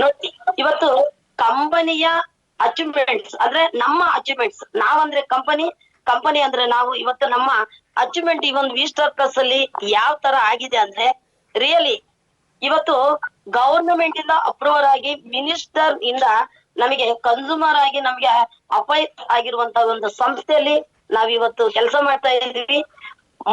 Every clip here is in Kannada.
ನೋಡಿ ಇವತ್ತು ಕಂಪನಿಯ ಅಚೀವ್ಮೆಂಟ್ಸ್ ಅಂದ್ರೆ ನಮ್ಮ ಅಚೀವ್ಮೆಂಟ್ಸ್, ನಾವಂದ್ರೆ ಕಂಪನಿ ಅಂದ್ರೆ ನಾವು. ಇವತ್ತು ನಮ್ಮ ಅಚೀವ್ಮೆಂಟ್ ಈ ಒಂದು ವಿ ಸ್ಟಾರ್ ಪ್ಲಸ್ ಅಲ್ಲಿ ಯಾವ ತರ ಆಗಿದೆ ಅಂದ್ರೆ, ರಿಯಲಿ ಇವತ್ತು ಗವರ್ನಮೆಂಟ್ ಇಂದ ಅಪ್ರೂವಲ್ ಆಗಿ ಮಿನಿಸ್ಟರ್ ಇಂದ ನಮಗೆ ಕನ್ಸ್ಯೂಮರ್ ಆಗಿ ನಮಗೆ ಅಪಾಯಿಂಟ್ ಆಗಿರುವಂತ ಒಂದು ಸಂಸ್ಥೆಯಲ್ಲಿ ನಾವಿವತ್ತು ಕೆಲಸ ಮಾಡ್ತಾ ಇದ್ದೀವಿ.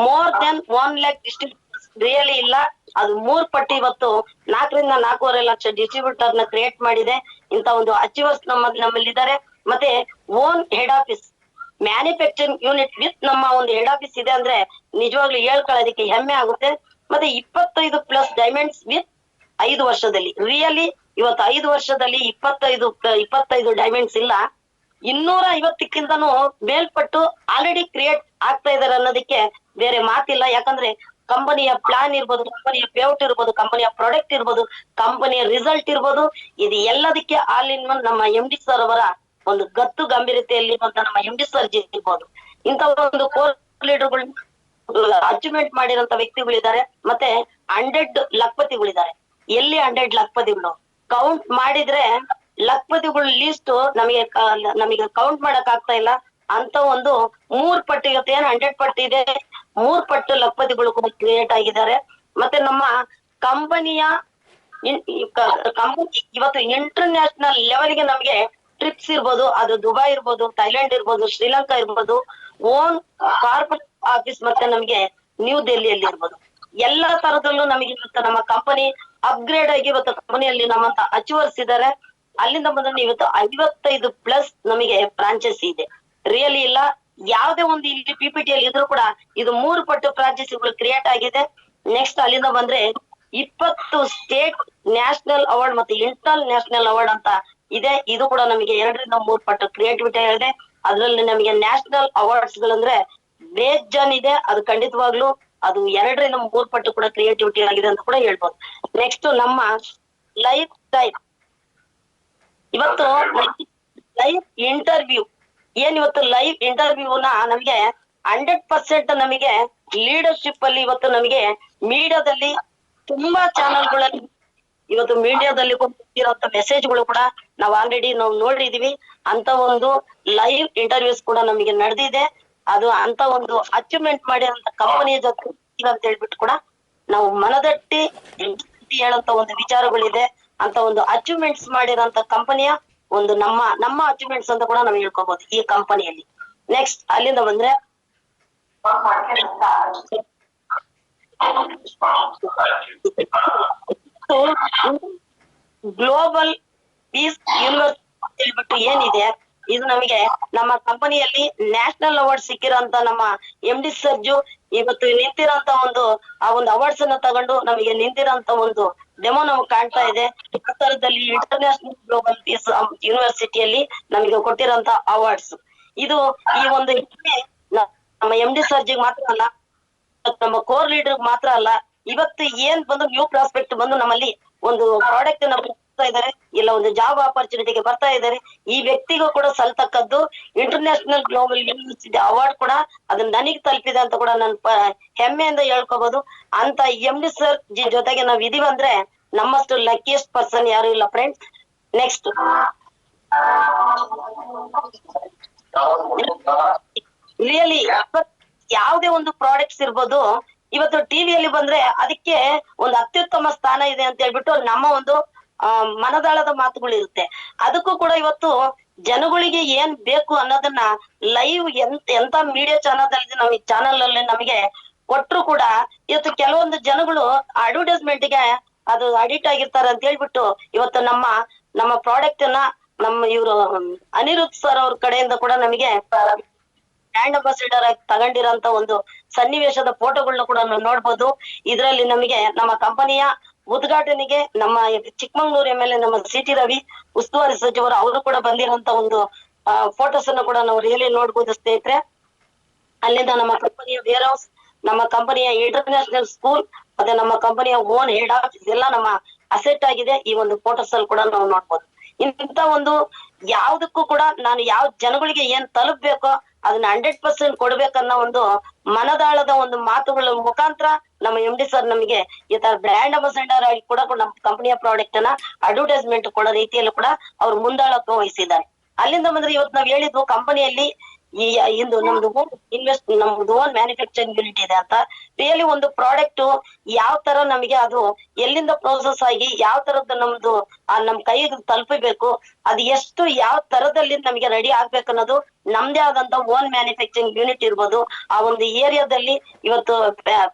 More than 1 lakh distributors really ಇಲ್ಲ, ಅದು 3 ಪಟ್ಟು ಇವತ್ತು 4 ರಿಂದ 4.5 ಲಕ್ಷ ಡಿಸ್ಟ್ರಿಬ್ಯೂಟರ್ ನ ಕ್ರಿಯೇಟ್ ಮಾಡಿದೆ. ಇಂತ ಒಂದು ಅಚೀವರ್ಸ್ ನಮ್ಮಲ್ಲಿ ಇದ್ದಾರೆ. ಮತ್ತೆ own head office manufacturing unit with ನಮ್ಮ ಒಂದು ಹೆಡ್ ಆಫೀಸ್ ಇದೆ ಅಂದ್ರೆ ನಿಜವಾಗ್ಲೂ ಹೇಳ್ಕೊಳ್ಳೋದಕ್ಕೆ ಹೆಮ್ಮೆ ಆಗುತ್ತೆ. ಮತ್ತೆ 25+ ಡೈಮಂಡ್ಸ್ ವಿತ್ 5 ವರ್ಷದಲ್ಲಿ. ರಿಯಲಿ ಇವತ್ತು 5 ವರ್ಷದಲ್ಲಿ 25 ಡೈಮಂಡ್ಸ್ ಇಲ್ಲ, 250ಕ್ಕಿಂತನೂ ಮೇಲ್ಪಟ್ಟು ಆಲ್ರೆಡಿ ಕ್ರಿಯೇಟ್ ಆಗ್ತಾ ಇದಾರೆ ಅನ್ನೋದಕ್ಕೆ ಬೇರೆ ಮಾತಿಲ್ಲ. ಯಾಕಂದ್ರೆ ಕಂಪನಿಯ ಪ್ಲಾನ್ ಇರ್ಬೋದು, ಕಂಪನಿಯ ಪೇಔಟ್ ಇರ್ಬೋದು, ಕಂಪನಿಯ ಪ್ರಾಡಕ್ಟ್ ಇರ್ಬೋದು, ಕಂಪನಿಯ ರಿಸಲ್ಟ್ ಇರ್ಬೋದು, ಇದು ಎಲ್ಲದಕ್ಕೆ ಆಲ್ ಇನ್ ಒನ್ ನಮ್ಮ ಎಂ ಡಿ ಸರ್ ಅವರ ಒಂದು ಗತ್ತು ಗಂಭೀರತೆಯಲ್ಲಿ ನಮ್ಮ ಎಂ ಡಿ ಸರ್ ಇರ್ಬೋದು. ಇಂತ ಒಂದು ಕೋರ್ ಲೀಡರ್ಗಳು ಅಚೀವ್ಮೆಂಟ್ ಮಾಡಿರೋಂತ ವ್ಯಕ್ತಿಗಳಿದ್ದಾರೆ. ಮತ್ತೆ 100 ಲಖಪತಿಗಳಿದ್ದಾರೆ. ಎಲ್ಲಿ 100 ಲಖಪತಿಗಳು ಕೌಂಟ್ ಮಾಡಿದ್ರೆ ಲಖಪತಿಗಳು ಲೀಸ್ಟ್ ನಮಗೆ ಕೌಂಟ್ ಮಾಡಕ್ ಆಗ್ತಾ ಇಲ್ಲ. ಅಂತ ಒಂದು 3 ಪಟ್ಟು, ಇವತ್ತು ಏನ್ 100 ಪಟ್ಟು ಇದೆ, 3 ಪಟ್ಟು ಲಖಪತಿಗಳು ಕೂಡ ಕ್ರಿಯೇಟ್ ಆಗಿದ್ದಾರೆ. ಮತ್ತೆ ನಮ್ಮ ಕಂಪನಿಯ ಇವತ್ತು ಇಂಟರ್ನ್ಯಾಷನಲ್ ಲೆವೆಲ್ಗೆ ನಮಗೆ ಟ್ರಿಪ್ಸ್ ಇರ್ಬೋದು, ಅದು ದುಬೈ ಇರ್ಬೋದು, ಥೈಲ್ಯಾಂಡ್ ಇರ್ಬೋದು, ಶ್ರೀಲಂಕಾ ಇರ್ಬೋದು, ಓನ್ ಕಾರ್ಪೊರೇಟ್ ಆಫೀಸ್ ಮತ್ತೆ ನಮಗೆ ನ್ಯೂ ದೆಹಲಿಯಲ್ಲಿ ಇರ್ಬೋದು, ಎಲ್ಲಾ ತರದಲ್ಲೂ ನಮಗೆ ಇವತ್ತು ನಮ್ಮ ಕಂಪನಿ ಅಪ್ಗ್ರೇಡ್ ಆಗಿ ಇವತ್ತು ಕಂಪನಿಯಲ್ಲಿ ನಮ್ಮಂತ ಅಚೀವರ್ಸ್ ಇದ್ದಾರೆ. ಅಲ್ಲಿಂದ ಬಂದ್ರೆ ಇವತ್ತು 55+ ನಮಗೆ ಫ್ರಾಂಚೈಸಿ ಇದೆ. ರಿಯಲಿ ಇಲ್ಲ, ಯಾವ್ದೇ ಒಂದು ಇಲ್ಲಿ PPT ಇದ್ರೂ ಕೂಡ ಇದು 3 ಪಟ್ಟು ಫ್ರಾಂಚೈಸಿಗಳು ಕ್ರಿಯೇಟ್ ಆಗಿದೆ. ನೆಕ್ಸ್ಟ್ ಅಲ್ಲಿಂದ ಬಂದ್ರೆ 20 ಸ್ಟೇಟ್ ನ್ಯಾಷನಲ್ ಅವಾರ್ಡ್ ಮತ್ತೆ ಇಂಟರ್ ನ್ಯಾಷನಲ್ ಅವಾರ್ಡ್ ಅಂತ ಇದೆ. ಇದು ಕೂಡ ನಮಗೆ 2ರಿಂದ 3 ಪಟ್ಟು ಕ್ರಿಯೇಟಿವಿಟಿ ಇದೆ. ಅದ್ರಲ್ಲಿ ನಮಗೆ ನ್ಯಾಷನಲ್ ಅವಾರ್ಡ್ಸ್ ಗಳಂದ್ರೆ ಬೇಜಾನ್ ಇದೆ. ಅದು ಖಂಡಿತವಾಗ್ಲು ಅದು 2ರಿಂದ 3 ಪಟ್ಟು ಕೂಡ ಕ್ರಿಯೇಟಿವಿಟಿ ಆಗಿದೆ ಅಂತ ಕೂಡ ಹೇಳ್ಬೋದು. ನೆಕ್ಸ್ಟ್ ನಮ್ಮ ಲೈಫ್ ಟೈಮ್ ಇವತ್ತು ಲೈವ್ ಇಂಟರ್ವ್ಯೂ ಇವತ್ತು ಲೈವ್ ಇಂಟರ್ವ್ಯೂನ ನಮಗೆ 100% ನಮಗೆ ಲೀಡರ್ಶಿಪ್ ಅಲ್ಲಿ ಇವತ್ತು ನಮಗೆ ಮೀಡಿಯಾದಲ್ಲಿ ತುಂಬಾ ಚಾನೆಲ್ಗಳಲ್ಲಿ ಇವತ್ತು ಮೀಡಿಯಾದಲ್ಲಿ ಕೊಟ್ಟಿರುವಂತ ಮೆಸೇಜ್ಗಳು ಕೂಡ ನಾವು ಆಲ್ರೆಡಿ ನೋಡಿದೀವಿ. ಅಂತ ಒಂದು ಲೈವ್ ಇಂಟರ್ವ್ಯೂಸ್ ಕೂಡ ನಮಗೆ ನಡೆದಿದೆ. ಅದು ಅಂತ ಒಂದು ಅಚೀವ್ಮೆಂಟ್ ಮಾಡಿರೋಂತ ಕಂಪನಿಯ ಜೊತೆ ಅಂತ ಹೇಳ್ಬಿಟ್ಟು ಕೂಡ ನಾವು ಮನದಟ್ಟಿ ಹೇಳಂತ ಒಂದು ವಿಚಾರಗಳಿದೆ. ಅಂತ ಒಂದು ಅಚೀವ್ಮೆಂಟ್ಸ್ ಮಾಡಿರೋಂತ ಕಂಪನಿಯ ಒಂದು ನಮ್ಮ ಅಚೀವ್ಮೆಂಟ್ಸ್ ಅಂತ ಕೂಡ ನಾವು ಹೇಳ್ಕೋಬಹುದು ಈ ಕಂಪನಿಯಲ್ಲಿ. ನೆಕ್ಸ್ಟ್ ಅಲ್ಲಿಂದ ಬಂದ್ರೆ ಗ್ಲೋಬಲ್ ಪೀಸ್ ಯೂನಿವರ್ಸಿಟಿ ಹೇಳ್ಬಿಟ್ಟು ಏನಿದೆ, ಇದು ನಮಗೆ ನಮ್ಮ ಕಂಪನಿಯಲ್ಲಿ ನ್ಯಾಷನಲ್ ಅವಾರ್ಡ್ ಸಿಕ್ಕಿರೋಂತ ನಮ್ಮ ಎಂ ಡಿ ಸರ್ಜು ಇವತ್ತು ನಿಂತಿರೋಂತ ಆ ಒಂದು ಅವಾರ್ಡ್ಸ್ ಅನ್ನ ತಗೊಂಡು ನಮಗೆ ನಿಂತಿರೋಂತ ಒಂದು ಡೆಮೋ ನಮಗೆ ಕಾಣ್ತಾ ಇದೆ. ಆ ತರದಲ್ಲಿ ಇಂಟರ್ನ್ಯಾಷನಲ್ ಗ್ಲೋಬಲ್ ಪೀಸ್ ಯೂನಿವರ್ಸಿಟಿಯಲ್ಲಿ ನಮಗೆ ಕೊಟ್ಟಿರೋಂತ ಅವಾರ್ಡ್ಸ್ ಇದು. ಈ ಒಂದು ನಮ್ಮ ಎಂ ಡಿ ಸರ್ಜಿಗೆ ಮಾತ್ರ ಅಲ್ಲ, ನಮ್ಮ ಕೋರ್ ಲೀಡರ್ ಮಾತ್ರ ಅಲ್ಲ, ಇವತ್ತು ಏನ್ ಬಂದು ನ್ಯೂ ಪ್ರಾಸ್ಪೆಕ್ಟ್ ಬಂದು ನಮ್ಮಲ್ಲಿ ಒಂದು ಪ್ರಾಡಕ್ಟ್ ಬರ್ತಾ ಇದಾರೆ, ಇಲ್ಲ ಒಂದು ಜಾಬ್ ಆಪರ್ಚುನಿಟಿಗೆ ಬರ್ತಾ ಇದಾರೆ, ಈ ವ್ಯಕ್ತಿಗೂ ಕೂಡ ಸಲ್ತಕ್ಕದ್ದು ಇಂಟರ್ನ್ಯಾಷನಲ್ ಗ್ಲೋಬಲ್ ಯೂನಿವರ್ಸಿಟಿ ಅವಾರ್ಡ್ ಕೂಡ ಅದನ್ನ ನನಗೆ ತಲುಪಿದೆ ಅಂತ ಕೂಡ ನಾನು ಹೆಮ್ಮೆಯಿಂದ ಹೇಳ್ಕೋಬಹುದು. ಅಂತ ಎಂ ಡಿ ಸರ್ ಜೊತೆಗೆ ನಾವ್ ಇದೀವಂದ್ರೆ ನಮ್ಮಷ್ಟು ಲಕ್ಕಿಯಸ್ಟ್ ಪರ್ಸನ್ ಯಾರು ಇಲ್ಲ ಫ್ರೆಂಡ್ಸ್. ನೆಕ್ಸ್ಟ್ ರಿಯಲಿ ಯಾವುದೇ ಒಂದು ಪ್ರಾಡಕ್ಟ್ಸ್ ಇರ್ಬೋದು, ಇವತ್ತು ಟಿವಿಯಲ್ಲಿ ಬಂದ್ರೆ ಅದಕ್ಕೆ ಒಂದು ಅತ್ಯುತ್ತಮ ಸ್ಥಾನ ಇದೆ ಅಂತ ಹೇಳ್ಬಿಟ್ಟು ನಮ್ಮ ಒಂದು ಮನದಾಳದ ಮಾತುಗಳು ಇರುತ್ತೆ. ಅದಕ್ಕೂ ಕೂಡ ಇವತ್ತು ಜನಗಳಿಗೆ ಏನ್ ಬೇಕು ಅನ್ನೋದನ್ನ ಲೈವ್ ಎಂತ ಮೀಡಿಯಾ ಚಾನಲ್ ನಾವು ಈ ಚಾನಲ್ ಅಲ್ಲಿ ನಮಗೆ ಕೊಟ್ರು ಕೂಡ ಇವತ್ತು ಕೆಲವೊಂದು ಜನಗಳು ಅಡ್ವರ್ಟೈಸ್ಮೆಂಟ್ ಗೆ ಅದು ಅಡಿಕ್ಟ್ ಆಗಿರ್ತಾರೆ ಅಂತ ಹೇಳ್ಬಿಟ್ಟು ಇವತ್ತು ನಮ್ಮ ಪ್ರಾಡಕ್ಟ್ ಅನ್ನ ನಮ್ಮ ಇವರು ಅನಿರುದ್ಧ್ ಸರ್ ಅವ್ರ ಕಡೆಯಿಂದ ಕೂಡ ನಮಗೆ ಬ್ರ್ಯಾಂಡ್ ಅಂಬಾಸಿಡರ್ ಆಗಿ ತಗೊಂಡಿರೋಂತ ಒಂದು ಸನ್ನಿವೇಶದ ಫೋಟೋಗಳನ್ನ ಕೂಡ ನಾವು ನೋಡ್ಬೋದು. ಇದರಲ್ಲಿ ನಮಗೆ ನಮ್ಮ ಕಂಪನಿಯ ಉದ್ಘಾಟನೆಗೆ ನಮ್ಮ ಚಿಕ್ಕಮಂಗ್ಳೂರ್ MLA ನಮ್ಮ CT ರವಿ ಉಸ್ತುವಾರಿ ಸಚಿವರು ಅವರು ಕೂಡ ಬಂದಿರೋಂತ ಒಂದು ಫೋಟೋಸ್ ಅನ್ನ ಕೂಡ ನಾವು ರಿಯಲಿ ನೋಡ್ಬೋದು ಸ್ನೇಹಿತರೆ. ಅಲ್ಲಿಂದ ನಮ್ಮ ಕಂಪನಿಯ ವೇರ್ ಹೌಸ್, ನಮ್ಮ ಕಂಪನಿಯ ಇಂಟರ್ನ್ಯಾಷನಲ್ ಸ್ಕೂಲ್, ಮತ್ತೆ ನಮ್ಮ ಕಂಪನಿಯ ಓನ್ ಹೆಡ್ ಆಫೀಸ್ ಎಲ್ಲ ನಮ್ಮ ಅಸೆಟ್ ಆಗಿದೆ. ಈ ಒಂದು ಫೋಟೋಸ್ ಅಲ್ಲಿ ಕೂಡ ನಾವು ನೋಡ್ಬೋದು. ಇಂತ ಒಂದು ಯಾವ್ದಕ್ಕೂ ಕೂಡ ನಾನು ಯಾವ ಜನಗಳಿಗೆ ಏನ್ ತಲುಪಬೇಕೋ ಅದನ್ನ 100% ಕೊಡ್ಬೇಕನ್ನೋ ಒಂದು ಮನದಾಳದ ಒಂದು ಮಾತುಗಳ ಮುಖಾಂತರ ನಮ್ಮ MD ಸರ್ ನಮಗೆ ಈ ತರ ಬ್ರ್ಯಾಂಡ್ ಅಂಬಾಸಿಡರ್ ಆಗಿ ಕೂಡ ನಮ್ಮ ಕಂಪನಿಯ ಪ್ರಾಡಕ್ಟ್ ಅನ್ನ ಅಡ್ವರ್ಟೈಸ್ಮೆಂಟ್ ಕೊಡೋ ರೀತಿಯಲ್ಲೂ ಕೂಡ ಅವ್ರು ಮುಂದಾಳತ್ವ ವಹಿಸಿದ್ದಾರೆ. ಅಲ್ಲಿಂದ ಬಂದ್ರೆ ಇವತ್ತು ನಾವ್ ಹೇಳಿದ್ವು ಕಂಪನಿಯಲ್ಲಿ ಈ ಇಂದು ನಮ್ದು ನಮ್ದು ಓನ್ ಮ್ಯಾನುಫ್ಯಾಕ್ಚರಿಂಗ್ ಯೂನಿಟ್ ಇದೆ ಅಂತ. ರಿಯಲಿ ಒಂದು ಪ್ರಾಡಕ್ಟ್ ಯಾವ ತರ ನಮಗೆ ಅದು ಎಲ್ಲಿಂದ ಪ್ರೋಸೆಸ್ ಆಗಿ ಯಾವ ತರದ್ದು ನಮ್ದು ನಮ್ ಕೈಗೆ ತಲುಪಬೇಕು, ಅದು ಎಷ್ಟು ಯಾವ ತರದಲ್ಲಿ ನಮಗೆ ರೆಡಿ ಆಗ್ಬೇಕನ್ನೋದು ನಮ್ದೇ ಆದಂತ ಓನ್ ಮ್ಯಾನುಫ್ಯಾಕ್ಚರಿಂಗ್ ಯೂನಿಟ್ ಇರ್ಬೋದು. ಆ ಒಂದು ಏರಿಯಾದಲ್ಲಿ ಇವತ್ತು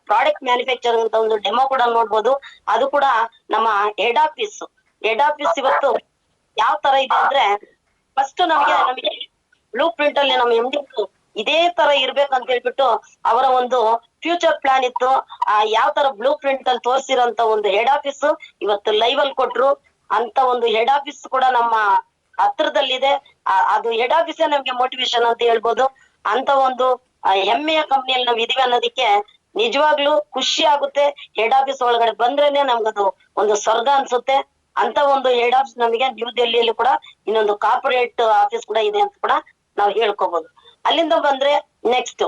ಪ್ರಾಡಕ್ಟ್ ಮ್ಯಾನುಫ್ಯಾಕ್ಚರಿಂಗ್ ಅಂತ ಒಂದು ಡೆಮೋ ಕೂಡ ನೋಡ್ಬೋದು. ಅದು ಕೂಡ ನಮ್ಮ ಹೆಡ್ ಆಫೀಸ್ ಇವತ್ತು ಯಾವ ತರ ಇದೆ ಅಂದ್ರೆ ಫಸ್ಟ್ ನಮಗೆ ಬ್ಲೂ ಪ್ರಿಂಟ್ ಅಲ್ಲಿ ನಮ್ಮ MD ಇದೇ ತರ ಇರ್ಬೇಕಂತ ಹೇಳ್ಬಿಟ್ಟು ಅವರ ಒಂದು ಫ್ಯೂಚರ್ ಪ್ಲಾನ್ ಇತ್ತು. ಯಾವ ತರ ಬ್ಲೂ ಪ್ರಿಂಟ್ ಅಲ್ಲಿ ತೋರಿಸಿರೋಂತ ಒಂದು ಹೆಡ್ ಆಫೀಸ್ ಇವತ್ತು ಲೈವ್ ಅಲ್ಲಿ ಕೊಟ್ರು. ಅಂತ ಒಂದು ಹೆಡ್ ಆಫೀಸ್ ಕೂಡ ನಮ್ಮ ಹತ್ರದಲ್ಲಿದೆ. ಅದು ಹೆಡ್ ಆಫೀಸೇ ನಮ್ಗೆ ಮೋಟಿವೇಶನ್ ಅಂತ ಹೇಳ್ಬೋದು. ಅಂತ ಒಂದು ಹೆಮ್ಮೆಯ ಕಂಪ್ನಿಯಲ್ಲಿ ನಾವ್ ಇದೀವಿ ಅನ್ನೋದಕ್ಕೆ ನಿಜವಾಗ್ಲೂ ಖುಷಿ ಆಗುತ್ತೆ. ಹೆಡ್ ಆಫೀಸ್ ಒಳಗಡೆ ಬಂದ್ರೇನೆ ನಮ್ಗದು ಒಂದು ಸ್ವರ್ಗ ಅನ್ಸುತ್ತೆ. ಅಂತ ಒಂದು ಹೆಡ್ ಆಫೀಸ್ ನಮಗೆ ನ್ಯೂ ದೆಹಲಿಯಲ್ಲಿ ಕೂಡ ಇನ್ನೊಂದು ಕಾರ್ಪೊರೇಟ್ ಆಫೀಸ್ ಕೂಡ ಇದೆ ಅಂತ ಕೂಡ ನಾವು ಹೇಳ್ಕೋಬಹುದು. ಅಲ್ಲಿಂದ ಬಂದ್ರೆ ನೆಕ್ಸ್ಟ್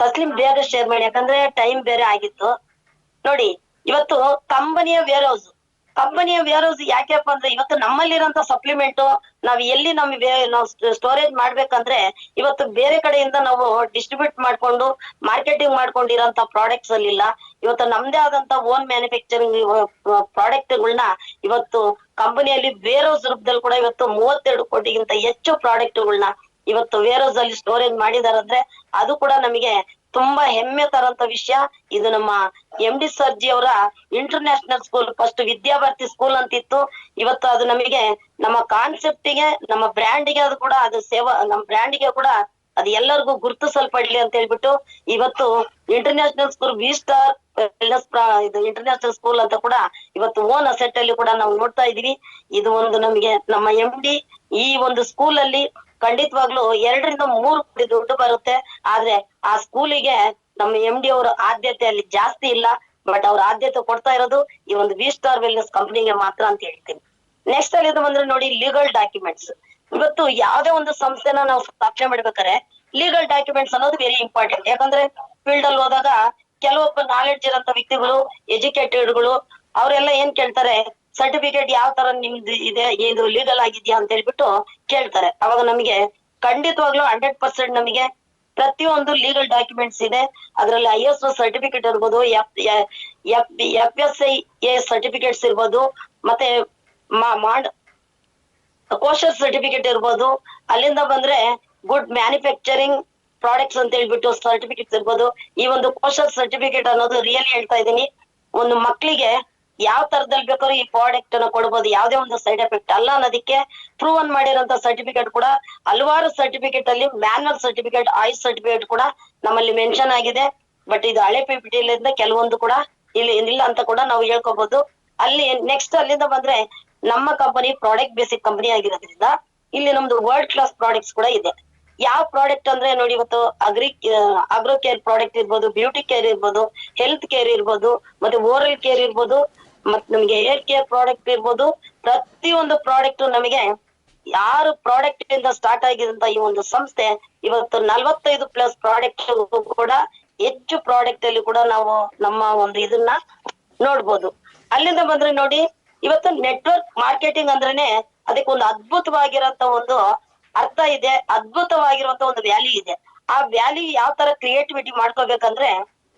ತಸ್ಲಿಂ ಬೇಗ ಶೇರ್ ಮಾಡಿ, ಯಾಕಂದ್ರೆ ಟೈಮ್ ಬೇರೆ ಆಗಿತ್ತು. ನೋಡಿ ಇವತ್ತು ಕಂಪನಿಯ ವೇರ್ ಹೌಸ್ ಯಾಕೆಪ್ಪ ಅಂದ್ರೆ ಇವತ್ತು ನಮ್ಮಲ್ಲಿರೋಂತ ಸಪ್ಲಿಮೆಂಟ್ ನಾವ್ ಎಲ್ಲಿ ನಾವು ಸ್ಟೋರೇಜ್ ಮಾಡ್ಬೇಕಂದ್ರೆ ಇವತ್ತು ಬೇರೆ ಕಡೆಯಿಂದ ನಾವು ಡಿಸ್ಟ್ರಿಬ್ಯೂಟ್ ಮಾಡ್ಕೊಂಡು ಮಾರ್ಕೆಟಿಂಗ್ ಮಾಡ್ಕೊಂಡಿರೋಂತ ಪ್ರಾಡಕ್ಟ್ಸ್ ಅಲ್ಲಿ ಇಲ್ಲ. ಇವತ್ತು ನಮ್ದೇ ಆದಂತ ಓನ್ ಮ್ಯಾನುಫ್ಯಾಕ್ಚರಿಂಗ್ ಪ್ರಾಡಕ್ಟ್ಗಳನ್ನ ಇವತ್ತು ಕಂಪನಿಯಲ್ಲಿ ವೇರ್ ಹೌಸ್ ರೂಪದಲ್ಲಿ ಕೂಡ ಇವತ್ತು 32 ಕೋಟಿಗಿಂತ ಹೆಚ್ಚು ಪ್ರಾಡಕ್ಟ್ಗಳನ್ನ ಇವತ್ತು ವೇರ್ ಹೌಸ್ ಅಲ್ಲಿ ಸ್ಟೋರೇಜ್ ಮಾಡಿದಾರಂದ್ರೆ ಅದು ಕೂಡ ನಮಗೆ ತುಂಬಾ ಹೆಮ್ಮೆ ತರಂತ ವಿಷಯ. ಇದು ನಮ್ಮ MD ಸರ್ಜಿ ಅವರ international school, first Vidyabharati school ಅಂತಿತ್ತು. ಇವತ್ತು ಅದು ನಮಗೆ ನಮ್ಮ ಕಾನ್ಸೆಪ್ಟಿಗೆ ನಮ್ಮ ಬ್ರ್ಯಾಂಡಿಗೆ ಅದು ಕೂಡ ಅದು ನಮ್ಮ ಬ್ರ್ಯಾಂಡಿಗೆ ಕೂಡ ಅದು ಎಲ್ಲರಿಗೂ ಗುರುತಿಸಲ್ಪಡ್ಲಿ ಅಂತ ಹೇಳ್ಬಿಟ್ಟು ಇವತ್ತು ಇಂಟರ್ನ್ಯಾಷನಲ್ ಸ್ಕೂಲ್ V-Star ಇದು ಇಂಟರ್ನ್ಯಾಷನಲ್ ಸ್ಕೂಲ್ ಅಂತ ಕೂಡ ಇವತ್ತು ಓನ್ ಅಸೆಟ್ ಅಲ್ಲಿ ಕೂಡ ನಾವು ನೋಡ್ತಾ ಇದೀವಿ. ಇದು ಒಂದು ನಮಗೆ ನಮ್ಮ MD ಈ ಒಂದು ಸ್ಕೂಲ್ ಅಲ್ಲಿ ಖಂಡಿತವಾಗ್ಲು 2 ರಿಂದ 3 ಕೋಟಿ ದುಡ್ಡು ಬರುತ್ತೆ. ಆದ್ರೆ ಆ ಸ್ಕೂಲಿಗೆ ನಮ್ಮ MD ಅವರ ಆದ್ಯತೆ ಅಲ್ಲಿ ಜಾಸ್ತಿ ಇಲ್ಲ. ಬಟ್ ಅವ್ರ ಆದ್ಯತೆ ಕೊಡ್ತಾ ಇರೋದು ಈ ಒಂದು V-Star ವೆಲ್ನೆಸ್ ಕಂಪನಿಗೆ ಮಾತ್ರ ಅಂತ ಹೇಳ್ತೀನಿ. ನೆಕ್ಸ್ಟ್ ಅಲ್ಲಿ ಇದು ಬಂದ್ರೆ ನೋಡಿ ಲೀಗಲ್ ಡಾಕ್ಯುಮೆಂಟ್ಸ್. ಇವತ್ತು ಯಾವ್ದೇ ಒಂದು ಸಂಸ್ಥೆನ ನಾವು ಸ್ಥಾಪನೆ ಮಾಡ್ಬೇಕಾದ್ರೆ ಲೀಗಲ್ ಡಾಕ್ಯುಮೆಂಟ್ಸ್ ಅನ್ನೋದು ವೆರಿ ಇಂಪಾರ್ಟೆಂಟ್. ಯಾಕಂದ್ರೆ ಫೀಲ್ಡ್ ಅಲ್ಲಿ ಹೋದಾಗ ಕೆಲವೊಬ್ಬ ನಾಲೆಡ್ಜ್ ಇರೋಂತ ವ್ಯಕ್ತಿಗಳು, ಎಜುಕೇಟೆಡ್ಗಳು ಅವರೆಲ್ಲ ಏನ್ ಕೇಳ್ತಾರೆ, ಸರ್ಟಿಫಿಕೇಟ್ ಯಾವ ತರ ನಿಮ್ದು ಇದೆ, ಇದು ಲೀಗಲ್ ಆಗಿದ್ಯಾ ಅಂತ ಹೇಳ್ಬಿಟ್ಟು ಕೇಳ್ತಾರೆ. ಅವಾಗ ನಮಗೆ ಖಂಡಿತವಾಗ್ಲೂ 100% ನಮಗೆ ಪ್ರತಿಯೊಂದು ಲೀಗಲ್ ಡಾಕ್ಯುಮೆಂಟ್ಸ್ ಇದೆ. ಅದರಲ್ಲಿ ISO ಸರ್ಟಿಫಿಕೇಟ್ ಇರ್ಬೋದು, FSIA ಸರ್ಟಿಫಿಕೇಟ್ಸ್ ಇರ್ಬೋದು, ಮತ್ತೆ ಕೋಶರ್ ಸರ್ಟಿಫಿಕೇಟ್ ಇರ್ಬೋದು. ಅಲ್ಲಿಂದ ಬಂದ್ರೆ ಗುಡ್ ಮ್ಯಾನುಫ್ಯಾಕ್ಚರಿಂಗ್ ಪ್ರಾಡಕ್ಟ್ಸ್ ಅಂತ ಹೇಳ್ಬಿಟ್ಟು ಸರ್ಟಿಫಿಕೇಟ್ಸ್ ಇರ್ಬೋದು. ಈ ಒಂದು ಕೋಶರ್ ಸರ್ಟಿಫಿಕೇಟ್ ಅನ್ನೋದು ರಿಯಲಿ ಹೇಳ್ತಾ ಇದ್ದೀನಿ, ಒಂದು ಮಕ್ಳಿಗೆ ಯಾವ ತರದಲ್ಲಿ ಬೇಕಾದ್ರೂ ಈ ಪ್ರಾಡಕ್ಟ್ ಅನ್ನ ಕೊಡ್ಬೋದು, ಯಾವ್ದೇ ಒಂದು ಸೈಡ್ ಎಫೆಕ್ಟ್ ಅಲ್ಲ ಅನ್ನೋದಕ್ಕೆ ಪ್ರೂವನ್ ಮಾಡಿರೋಂತ ಸರ್ಟಿಫಿಕೇಟ್ ಕೂಡ ಹಲವಾರು ಸರ್ಟಿಫಿಕೇಟ್ ಅಲ್ಲಿ ಮ್ಯಾನ್ಯಲ್ ಸರ್ಟಿಫಿಕೇಟ್, ಆಯುಷ್ ಸರ್ಟಿಫಿಕೇಟ್ ಕೂಡ ನಮ್ಮಲ್ಲಿ ಮೆನ್ಷನ್ ಆಗಿದೆ. ಬಟ್ ಇದು ಹಳೆ PPT ಕೆಲವೊಂದು ಕೂಡ ಇಲ್ಲಿ ಇಲ್ಲ ಅಂತ ಕೂಡ ನಾವು ಹೇಳ್ಕೋಬಹುದು. ಅಲ್ಲಿ ನೆಕ್ಸ್ಟ್ ಅಲ್ಲಿಂದ ಬಂದ್ರೆ ನಮ್ಮ ಕಂಪನಿ ಪ್ರಾಡಕ್ಟ್ ಬೇಸಿಕ್ ಕಂಪನಿ ಆಗಿರೋದ್ರಿಂದ ಇಲ್ಲಿ ನಮ್ದು ವರ್ಲ್ಡ್ ಕ್ಲಾಸ್ ಪ್ರಾಡಕ್ಟ್ಸ್ ಕೂಡ ಇದೆ. ಯಾವ ಪ್ರಾಡಕ್ಟ್ ಅಂದ್ರೆ ನೋಡಿ, ಇವತ್ತು ಅಗ್ರೋ ಕೇರ್ ಪ್ರಾಡಕ್ಟ್ ಇರ್ಬೋದು, ಬ್ಯೂಟಿ ಕೇರ್ ಇರ್ಬೋದು, ಹೆಲ್ತ್ ಕೇರ್ ಇರ್ಬೋದು, ಮತ್ತೆ ಓರಲ್ ಕೇರ್ ಇರ್ಬೋದು, ಮತ್ತೆ ನಮ್ಗೆ ಹೇರ್ ಕೇರ್ ಪ್ರಾಡಕ್ಟ್ ಇರ್ಬೋದು. ಪ್ರತಿಯೊಂದು ಪ್ರಾಡಕ್ಟ್ ನಮಗೆ 6 ಪ್ರಾಡಕ್ಟ್ ಇಂದ ಸ್ಟಾರ್ಟ್ ಆಗಿದಂತ ಈ ಒಂದು ಸಂಸ್ಥೆ ಇವತ್ತು 45+ ಪ್ರಾಡಕ್ಟ್ ಕೂಡ ಹೆಚ್ಚು ಪ್ರಾಡಕ್ಟ್ ಅಲ್ಲಿ ಕೂಡ ನಾವು ನಮ್ಮ ಒಂದು ಇದನ್ನ ನೋಡ್ಬೋದು. ಅಲ್ಲಿಂದ ಬಂದ್ರೆ ನೋಡಿ, ಇವತ್ತು ನೆಟ್ವರ್ಕ್ ಮಾರ್ಕೆಟಿಂಗ್ ಅಂದ್ರೇನೆ ಅದಕ್ಕೆ ಒಂದು ಅದ್ಭುತವಾಗಿರೋಂತ ಒಂದು ಅರ್ಥ ಇದೆ, ಅದ್ಭುತವಾಗಿರುವಂತ ಒಂದು ವ್ಯಾಲ್ಯೂ ಇದೆ. ಆ ವ್ಯಾಲ್ಯೂ ಯಾವ ತರ ಕ್ರಿಯೇಟಿವಿಟಿ ಮಾಡ್ಕೋಬೇಕಂದ್ರೆ,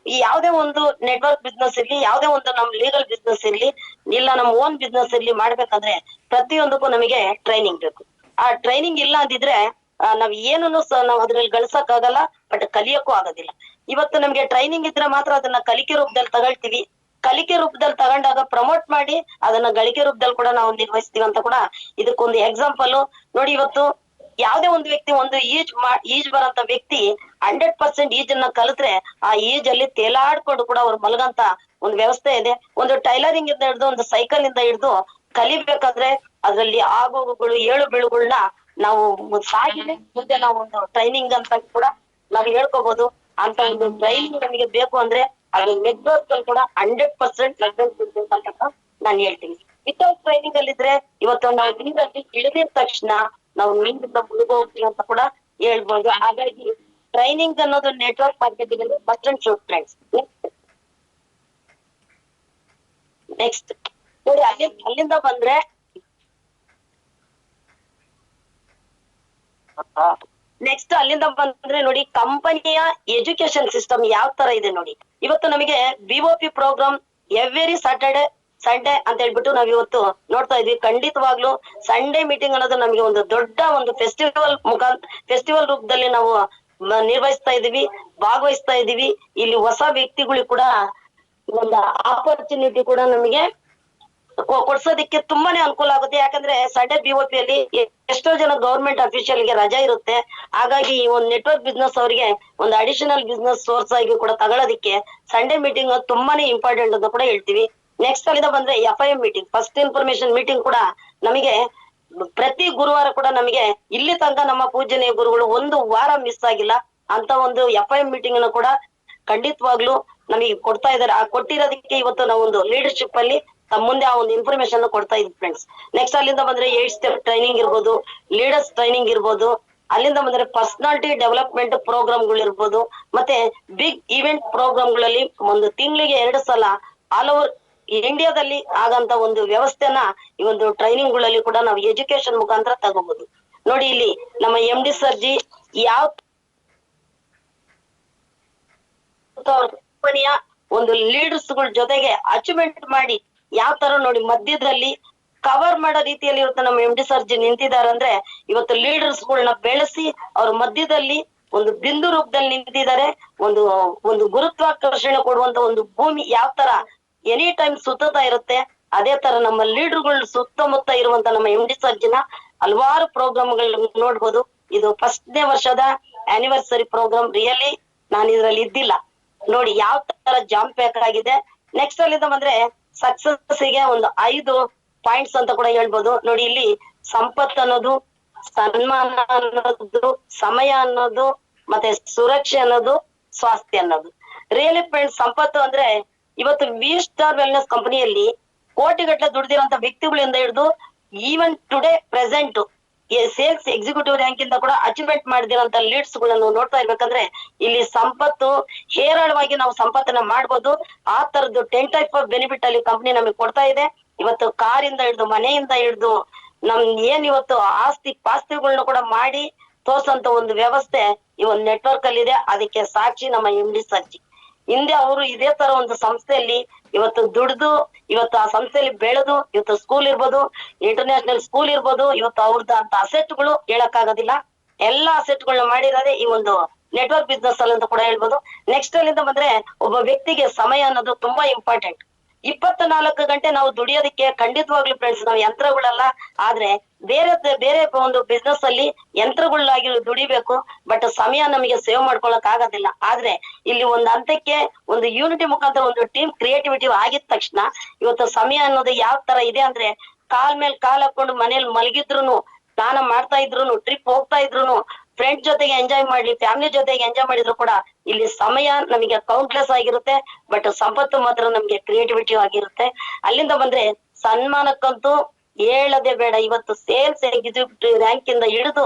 ಈ ಯಾವ್ದೇ ಒಂದು ನೆಟ್ವರ್ಕ್ ಬಿಸ್ನೆಸ್ ಇರ್ಲಿ, ಯಾವ್ದೇ ಒಂದು ನಮ್ ಲೀಗಲ್ ಬಿಸ್ನೆಸ್ ಇರ್ಲಿ, ಇಲ್ಲ ನಮ್ ಓನ್ ಬಿಸ್ನೆಸ್ ಇರ್ಲಿ ಮಾಡ್ಬೇಕಂದ್ರೆ ಪ್ರತಿಯೊಂದಕ್ಕೂ ನಮಗೆ ಟ್ರೈನಿಂಗ್ ಬೇಕು. ಆ ಟ್ರೈನಿಂಗ್ ಇಲ್ಲ ಅಂದಿದ್ರೆ ನಾವ್ ಏನನ್ನು ನಾವ್ ಅದ್ರಲ್ಲಿ ಗಳಿಸಕ್ ಆಗಲ್ಲ, ಬಟ್ ಕಲಿಯಕ್ಕೂ ಆಗೋದಿಲ್ಲ. ಇವತ್ತು ನಮ್ಗೆ ಟ್ರೈನಿಂಗ್ ಇದ್ರೆ ಮಾತ್ರ ಅದನ್ನ ಕಲಿಕೆ ರೂಪದಲ್ಲಿ ತಗೊಳ್ತೀವಿ. ಕಲಿಕೆ ರೂಪದಲ್ಲಿ ತಗೊಂಡಾಗ ಪ್ರಮೋಟ್ ಮಾಡಿ ಅದನ್ನ ಗಳಿಕೆ ರೂಪದಲ್ಲಿ ಕೂಡ ನಾವು ನಿರ್ವಹಿಸ್ತೀವಿ ಅಂತ ಕೂಡ ಇದಕ್ಕೊಂದು ಎಕ್ಸಾಂಪಲ್ ನೋಡಿ. ಇವತ್ತು ಯಾವ್ದೇ ಒಂದು ವ್ಯಕ್ತಿ ಒಂದು ಈಜ್ ಬರೋಂತ ವ್ಯಕ್ತಿ 100% ಈಜನ್ನ ಕಲಿತ್ರೆ ಆ ಈಜಲ್ಲಿ ತೇಲಾಡ್ಕೊಂಡು ಕೂಡ ಅವ್ರು ಮಲಗಂತ ಒಂದು ವ್ಯವಸ್ಥೆ ಇದೆ. ಒಂದು ಟೈಲರಿಂಗ್ ಇಂದ ಹಿಡಿದು ಒಂದು ಸೈಕಲ್ ಇಂದ ಹಿಡಿದು ಕಲಿಬೇಕಾದ್ರೆ ಅದ್ರಲ್ಲಿ ಆಗೋಗುಗಳು ಏಳು ಬೀಳುಗಳನ್ನ ನಾವು ಸಾಗಿದೆ ಮುಂದೆ ನಾವು ಒಂದು ಟ್ರೈನಿಂಗ್ ಅಂತ ಕೂಡ ನಾವು ಹೇಳ್ಕೋಬಹುದು. ಅಂತ ಒಂದು ಟ್ರೈನಿಂಗ್ ನಮಗೆ ಬೇಕು ಅಂದ್ರೆ ಅದು ನೆಟ್ವರ್ಕ್ ಅಲ್ಲಿ ಕೂಡ 100% ಅಂತ ನಾನು ಹೇಳ್ತೀನಿ. ವಿತೌಟ್ ಟ್ರೈನಿಂಗ್ ಅಲ್ಲಿ ಇದ್ರೆ ಇವತ್ತು ನಾವು ನೀರಲ್ಲಿ ಇಳಿದಿದ ತಕ್ಷಣ ನಾವು ನೀರಿನಿಂದ ಮುಳುಗೋಗ್ತೀವಿ ಅಂತ ಕೂಡ ಹೇಳ್ಬೋದು. ಹಾಗಾಗಿ ಟ್ರೈನಿಂಗ್ ಅನ್ನೋದು ನೆಟ್ವರ್ಕ್ ಮಾರ್ಕೆಟಿಂಗ್ ಅಲ್ಲಿ must and should friends. Next ನೋಡಿ, ಅಲ್ಲಿಂದ ಬಂದ್ರೆ ಅಲ್ಲಿಂದ ಬಂದ್ರೆ ನೋಡಿ, ಕಂಪನಿಯ ಎಜುಕೇಶನ್ ಸಿಸ್ಟಮ್ ಯಾವ ತರ ಇದೆ ನೋಡಿ. ಇವತ್ತು ನಮಗೆ BOP program every Saturday Sunday ಅಂತ ಹೇಳ್ಬಿಟ್ಟು ನಾವ್ ಇವತ್ತು ನೋಡ್ತಾ ಇದ್ವಿ. ಖಂಡಿತವಾಗ್ಲು ಸಂಡೇ ಮೀಟಿಂಗ್ ಅನ್ನೋದು ನಮಗೆ ಒಂದು ದೊಡ್ಡ ಒಂದು ಫೆಸ್ಟಿವಲ್ ರೂಪದಲ್ಲಿ ನಾವು ನಿರ್ವಹಿಸ್ತಾ ಇದೀವಿ, ಭಾಗವಹಿಸ್ತಾ ಇದೀವಿ. ಇಲ್ಲಿ ಹೊಸ ವ್ಯಕ್ತಿಗಳಿಗೆ ಕೂಡ ಒಂದು ಆಪರ್ಚುನಿಟಿ ಕೂಡ ನಮಗೆ ಕೊಡ್ಸೋದಿಕ್ಕೆ ತುಂಬಾನೇ ಅನುಕೂಲ ಆಗುತ್ತೆ. ಯಾಕಂದ್ರೆ ಸಂಡೇ BOP ಅಲ್ಲಿ ಎಷ್ಟೋ ಜನ ಗವರ್ಮೆಂಟ್ ಅಫಿಷಿಯಲ್ ಗೆ ರಜಾ ಇರುತ್ತೆ. ಹಾಗಾಗಿ ಈ ಒಂದು ನೆಟ್ವರ್ಕ್ ಬಿಸ್ನೆಸ್ ಅವರಿಗೆ ಒಂದು ಅಡಿಷನಲ್ ಬಿಸ್ನೆಸ್ ಸೋರ್ಸ್ ಆಗಿ ಕೂಡ ತಗೊಳ್ಳೋದಿಕ್ಕೆ ಸಂಡೇ ಮೀಟಿಂಗ್ ತುಂಬಾನೇ ಇಂಪಾರ್ಟೆಂಟ್ ಅಂತ ಕೂಡ ಹೇಳ್ತೀವಿ. ನೆಕ್ಸ್ಟ್ ಅಲ್ಲಿಂದ ಬಂದ್ರೆ FIM meeting, first information meeting ಕೂಡ ನಮಗೆ ಪ್ರತಿ ಗುರುವಾರ ಕೂಡ ನಮಗೆ ಇಲ್ಲಿ ತನಕ ನಮ್ಮ ಪೂಜನೀಯ ಗುರುಗಳು ಒಂದು ವಾರ ಮಿಸ್ ಆಗಿಲ್ಲ ಅಂತ ಒಂದು FIM ಮೀಟಿಂಗ್ ಅನ್ನು ಕೂಡ ಖಂಡಿತವಾಗ್ಲು ನಮಗೆ ಕೊಡ್ತಾ ಇದ್ದಾರೆ. ಆ ಕೊಟ್ಟಿರೋದಕ್ಕೆ ಇವತ್ತು ನಾವು ಒಂದು ಲೀಡರ್ಶಿಪ್ ಅಲ್ಲಿ ತಮ್ಮ ಮುಂದೆ ಆ ಒಂದು ಇನ್ಫಾರ್ಮೇಶನ್ ಕೊಡ್ತಾ ಇದ್ವಿ ಫ್ರೆಂಡ್ಸ್. ನೆಕ್ಸ್ಟ್ ಅಲ್ಲಿಂದ ಬಂದ್ರೆ 8 ಸ್ಟೆಪ್ ಟ್ರೈನಿಂಗ್ ಇರ್ಬೋದು, ಲೀಡರ್ಸ್ ಟ್ರೈನಿಂಗ್ ಇರ್ಬೋದು, ಅಲ್ಲಿಂದ ಬಂದ್ರೆ ಪರ್ಸನಾಲಿಟಿ ಡೆವಲಪ್ಮೆಂಟ್ ಪ್ರೋಗ್ರಾಮ್ಗಳು ಇರ್ಬೋದು, ಮತ್ತೆ ಬಿಗ್ ಇವೆಂಟ್ ಪ್ರೋಗ್ರಾಮ್ಗಳಲ್ಲಿ ಒಂದು ತಿಂಗಳಿಗೆ 2 ಸಲ ಆಲ್ ಓವರ್ ಇಂಡಿಯಾದಲ್ಲಿ ಆಗಂತ ಒಂದು ವ್ಯವಸ್ಥೆನ ಈ ಒಂದು ಟ್ರೈನಿಂಗ್ ಗಳಲ್ಲಿ ಕೂಡ ನಾವು ಎಜುಕೇಶನ್ ಮುಖಾಂತರ ತಗೋಬಹುದು. ನೋಡಿ, ಇಲ್ಲಿ ನಮ್ಮ MD ಸರ್ಜಿ ಯಾವ ಕಂಪನಿಯ ಒಂದು ಲೀಡರ್ಸ್ ಗಳ ಜೊತೆಗೆ ಅಚೀವ್ಮೆಂಟ್ ಮಾಡಿ ಯಾವ ತರ ನೋಡಿ ಮಧ್ಯದಲ್ಲಿ ಕವರ್ ಮಾಡೋ ರೀತಿಯಲ್ಲಿ ಇವತ್ತು ನಮ್ಮ MD ಸರ್ಜಿ ನಿಂತಿದ್ದಾರೆ ಅಂದ್ರೆ, ಇವತ್ತು ಲೀಡರ್ಸ್ ಗಳನ್ನ ಬೆಳೆಸಿ ಅವ್ರ ಮಧ್ಯದಲ್ಲಿ ಒಂದು ಬಿಂದು ರೂಪದಲ್ಲಿ ನಿಂತಿದ್ದಾರೆ. ಒಂದು ಗುರುತ್ವಾಕರ್ಷಣೆ ಕೊಡುವಂತ ಒಂದು ಭೂಮಿ ಯಾವ ತರ ಎನಿ ಟೈಮ್ ಸುತ್ತಾ ಇರುತ್ತೆ, ಅದೇ ತರ ನಮ್ಮ ಲೀಡರ್ಗಳು ಸುತ್ತಮುತ್ತ ಇರುವಂತ ನಮ್ಮ MD ಸರ್ಜಿನ ಹಲವಾರು ಪ್ರೋಗ್ರಾಮ್ಗಳನ್ನ ನೋಡ್ಬೋದು. ಇದು 1ನೇ ವರ್ಷದ ಆನಿವರ್ಸರಿ ಪ್ರೋಗ್ರಾಮ್. ರಿಯಲಿ ನಾನು ಇದ್ರಲ್ಲಿ ಇದ್ದಿಲ್ಲ ನೋಡಿ ಯಾವ ತರ ಜಾಂಪ್ ಪ್ಯಾಕ್ ಆಗಿದೆ. ನೆಕ್ಸ್ಟ್ ಅಲ್ಲಿಂದ ಬಂದ್ರೆ ಸಕ್ಸಸ್ ಗೆ ಒಂದು 5 ಪಾಯಿಂಟ್ಸ್ ಅಂತ ಕೂಡ ಹೇಳ್ಬೋದು. ನೋಡಿ, ಇಲ್ಲಿ ಸಂಪತ್ ಅನ್ನೋದು, ಸನ್ಮಾನ ಅನ್ನೋದು, ಸಮಯ ಅನ್ನೋದು, ಮತ್ತೆ ಸುರಕ್ಷೆ ಅನ್ನೋದು, ಸ್ವಾಸ್ಥ್ಯ ಅನ್ನೋದು. ರಿಯಲಿ ಫ್ರೆಂಡ್ಸ್, ಸಂಪತ್ತು ಅಂದ್ರೆ ಇವತ್ತು V-Star ವೆಲ್ನೆಸ್ ಕಂಪನಿಯಲ್ಲಿ ಕೋಟಿಗಟ್ಟಲೆ ದುಡ್ದಿರುವಂತ ವ್ಯಕ್ತಿಗಳಿಂದ ಹಿಡಿದು even today present sales executive rank ಇಂದ ಕೂಡ ಅಚೀವ್ಮೆಂಟ್ ಮಾಡಿದಿರೋಂತ ಲೀಡ್ಸ್ ಗಳನ್ನು ನೋಡ್ತಾ ಇರ್ಬೇಕಂದ್ರೆ ಇಲ್ಲಿ ಸಂಪತ್ತು ಹೇರಳವಾಗಿ ನಾವು ಸಂಪತ್ತನ್ನ ಮಾಡ್ಬೋದು. ಆ ತರದ್ದು 10 ಟೈಪ್ ಆಫ್ ಬೆನಿಫಿಟ್ ಅಲ್ಲಿ ಕಂಪನಿ ನಮಗೆ ಕೊಡ್ತಾ ಇದೆ. ಇವತ್ತು ಕಾರಿಂದ ಹಿಡಿದು ಮನೆಯಿಂದ ಹಿಡಿದು ನಮ್ ಏನ್ ಇವತ್ತು ಆಸ್ತಿ ಪಾಸ್ತಿಗಳನ್ನ ಕೂಡ ಮಾಡಿ ತೋರ್ಸಂತ ಒಂದು ವ್ಯವಸ್ಥೆ ಈ ಒಂದು ನೆಟ್ವರ್ಕ್ ಅಲ್ಲಿ ಇದೆ. ಅದಕ್ಕೆ ಸಾಕ್ಷಿ ನಮ್ಮ MD ಸರ್ಜಿ. ಹಿಂದೆ ಅವರು ಇದೇ ತರ ಒಂದು ಸಂಸ್ಥೆಯಲ್ಲಿ ಇವತ್ತು ದುಡ್ದು ಇವತ್ತು ಆ ಸಂಸ್ಥೆಯಲ್ಲಿ ಬೆಳೆದು ಇವತ್ತು ಸ್ಕೂಲ್ ಇರ್ಬೋದು, ಇಂಟರ್ನ್ಯಾಷನಲ್ ಸ್ಕೂಲ್ ಇರ್ಬೋದು, ಇವತ್ತು ಅವ್ರದ್ದು ಅಂತ ಅಸೆಟ್ಗಳು ಹೇಳಕ್ ಆಗೋದಿಲ್ಲ. ಎಲ್ಲಾ ಅಸೆಟ್ಗಳನ್ನ ಮಾಡಿರೋದೇ ಈ ಒಂದು ನೆಟ್ವರ್ಕ್ ಬಿಸ್ನೆಸ್ ಅಲ್ಲಿ ಅಂತ ಕೂಡ ಹೇಳ್ಬೋದು. ನೆಕ್ಸ್ಟ್ ಅಲ್ಲಿಂದ ಬಂದ್ರೆ ಒಬ್ಬ ವ್ಯಕ್ತಿಗೆ ಸಮಯ ಅನ್ನೋದು ತುಂಬಾ ಇಂಪಾರ್ಟೆಂಟ್. 24 ಗಂಟೆ ನಾವು ದುಡಿಯೋದಕ್ಕೆ ಖಂಡಿತವಾಗ್ಲೂ ಫ್ರೆಂಡ್ಸ್ ನಾವು ಯಂತ್ರಗಳಲ್ಲ. ಆದ್ರೆ ಬೇರೆ ಒಂದು ಬಿಸ್ನೆಸ್ ಅಲ್ಲಿ ಯಂತ್ರಗಳಾಗಿ ದುಡಿಬೇಕು, ಬಟ್ ಸಮಯ ನಮಗೆ ಸೇವ್ ಮಾಡ್ಕೊಳಕ್ ಆಗೋದಿಲ್ಲ. ಆದ್ರೆ ಇಲ್ಲಿ ಒಂದು ಹಂತಕ್ಕೆ ಒಂದು ಯೂನಿಟಿ ಮುಖಾಂತರ ಒಂದು ಟೀಮ್ ಕ್ರಿಯೇಟಿವಿಟಿ ಆಗಿದ ತಕ್ಷಣ ಇವತ್ತು ಸಮಯ ಅನ್ನೋದು ಯಾವ ತರ ಇದೆ ಅಂದ್ರೆ, ಕಾಲ್ ಮೇಲೆ ಕಾಲ್ ಹಾಕೊಂಡು ಮನೇಲಿ ಮಲಗಿದ್ರು, ಸ್ನಾನ ಮಾಡ್ತಾ ಇದ್ರು, ಟ್ರಿಪ್ ಹೋಗ್ತಾ ಇದ್ರು, ಫ್ರೆಂಡ್ಸ್ ಜೊತೆಗೆ ಎಂಜಾಯ್ ಮಾಡ್ಲಿ, ಫ್ಯಾಮಿಲಿ ಜೊತೆಗೆ ಎಂಜಾಯ್ ಮಾಡಿದ್ರು ಕೂಡ ಇಲ್ಲಿ ಸಮಯ ನಮಗೆ ಕೌಂಟ್ಲೆಸ್ ಆಗಿರುತ್ತೆ, ಬಟ್ ಸಂಪತ್ತು ಮಾತ್ರ ನಮ್ಗೆ ಕ್ರಿಯೇಟಿವಿಟಿ ಆಗಿರುತ್ತೆ. ಅಲ್ಲಿಂದ ಬಂದ್ರೆ ಸನ್ಮಾನಕ್ಕಂತೂ ಹೇಳದೆ ಬೇಡ. ಇವತ್ತು ಸೇಲ್ಸ್ ಎಕ್ಸಿಕ್ಯೂಟಿವ್ ರ್ಯಾಂಕ್ ಇಂದ ಹಿಡಿದು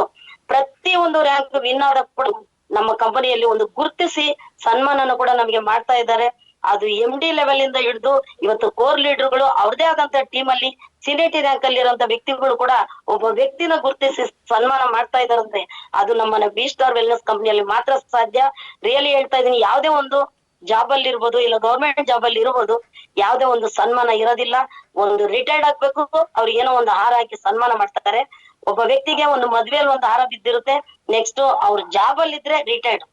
ಪ್ರತಿ ಒಂದು ರ್ಯಾಂಕ್ ವಿನ್ ಆದ ಕೂಡ ನಮ್ಮ ಕಂಪನಿಯಲ್ಲಿ ಒಂದು ಗುರುತಿಸಿ ಸನ್ಮಾನನ ಕೂಡ ನಮಗೆ ಮಾಡ್ತಾ ಇದ್ದಾರೆ. ಅದು MD ಲೆವೆಲ್ ಇಂದ ಹಿಡಿದು ಇವತ್ತು ಕೋರ್ ಲೀಡರ್ಗಳು ಅವ್ರದೇ ಆದಂತ ಟೀಮ್ ಅಲ್ಲಿ ಸಿನಿಟಿ ರ್ಯಾಂಕ್ ಅಲ್ಲಿ ಇರುವಂತ ವ್ಯಕ್ತಿಗಳು ಕೂಡ ಒಬ್ಬ ವ್ಯಕ್ತಿನ ಗುರುತಿಸಿ ಸನ್ಮಾನ ಮಾಡ್ತಾ ಇದಾರಂದ್ರೆ ಅದು ನಮ್ಮನ್ನ V-Star ವೆಲ್ನೆಸ್ ಕಂಪನಿಯಲ್ಲಿ ಮಾತ್ರ ಸಾಧ್ಯ. ರಿಯಲಿ ಹೇಳ್ತಾ ಇದೀನಿ, ಯಾವುದೇ ಒಂದು ಜಾಬ್ ಅಲ್ಲಿ ಇರ್ಬೋದು, ಇಲ್ಲ ಗವರ್ಮೆಂಟ್ ಜಾಬ್ ಅಲ್ಲಿ ಇರ್ಬೋದು, ಯಾವುದೇ ಒಂದು ಸನ್ಮಾನ ಇರೋದಿಲ್ಲ. ಒಂದು ರಿಟೈರ್ಡ್ ಆಗ್ಬೇಕು, ಅವ್ರಿಗೆ ಏನೋ ಒಂದು ಹಾರ ಹಾಕಿ ಸನ್ಮಾನ ಮಾಡ್ತಾರೆ. ಒಬ್ಬ ವ್ಯಕ್ತಿಗೆ ಒಂದು ಮದ್ವೆಯಲ್ಲಿ ಒಂದು ಹಾರ ಬಿದ್ದಿರುತ್ತೆ, ನೆಕ್ಸ್ಟ್ ಅವ್ರ ಜಾಬ್ ಅಲ್ಲಿ ಇದ್ರೆ retired,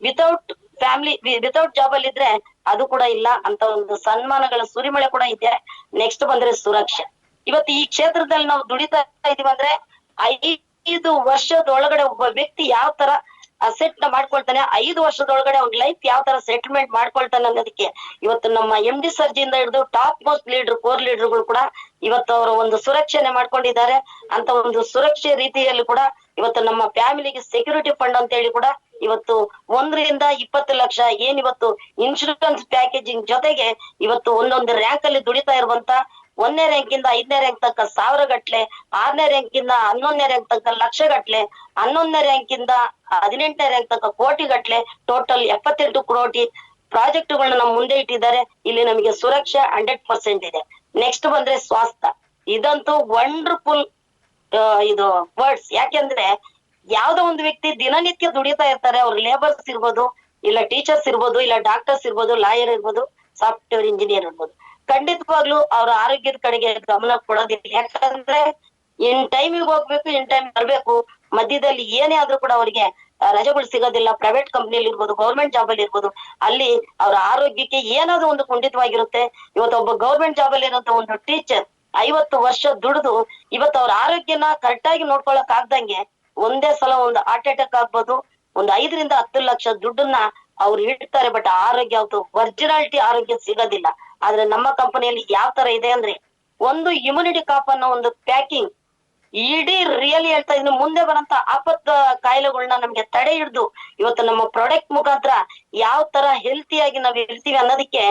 without family without job ಅಲ್ಲಿ ಇದ್ರೆ ಅದು ಕೂಡ ಇಲ್ಲ ಅಂತ ಒಂದು ಸನ್ಮಾನಗಳ ಸುರಿಮಳೆ ಕೂಡ ಇದೆ. ನೆಕ್ಸ್ಟ್ ಬಂದ್ರೆ ಸುರಕ್ಷೆ. ಇವತ್ತು ಈ ಕ್ಷೇತ್ರದಲ್ಲಿ ನಾವು ದುಡಿತಾ ಇದೀವಿ ಅಂದ್ರೆ 5 ವರ್ಷದೊಳಗಡೆ ಒಬ್ಬ ವ್ಯಕ್ತಿ ಯಾವ ತರ ಅಸೆಟ್ ನ ಮಾಡ್ಕೊಳ್ತಾನೆ, 5 ವರ್ಷದೊಳಗಡೆ ಅವ್ನ ಲೈಫ್ ಯಾವ ತರ ಸೆಟಲ್ಮೆಂಟ್ ಮಾಡ್ಕೊಳ್ತಾನೆ ಅನ್ನೋದಕ್ಕೆ ಇವತ್ತು ನಮ್ಮ MD ಸರ್ಜಿಯಿಂದ ಹಿಡಿದು ಟಾಪ್ ಮೋಸ್ಟ್ ಲೀಡರ್ ಕೋರ್ ಲೀಡರ್ಗಳು ಕೂಡ ಇವತ್ತು ಅವರ ಒಂದು ಸುರಕ್ಷಣೆ ಮಾಡ್ಕೊಂಡಿದ್ದಾರೆ. ಅಂತ ಒಂದು ಸುರಕ್ಷೆ ರೀತಿಯಲ್ಲಿ ಕೂಡ ಇವತ್ತು ನಮ್ಮ ಫ್ಯಾಮಿಲಿಗೆ ಸೆಕ್ಯೂರಿಟಿ ಫಂಡ್ ಅಂತ ಹೇಳಿ ಕೂಡ ಇವತ್ತು 1 ರಿಂದ 20 ಲಕ್ಷ ಏನ್ ಇವತ್ತು ಇನ್ಶೂರೆನ್ಸ್ ಪ್ಯಾಕೇಜಿಂಗ್ ಜೊತೆಗೆ ಇವತ್ತು ಒಂದೊಂದು ರ್ಯಾಂಕ್ ಅಲ್ಲಿ ದುಡಿತಾ ಇರುವಂತ ಒಂದನೇ ರ್ಯಾಂಕ್ ಇಂದ 5ನೇ ರ್ಯಾಂಕ್ ತನಕ 1000 ಗಟ್ಲೆ, 6ನೇ ರ್ಯಾಂಕ್ ಇಂದ 11ನೇ ರ್ಯಾಂಕ್ ತನಕ ಲಕ್ಷ ಗಟ್ಲೆ, 11ನೇ ರ್ಯಾಂಕ್ ಇಂದ 18ನೇ ರ್ಯಾಂಕ್ ತನಕ ಕೋಟಿ ಗಟ್ಲೆ, ಟೋಟಲ್ 78 ಕೋಟಿ ಪ್ರಾಜೆಕ್ಟ್ಗಳನ್ನ ನಮ್ಮ ಮುಂದೆ ಇಟ್ಟಿದ್ದಾರೆ. ಇಲ್ಲಿ ನಮಗೆ ಸುರಕ್ಷೆ 100% ಇದೆ. ನೆಕ್ಸ್ಟ್ ಬಂದ್ರೆ ಸ್ವಾಸ್ಥ್ಯ. ಇದಂತೂ ವಂಡರ್ಫುಲ್ ಇದು ವರ್ಡ್ಸ್. ಯಾಕೆಂದ್ರೆ ಯಾವ್ದೋ ಒಂದು ವ್ಯಕ್ತಿ ದಿನನಿತ್ಯ ದುಡಿತಾ ಇರ್ತಾರೆ. ಅವ್ರ ಲೇಬರ್ಸ್ ಇರ್ಬೋದು, ಇಲ್ಲ ಟೀಚರ್ಸ್ ಇರ್ಬೋದು, ಇಲ್ಲ ಡಾಕ್ಟರ್ಸ್ ಇರ್ಬೋದು, ಲಾಯರ್ ಇರ್ಬೋದು, ಸಾಫ್ಟ್ವೇರ್ ಇಂಜಿನಿಯರ್ ಇರ್ಬೋದು. ಖಂಡಿತವಾಗ್ಲೂ ಅವ್ರ ಆರೋಗ್ಯದ ಕಡೆಗೆ ಗಮನ ಕೊಡೋದಿಲ್ಲ. ಯಾಕಂದ್ರೆ ಇನ್ ಟೈಮಿಗೆ ಹೋಗ್ಬೇಕು, ಇನ್ ಟೈಮ್ ಬರ್ಬೇಕು. ಮಧ್ಯದಲ್ಲಿ ಏನೇ ಆದ್ರೂ ಕೂಡ ಅವರಿಗೆ ರಜೆಗಳು ಸಿಗೋದಿಲ್ಲ. ಪ್ರೈವೇಟ್ ಕಂಪ್ನಿಯಲ್ಲಿ ಇರ್ಬೋದು, ಗೌರ್ಮೆಂಟ್ ಜಾಬ್ ಅಲ್ಲಿ ಇರ್ಬೋದು, ಅಲ್ಲಿ ಅವ್ರ ಆರೋಗ್ಯಕ್ಕೆ ಏನಾದ್ರು ಒಂದು ಕುಂಠಿತವಾಗಿರುತ್ತೆ. ಇವತ್ತು ಒಬ್ಬ ಗೌರ್ಮೆಂಟ್ ಜಾಬ್ ಅಲ್ಲಿ ಇರುವಂತ ಒಂದು ಟೀಚರ್ 50 ವರ್ಷ ದುಡಿದು ಇವತ್ತು ಅವ್ರ ಆರೋಗ್ಯನ ಕರೆಕ್ಟ್ ಆಗಿ ನೋಡ್ಕೊಳಕ್ ಆಗ್ದಂಗೆ ಒಂದೇ ಸಲ ಒಂದು ಹಾರ್ಟ್ ಅಟ್ಯಾಕ್ ಆಗ್ಬೋದು, ಒಂದು 5 ರಿಂದ 10 ಲಕ್ಷ ದುಡ್ಡನ್ನ ಅವ್ರು ಇಡ್ತಾರೆ. ಬಟ್ ಆರೋಗ್ಯ ಅವತ್ತು ಒರಿಜಿನಾಲಿಟಿ ಆರೋಗ್ಯ ಸಿಗೋದಿಲ್ಲ. ಆದ್ರೆ ನಮ್ಮ ಕಂಪನಿಯಲ್ಲಿ ಯಾವ ತರ ಇದೆ ಅಂದ್ರೆ, ಒಂದು ಇಮ್ಯುನಿಟಿ ಕಾಪ್ ಅನ್ನೋ ಒಂದು ಪ್ಯಾಕಿಂಗ್ ಇಡೀ ರಿಯಲಿ ಹೇಳ್ತಾ ಇದ್ದೀನಿ, ಮುಂದೆ ಬರಂತ ಆಪತ್ ಕಾಯಿಲೆಗಳನ್ನ ನಮ್ಗೆ ತಡೆ ಹಿಡಿದು ಇವತ್ತು ನಮ್ಮ ಪ್ರಾಡಕ್ಟ್ ಮುಖಾಂತರ ಯಾವ ತರ ಹೆಲ್ತಿಯಾಗಿ ನಾವ್ ಇರ್ತೀವಿ ಅನ್ನೋದಕ್ಕೆ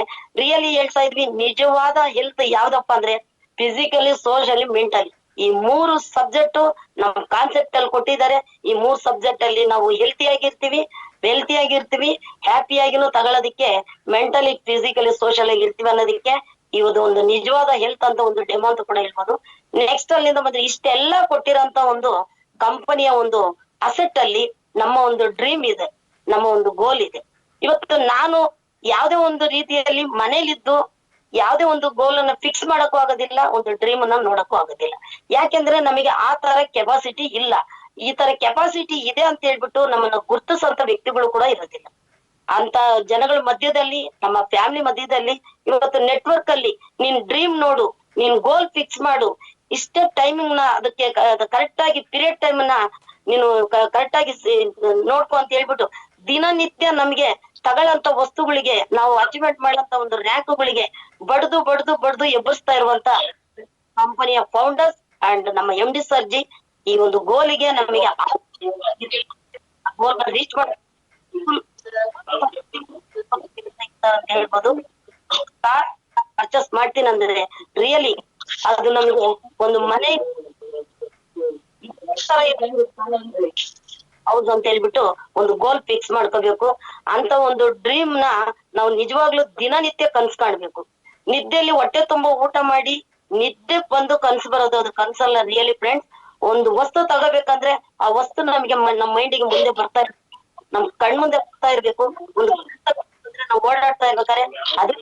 ರಿಯಲಿ ಹೇಳ್ತಾ ಇದ್ವಿ. ನಿಜವಾದ ಹೆಲ್ತ್ ಯಾವ್ದಪ್ಪ ಅಂದ್ರೆ ಫಿಸಿಕಲಿ, ಸೋಷಿಯಲಿ, ಮೆಂಟಲಿ, ಈ 3 ಸಬ್ಜೆಕ್ಟ್ ನಮ್ ಕಾನ್ಸೆಪ್ಟ್ ಅಲ್ಲಿ ಕೊಟ್ಟಿದ್ದಾರೆ. ಈ 3 ಸಬ್ಜೆಕ್ಟ್ ಅಲ್ಲಿ ನಾವು ಹೆಲ್ತಿಯಾಗಿರ್ತೀವಿ, ವೆಲ್ತಿಯಾಗಿರ್ತೀವಿ, ಹ್ಯಾಪಿಯಾಗಿನೂ ತಗೊಳ್ಳೋದಿಕ್ಕೆ, ಮೆಂಟಲಿ, ಫಿಸಿಕಲಿ, ಸೋಷಿಯಲ್ ಆಗಿ ಇರ್ತೀವಿ ಅನ್ನೋದಕ್ಕೆ ಇವತ್ತು ಒಂದು ನಿಜವಾದ ಹೆಲ್ತ್ ಅಂತ ಒಂದು ಡೆಮೋ ಅಂತ ಕೂಡ ಹೇಳ್ಬೋದು. ನೆಕ್ಸ್ಟ್ ಅಲ್ಲಿಂದ ಬಂದ್ರೆ ಇಷ್ಟೆಲ್ಲ ಕೊಟ್ಟಿರೋಂತ ಒಂದು ಕಂಪನಿಯ ಒಂದು ಅಸೆಟ್ ಅಲ್ಲಿ ನಮ್ಮ ಒಂದು ಡ್ರೀಮ್ ಇದೆ, ನಮ್ಮ ಒಂದು ಗೋಲ್ ಇದೆ. ಇವತ್ತು ನಾನು ಯಾವ್ದೇ ಒಂದು ರೀತಿಯಲ್ಲಿ ಮನೇಲಿದ್ದು ಯಾವ್ದೇ ಒಂದು ಗೋಲ್ ಅನ್ನ ಫಿಕ್ಸ್ ಮಾಡಕ್ಕೂ ಆಗೋದಿಲ್ಲ, ಒಂದು ಡ್ರೀಮ್ ಅನ್ನ ನೋಡಕ್ಕೂ ಆಗೋದಿಲ್ಲ. ಯಾಕೆಂದ್ರೆ ನಮಗೆ ಆ ತರ ಕೆಪಾಸಿಟಿ ಇಲ್ಲ. ಈ ತರ ಕೆಪಾಸಿಟಿ ಇದೆ ಅಂತ ಹೇಳ್ಬಿಟ್ಟು ನಮ್ಮನ್ನ ಗುರ್ತಿಸಂತ ವ್ಯಕ್ತಿಗಳು ಕೂಡ ಇರೋದಿಲ್ಲ. ಅಂತ ಜನಗಳ ಮಧ್ಯದಲ್ಲಿ, ನಮ್ಮ ಫ್ಯಾಮಿಲಿ ಮಧ್ಯದಲ್ಲಿ ಇವತ್ತು ನೆಟ್ವರ್ಕ್ ಅಲ್ಲಿ ನೀನ್ ಡ್ರೀಮ್ ನೋಡು, ನೀನ್ ಗೋಲ್ ಫಿಕ್ಸ್ ಮಾಡು, ಇಷ್ಟೇ ಟೈಮಿಂಗ್ ನ ಅದಕ್ಕೆ ಕರೆಕ್ಟ್ ಆಗಿ ಪೀರಿಯಡ್ ಟೈಮ್ ನ ನೀನು ಕರೆಕ್ಟ್ ಆಗಿ ನೋಡ್ಕೊ ಅಂತ ಹೇಳ್ಬಿಟ್ಟು ದಿನನಿತ್ಯ ನಮ್ಗೆ ತಗೊಳ್ಳಂತ ವಸ್ತುಗಳಿಗೆ, ನಾವು ಅಚೀವ್ಮೆಂಟ್ ಮಾಡಂತ ಒಂದು ರ್ಯಾಂಕ್ಗಳಿಗೆ ಬಡ್ದು ಎಬ್ಬರಿಸ್ತಾ ಇರುವಂತ ಕಂಪನಿಯ ಫೌಂಡರ್ಸ್ ಅಂಡ್ ನಮ್ಮ MD ಸರ್ಜಿ ಈ ಒಂದು ಗೋಲಿಗೆ ನಮಗೆ ಗೋಲ್ ರೀಚ್ ಮಾಡ ಹೇಳ್ಬೋದು. ಪರ್ಚೇಸ್ ಮಾಡ್ತೀನಿ ಅಂದ್ರೆ ರಿಯಲಿ ಅದು ನಮಗೆ ಒಂದು ಮನೆ ಹೌದು ಅಂತ ಹೇಳ್ಬಿಟ್ಟು ಒಂದು ಗೋಲ್ ಫಿಕ್ಸ್ ಮಾಡ್ಕೋಬೇಕು. ಅಂತ ಒಂದು ಡ್ರೀಮ್ ನ ನಾವು ನಿಜವಾಗ್ಲೂ ದಿನನಿತ್ಯ ಕನ್ಸ್ ಕಾಣ್ಬೇಕು. ನಿದ್ದೆಯಲ್ಲಿ ಹೊಟ್ಟೆ ತುಂಬಾ ಊಟ ಮಾಡಿ ನಿದ್ದೆ ಬಂದು ಕನ್ಸು ಬರೋದು ಅದು ಕನ್ಸಲ್ಲ ರಿಯಲಿ ಫ್ರೆಂಡ್ಸ್. ಒಂದು ವಸ್ತು ತಗೋಬೇಕಂದ್ರೆ ಆ ವಸ್ತು ನಮಗೆ ನಮ್ಮ ಮೈಂಡಿಗೆ ಮುಂದೆ ಬರ್ತಾ ಇರ್ಬೇಕು, ನಮ್ ಕಣ್ ಮುಂದೆ ಬರ್ತಾ ಇರ್ಬೇಕು. ಒಂದು ನಾವು ಓಡಾಡ್ತಾ ಇರ್ಬೇಕಾದ್ರೆ ಅದು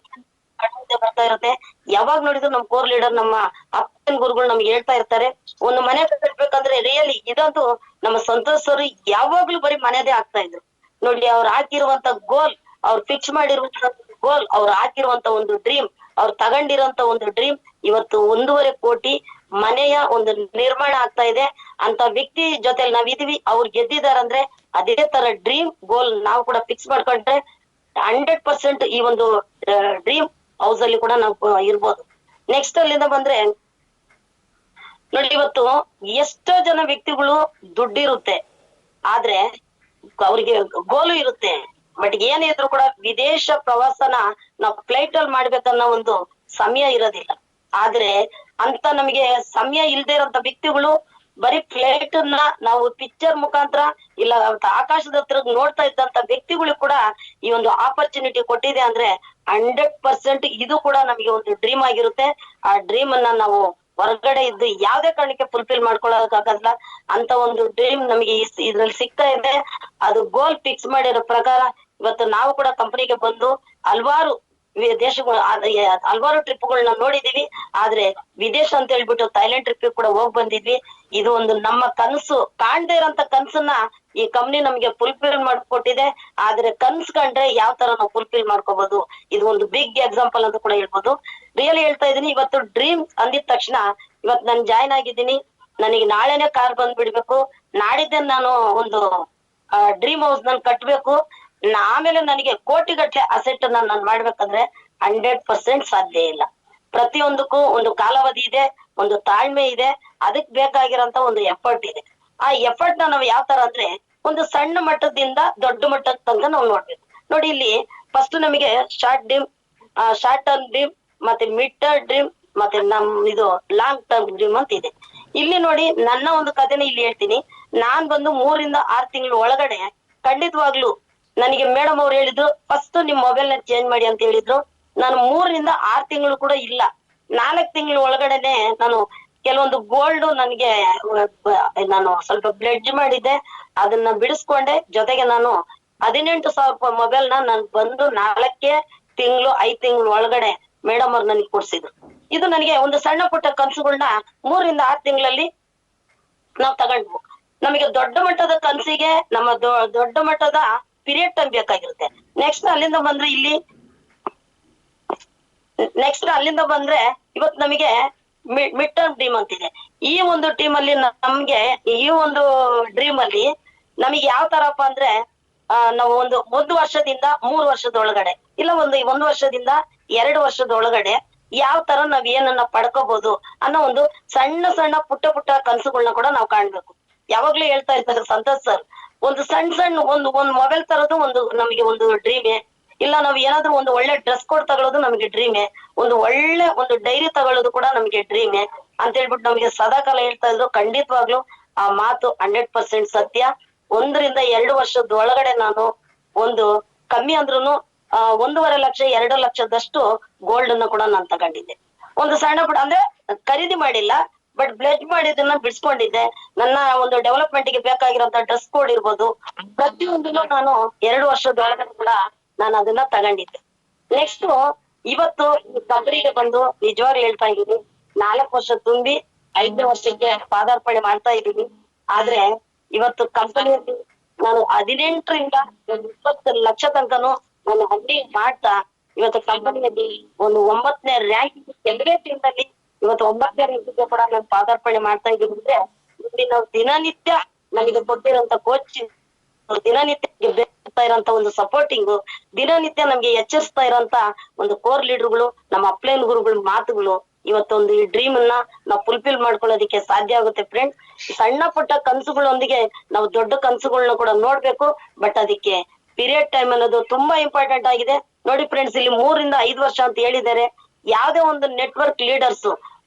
ಕಣ್ ಮುಂದೆ ಬರ್ತಾ ಇರುತ್ತೆ. ಯಾವಾಗ ನೋಡಿದ್ರು ನಮ್ ಕೋರ್ ಲೀಡರ್, ನಮ್ಮ ಅಪ್ಪನ ಗುರುಗಳು ನಮ್ಗೆ ಹೇಳ್ತಾ ಇರ್ತಾರೆ, ಒಂದು ಮನೆ ಕಟ್ಬೇಕಂದ್ರೆ ರಿಯಲಿ ಇದಂತೂ ನಮ್ಮ ಸಂತೋಷ್ ಅವರು ಯಾವಾಗ್ಲೂ ಬರೀ ಮನೆದೇ ಆಗ್ತಾ ಇದ್ರು ನೋಡಿ. ಅವ್ರು ಹಾಕಿರುವಂತ ಗೋಲ್, ಅವ್ರು ಫಿಕ್ಸ್ ಮಾಡಿರುವಂತ ಗೋಲ್, ಅವ್ರು ಹಾಕಿರುವಂತ ಒಂದು ಡ್ರೀಮ್, ಅವ್ರು ತಗೊಂಡಿರುವಂತ ಒಂದು ಡ್ರೀಮ್ ಇವತ್ತು 1.5 ಕೋಟಿ ಮನೆಯ ಒಂದು ನಿರ್ಮಾಣ ಆಗ್ತಾ ಇದೆ. ಅಂತ ವ್ಯಕ್ತಿ ಜೊತೆ ನಾವಿದೀವಿ, ಅವ್ರು ಗೆದ್ದಿದಾರಂದ್ರೆ ಅದೇ ತರ ಡ್ರೀಮ್ ಗೋಲ್ ನಾವು ಕೂಡ ಫಿಕ್ಸ್ ಮಾಡ್ಕೊಂಡ್ರೆ 100% ಈ ಒಂದು ಡ್ರೀಮ್ ಹೌಸ್ ಅಲ್ಲಿ ಕೂಡ ನಾವು ಇರ್ಬೋದು. ನೆಕ್ಸ್ಟ್ ಅಲ್ಲಿಂದ ಬಂದ್ರೆ ನೋಡಿ, ಇವತ್ತು ಎಷ್ಟೋ ಜನ ವ್ಯಕ್ತಿಗಳು ದುಡ್ಡಿರುತ್ತೆ, ಆದ್ರೆ ಅವ್ರಿಗೆ ಗೋಲು ಇರುತ್ತೆ, ಬಟ್ ಏನಿದ್ರು ಕೂಡ ವಿದೇಶ ಪ್ರವಾಸನ ನಾವು ಫ್ಲೈಟ್ ಅಲ್ಲಿ ಮಾಡ್ಬೇಕನ್ನೋ ಒಂದು ಸಮಯ ಇರೋದಿಲ್ಲ. ಆದ್ರೆ ಅಂತ ನಮಗೆ ಸಮಯ ಇಲ್ದೇ ಇರೋಂತ ವ್ಯಕ್ತಿಗಳು ಬರೀ ಫ್ಲೈಟ್ ನ ನಾವು ಪಿಕ್ಚರ್ ಮುಖಾಂತರ ಇಲ್ಲ ಆಕಾಶದ ಹತ್ರ ನೋಡ್ತಾ ಇದ್ದಂತ ವ್ಯಕ್ತಿಗಳು ಕೂಡ ಈ ಒಂದು ಆಪರ್ಚುನಿಟಿ ಕೊಟ್ಟಿದೆ ಅಂದ್ರೆ 100% ಇದು ಕೂಡ ನಮಗೆ ಒಂದು ಡ್ರೀಮ್ ಆಗಿರುತ್ತೆ. ಆ ಡ್ರೀಮ್ ಅನ್ನ ನಾವು ಹೊರಗಡೆ ಇದ್ದು ಯಾವ್ದೇ ಕಾರಣಕ್ಕೆ ಫುಲ್ಫಿಲ್ ಮಾಡ್ಕೊಳ್ಳೋದಕ್ಕಾಗಲ್ಲ. ಅಂತ ಒಂದು ಡ್ರೀಮ್ ನಮಗೆ ಇದ್ರಲ್ಲಿ ಸಿಗ್ತಾ ಇದೆ. ಅದು ಗೋಲ್ ಫಿಕ್ಸ್ ಮಾಡಿರೋ ಪ್ರಕಾರ ಇವತ್ತು ನಾವು ಕೂಡ ಕಂಪನಿಗೆ ಬಂದು ಹಲವಾರು ದೇಶಗಳು ಹಲವಾರು ಟ್ರಿಪ್ಗಳನ್ನ ನೋಡಿದೀವಿ. ಆದ್ರೆ ವಿದೇಶ ಅಂತ ಹೇಳ್ಬಿಟ್ಟು ಥೈಲ್ಯಾಂಡ್ ಟ್ರಿಪ್ ಕೂಡ ಹೋಗ್ ಬಂದಿದ್ವಿ. ಇದು ಒಂದು ನಮ್ಮ ಕನಸು, ಕಾಣ್ದೇ ಇರೋಂತ ಕನ್ಸನ್ನ ಈ ಕಂಪ್ನಿ ನಮ್ಗೆ ಫುಲ್ಫಿಲ್ ಮಾಡ್ಕೊಟ್ಟಿದೆ. ಆದ್ರೆ ಕನ್ಸ್ ಕಂಡ್ರೆ ಯಾವ ತರ ನಾವು ಫುಲ್ಫಿಲ್ ಮಾಡ್ಕೋಬಹುದು, ಇದು ಒಂದು ಬಿಗ್ ಎಕ್ಸಾಂಪಲ್ ಅಂತ ಕೂಡ ಹೇಳ್ಬೋದು. ರಿಯಲಿ ಹೇಳ್ತಾ ಇದೀನಿ, ಇವತ್ತು ಡ್ರೀಮ್ ಅಂದಿದ ತಕ್ಷಣ ಇವತ್ತು ನಾನು ಜಾಯ್ನ್ ಆಗಿದ್ದೀನಿ. ನನಗೆ ನಾಳೆನೆ ಕಾರ್ ಬಂದ್ಬಿಡ್ಬೇಕು, ನಾಡಿದ್ದೆ ನಾನು ಒಂದು ಡ್ರೀಮ್ ಹೌಸ್ ನಾನು ಕಟ್ಬೇಕು, ಆಮೇಲೆ ನನಗೆ ಕೋಟಿಗಟ್ಟಲೆ ಅಸೆಟ್ ನಾನು ಮಾಡ್ಬೇಕಂದ್ರೆ 100% ಸಾಧ್ಯ ಇಲ್ಲ. ಪ್ರತಿಯೊಂದಕ್ಕೂ ಒಂದು ಕಾಲಾವಧಿ ಇದೆ, ಒಂದು ತಾಳ್ಮೆ ಇದೆ, ಅದಕ್ ಬೇಕಾಗಿರೋಂತ ಒಂದು ಎಫರ್ಟ್ ಇದೆ. ಆ ಎಫರ್ಟ್ ನಾವು ಯಾವ ತರ ಅಂದ್ರೆ ಒಂದು ಸಣ್ಣ ಮಟ್ಟದಿಂದ ದೊಡ್ಡ ಮಟ್ಟದ ತನಕ ನಾವು ನೋಡ್ಬೇಕು. ನೋಡಿ, ಇಲ್ಲಿ ಫಸ್ಟ್ ನಮಗೆ ಶಾರ್ಟ್ ಟರ್ಮ್ ಡ್ರೀಮ್, ಮತ್ತೆ ಮಿಡ್ ಟರ್ಮ್ ಡ್ರೀಮ್, ಮತ್ತೆ ಇದು ಲಾಂಗ್ ಟರ್ಮ್ ಡ್ರೀಮ್ ಅಂತ ಇದೆ. ಇಲ್ಲಿ ನೋಡಿ ನನ್ನ ಒಂದು ಕಥೆನ ಇಲ್ಲಿ ಹೇಳ್ತೀನಿ. ನಾನ್ ಬಂದು 3 ರಿಂದ 6 ತಿಂಗಳ ಒಳಗಡೆ ಖಂಡಿತವಾಗ್ಲು ನನಗೆ ಮೇಡಮ್ ಅವ್ರು ಹೇಳಿದ್ರು ಫಸ್ಟ್ ನಿಮ್ ಮೊಬೈಲ್ ನ ಚೇಂಜ್ ಮಾಡಿ ಅಂತ ಹೇಳಿದ್ರು. ನಾನು 3 ರಿಂದ 6 ತಿಂಗಳು ಕೂಡ ಇಲ್ಲ, 4 ತಿಂಗಳ ಒಳಗಡೆನೆ ನಾನು ಕೆಲವೊಂದು ಗೋಲ್ಡ್ ನನಗೆ ನಾನು ಸ್ವಲ್ಪ ಬ್ಲೆಡ್ಜ್ ಮಾಡಿದ್ದೆ, ಅದನ್ನ ಬಿಡಿಸ್ಕೊಂಡೆ. ಜೊತೆಗೆ ನಾನು 18,000 ರೂಪಾಯಿ ಮೊಬೈಲ್ ನಾನು ಬಂದು 4 ತಿಂಗಳು 5 ತಿಂಗಳ ಒಳಗಡೆ ಮೇಡಮ್ ಅವ್ರು ನನಗೆ ಕೊಡ್ಸಿದ್ರು. ಇದು ನನಗೆ ಒಂದು ಸಣ್ಣ ಪುಟ್ಟ ಕನಸುಗಳನ್ನ 3 ರಿಂದ 6 ತಿಂಗಳಲ್ಲಿ ನಾವ್ ತಗೊಂಡ್ವು. ನಮಗೆ ದೊಡ್ಡ ಮಟ್ಟದ ಕನಸಿಗೆ ನಮ್ಮ ದೊಡ್ಡ ಮಟ್ಟದ ಪೀರಿಯಡ್ ಟೈಮ್ ಬೇಕಾಗಿರುತ್ತೆ. ನೆಕ್ಸ್ಟ್ ಅಲ್ಲಿಂದ ಬಂದ್ರೆ ಇವತ್ತು ನಮಗೆ ಮಿಡ್ ಟರ್ಮ್ ಡ್ರೀಮ್ ಅಂತಿದೆ. ಈ ಒಂದು ಟೀಮ್ ಅಲ್ಲಿ ನಮ್ಗೆ ಈ ಒಂದು ಡ್ರೀಮ್ ಅಲ್ಲಿ ನಮಗೆ ಯಾವ ತರಪ್ಪ ಅಂದ್ರೆ ನಾವು ಒಂದು ವರ್ಷದಿಂದ 3 ವರ್ಷದೊಳಗಡೆ ಇಲ್ಲ ಒಂದು ವರ್ಷದಿಂದ 2 ವರ್ಷದೊಳಗಡೆ ಯಾವ ತರ ನಾವ್ ಏನನ್ನ ಪಡ್ಕೋಬಹುದು ಅನ್ನೋ ಒಂದು ಸಣ್ಣ ಸಣ್ಣ ಪುಟ್ಟ ಕನಸುಗಳನ್ನ ಕೂಡ ನಾವು ಕಾಣ್ಬೇಕು. ಯಾವಾಗ್ಲೂ ಹೇಳ್ತಾ ಇರ್ತಾರೆ ಸಂತೋಷ್ ಸರ್, ಒಂದು ಸಣ್ಣ ಒಂದು ಮೊಬೈಲ್ ತರೋದು ನಮಗೆ ಒಂದು ಡ್ರೀಮೇ, ಇಲ್ಲ ನಾವ್ ಏನಾದ್ರು ಒಂದು ಒಳ್ಳೆ ಡ್ರೆಸ್ ಕೋಡ್ ತಗೊಳ್ಳೋದು ನಮಗೆ ಡ್ರೀಮೇ, ಒಂದು ಒಳ್ಳೆ ಒಂದು ಡೈರಿ ತಗೊಳ್ಳೋದು ಕೂಡ ನಮಗೆ ಡ್ರೀಮೇ ಅಂತ ಹೇಳ್ಬಿಟ್ಟು ನಮಗೆ ಸದಾಕಾಲ ಹೇಳ್ತಾ ಇದ್ರು. ಖಂಡಿತವಾಗ್ಲು ಆ ಮಾತು 100% ಸತ್ಯ. 1 ರಿಂದ 2 ವರ್ಷದೊಳಗಡೆ ನಾನು ಕಮ್ಮಿ ಅಂದ್ರೂನು 1.5 ಲಕ್ಷ 2 ಲಕ್ಷದಷ್ಟು ಗೋಲ್ಡ್ ಅನ್ನ ಕೂಡ ನಾನು ತಗೊಂಡಿದ್ದೆ. ಒಂದು ಸಣ್ಣ ಪುಟ್ಟ ಅಂದ್ರೆ ಖರೀದಿ ಮಾಡಿಲ್ಲ, ಬಟ್ ಬ್ಲೆಡ್ ಮಾಡಿದ್ದನ್ನ ಬಿಡಿಸ್ಕೊಂಡಿದ್ದೆ. ನನ್ನ ಒಂದು ಡೆವಲಪ್ಮೆಂಟ್ ಗೆ ಬೇಕಾಗಿರುವಂತ ಡ್ರೆಸ್ ಕೋಡ್ ಇರ್ಬೋದು, ಪ್ರತಿಯೊಂದನ್ನು ನಾನು 2 ವರ್ಷದೊಳಗಡೆ ಕೂಡ ನಾನು ಅದನ್ನ ತಗೊಂಡಿದ್ದೆ. ನೆಕ್ಸ್ಟ್ ಇವತ್ತು ಕಂಪನಿಗೆ ಬಂದು ನಿಜವಾಗ್ಲೂ ಹೇಳ್ತಾ ಇದ್ದೀನಿ, 4 ವರ್ಷ ತುಂಬಿ 5ನೇ ವರ್ಷಕ್ಕೆ ಪಾದಾರ್ಪಣೆ ಮಾಡ್ತಾ ಇದ್ದೀನಿ. ಆದ್ರೆ ಇವತ್ತು ಕಂಪನಿಯಲ್ಲಿ ನಾನು 18 ರಿಂದ 20 ಲಕ್ಷ ತನಕನು ನಾನು ಅಂಗಡಿ ಮಾಡ್ತಾ ಇವತ್ತು ಕಂಪನಿಯಲ್ಲಿ 9ನೇ ರ್ಯಾಂಕ್ ಕೆಲವೇ ತಿಂಗಳಲ್ಲಿ ಇವತ್ತು 9ನೇ ರ್ಯಾಂಕಿಗೆ ಕೂಡ ನಾನು ಪಾದಾರ್ಪಣೆ ಮಾಡ್ತಾ ಇದ್ದೀನಿ. ಅಂದ್ರೆ ಇಲ್ಲಿ ನಾವು ದಿನನಿತ್ಯ ನನಗೆ ಕೊಟ್ಟಿರೋಂತ ಕೋಚಿಂಗ್, ದಿನನಿತ್ಯ ಬೇಕಾಗ್ತಾ ಇರೋಂತ ಒಂದು ಸಪೋರ್ಟಿಂಗು, ದಿನನಿತ್ಯ ನಮ್ಗೆ ಎಚ್ಚರಿಸ್ತಾ ಇರೋಂತ ಒಂದು ಕೋರ್ ಲೀಡರ್ಗಳು, ನಮ್ಮ ಅಪ್ಲೈನ್ ಗುರುಗಳ ಮಾತುಗಳು ಇವತ್ತೊಂದು ಈ ಡ್ರೀಮ್ ಅನ್ನ ನಾವು ಫುಲ್ಫಿಲ್ ಮಾಡ್ಕೊಳ್ಳೋದಿಕ್ಕೆ ಸಾಧ್ಯ ಆಗುತ್ತೆ ಫ್ರೆಂಡ್ಸ್. ಸಣ್ಣ ಪುಟ್ಟ ಕನಸುಗಳೊಂದಿಗೆ ನಾವು ದೊಡ್ಡ ಕನಸುಗಳನ್ನ ಕೂಡ ನೋಡ್ಬೇಕು. ಬಟ್ ಅದಕ್ಕೆ ಪೀರಿಯಡ್ ಟೈಮ್ ಅನ್ನೋದು ತುಂಬಾ ಇಂಪಾರ್ಟೆಂಟ್ ಆಗಿದೆ. ನೋಡಿ ಫ್ರೆಂಡ್ಸ್, ಇಲ್ಲಿ 3 ರಿಂದ 5 ವರ್ಷ ಅಂತ ಹೇಳಿದ್ದಾರೆ. ಯಾವ್ದೇ ಒಂದು ನೆಟ್ವರ್ಕ್ ಲೀಡರ್ಸ್